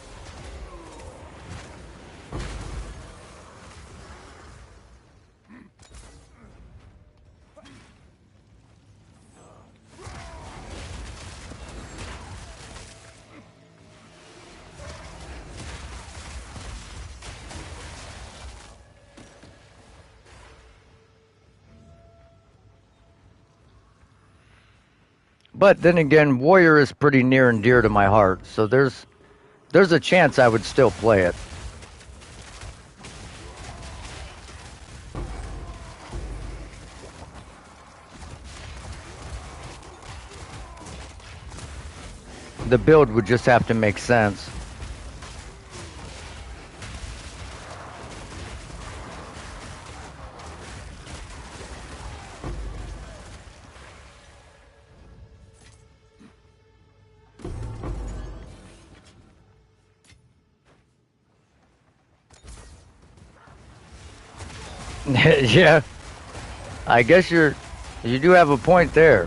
But then again, Warrior is pretty near and dear to my heart, so there's a chance I would still play it. The build would just have to make sense. Yeah, I guess you do have a point there.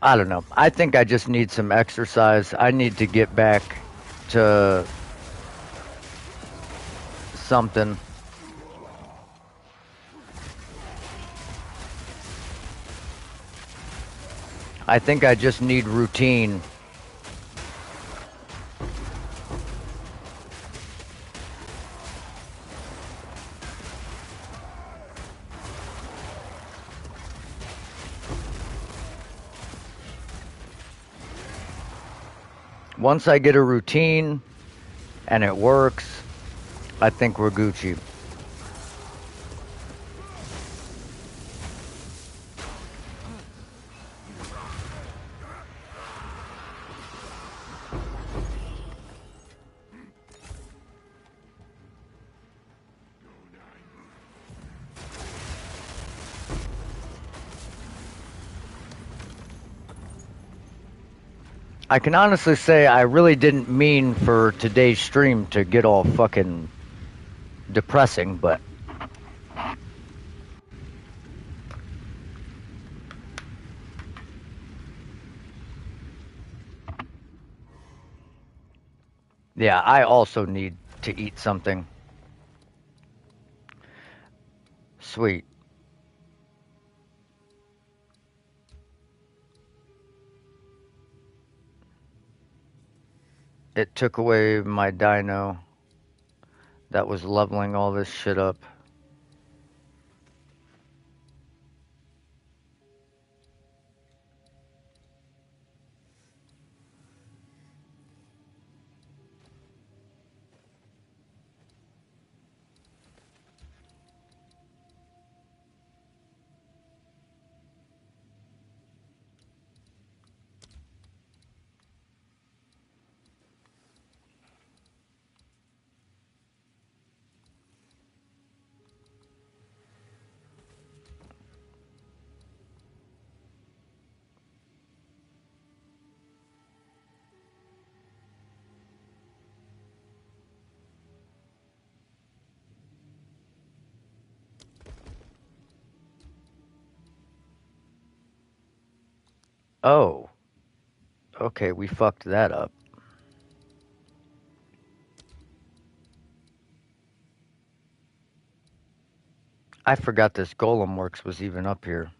I don't know. I think I just need some exercise. I need to get back to something. I think I just need routine. Once I get a routine and it works, I think we're Gucci. I can honestly say I really didn't mean for today's stream to get all fucking depressing, but yeah, I also need to eat something. Sweet. It took away my dino that was leveling all this shit up. Oh, okay, we fucked that up. I forgot this Golem Works was even up here.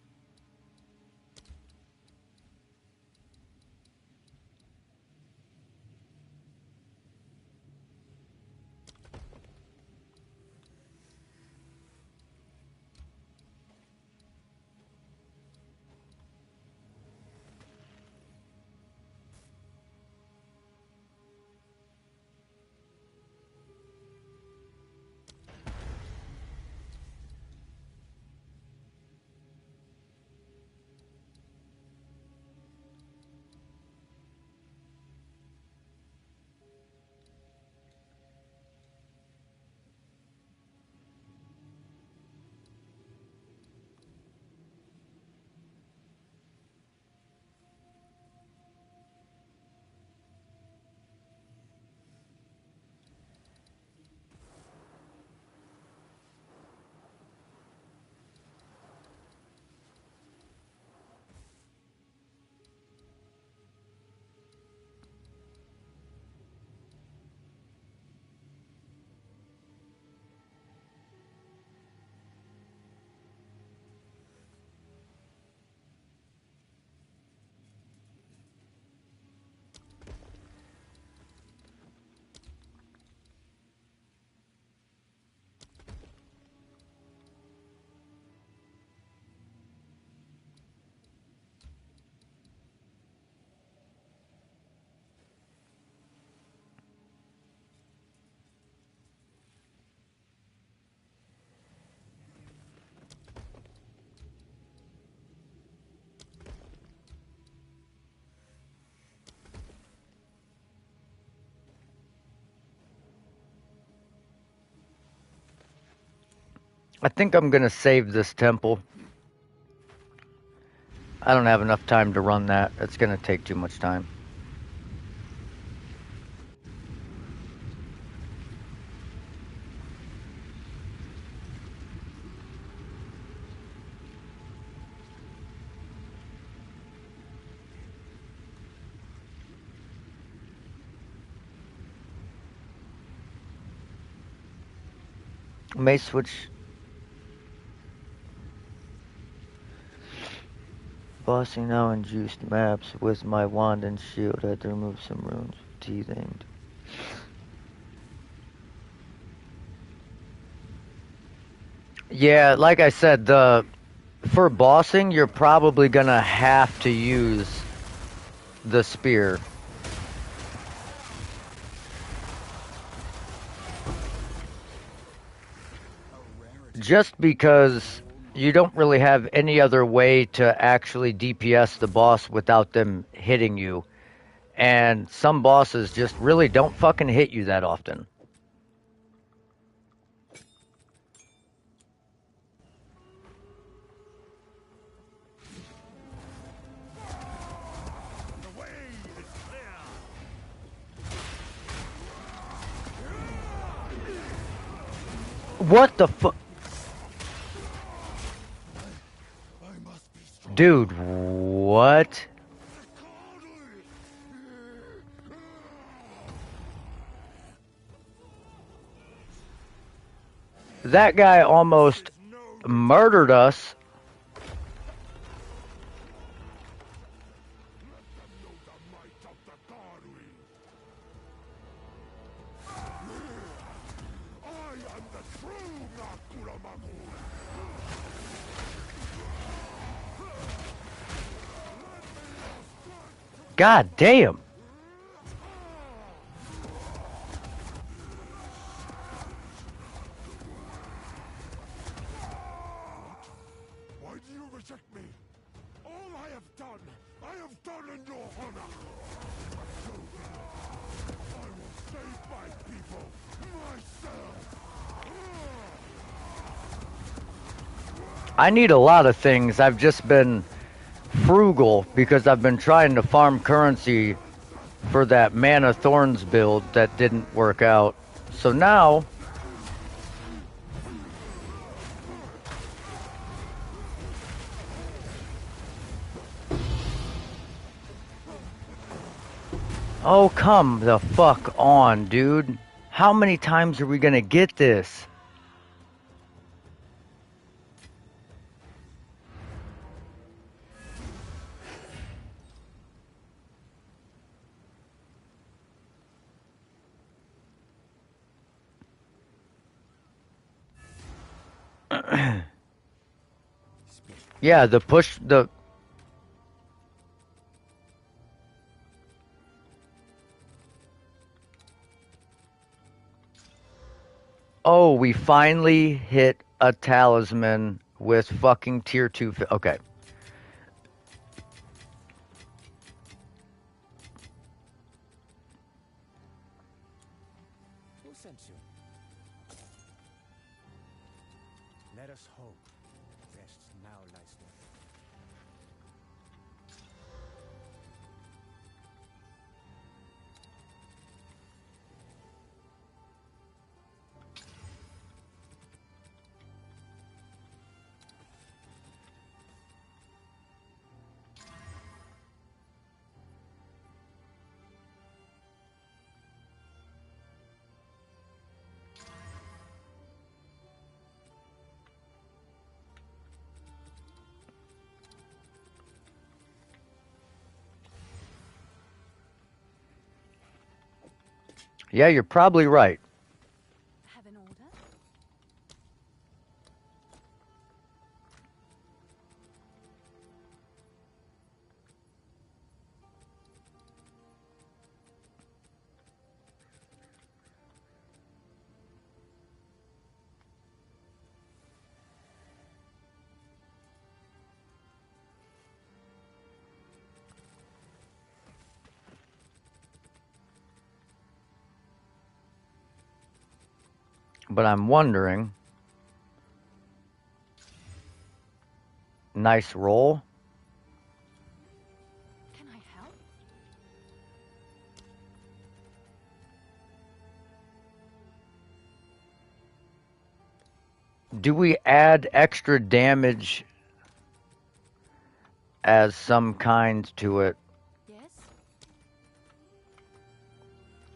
I think I'm gonna save this temple. I don't have enough time to run that. It's gonna take too much time. May switch bossing now in juiced maps with my wand and shield. I had to remove some runes. Teething. Yeah, like I said, the for bossing, you're probably gonna have to use the spear. Just because you don't really have any other way to actually DPS the boss without them hitting you. And some bosses just really don't fucking hit you that often. The way is clear. What the fuck? Dude, what? That guy almost murdered us. God damn. Why do you reject me? All I have done in your honor. I will save my people myself. I need a lot of things. I've just been frugal because I've been trying to farm currency for that Mana Thorns build that didn't work out. So now, oh, come the fuck on, dude. How many times are we gonna get this? Yeah, the push, the... Oh, we finally hit a talisman with fucking tier 2. Okay. Who sent you? Let us hope. Rest now lies there. Yeah, you're probably right. Have an order? But I'm wondering... Nice roll. Can I help? Do we add extra damage as some kind to it? Yes?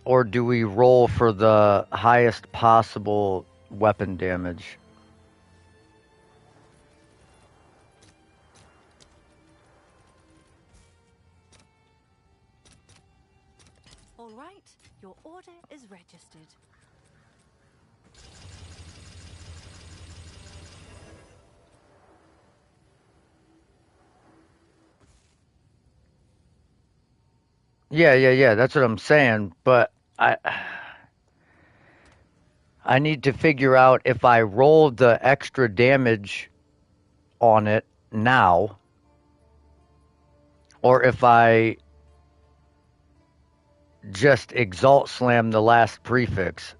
Or do we roll for the highest possible weapon damage? All right. Your order is registered. Yeah. That's what I'm saying. But I need to figure out if I roll the extra damage on it now, or if I just exalt slam the last prefix.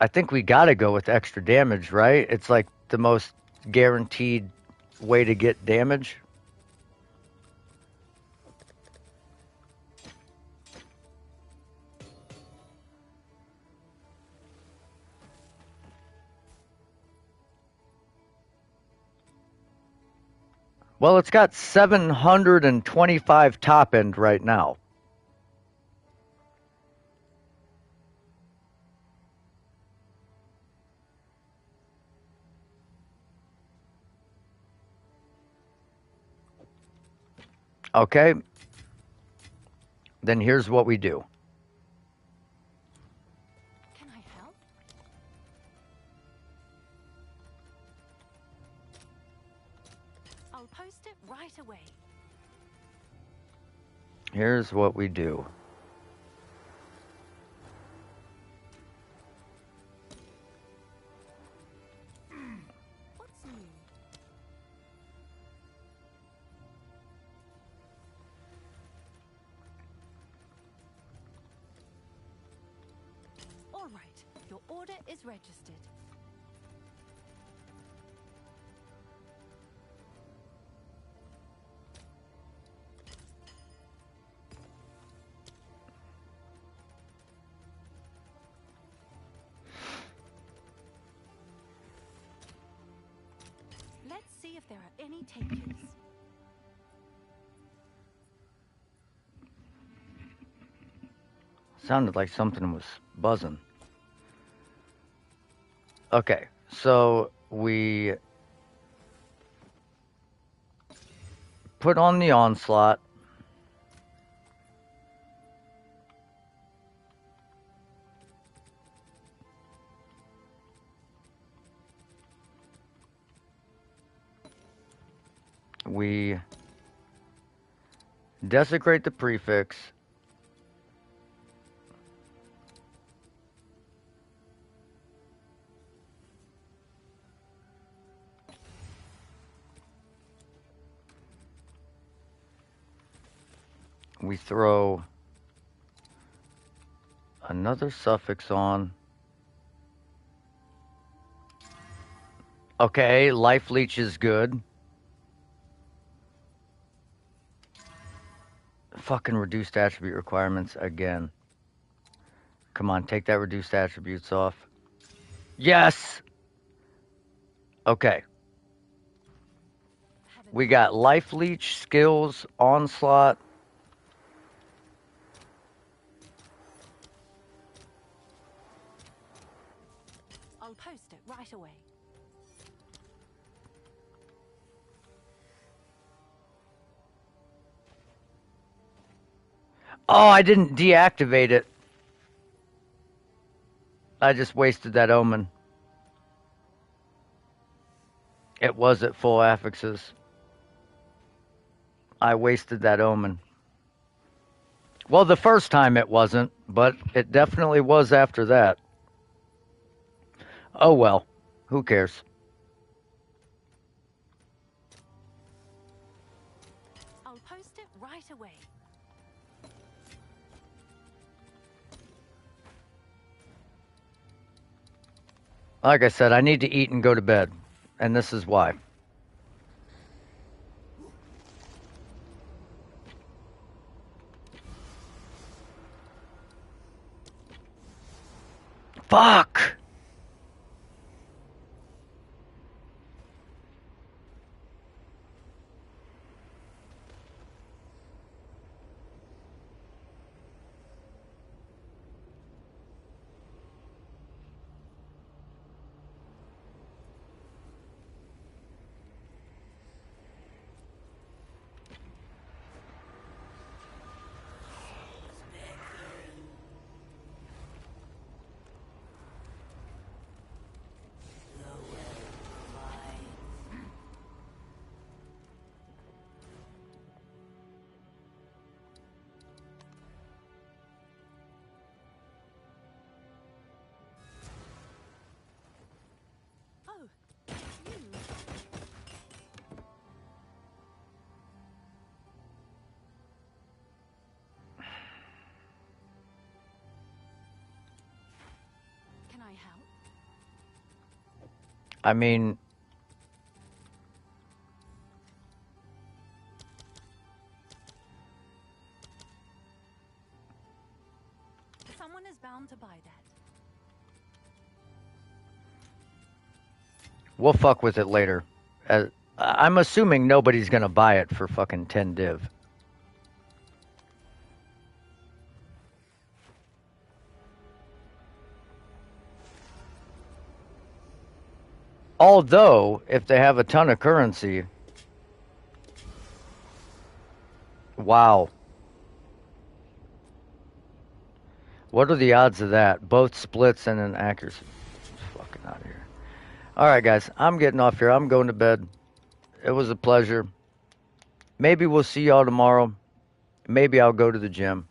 I think we gotta go with extra damage, right? It's like the most guaranteed way to get damage. Well, it's got 725 top end right now. Okay. Then here's what we do. Can I help? I'll post it right away. Here's what we do. What's new? All right. Your order is registered. Let's see if there are any takers. Sounded like something was buzzing. Okay, so we put on the onslaught. We desecrate the prefix. We throw another suffix on. Okay, life leech is good. Fucking reduced attribute requirements again. Come on, take that reduced attributes off. Yes! Okay. We got life leech, skills, onslaught. I'll post it right away. Oh, I didn't deactivate it. I just wasted that omen. It was at full affixes. I wasted that omen. Well, the first time it wasn't, but it definitely was after that. Oh well, who cares? I'll post it right away. Like I said, I need to eat and go to bed, and this is why. Fuck! Oh, you. Can I help? I mean, Someone is bound to buy that. we'll fuck with it later. I'm assuming nobody's gonna buy it for fucking 10 div. Although, if they have a ton of currency, wow. What are the odds of that? Both splits and an accuracy. Fucking out of here. Alright, guys, I'm getting off here. I'm going to bed. It was a pleasure. Maybe we'll see y'all tomorrow. Maybe I'll go to the gym.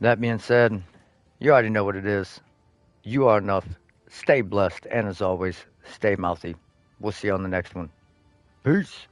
That being said, you already know what it is. You are enough. Stay blessed, and as always, stay mouthy. We'll see you on the next one. Peace.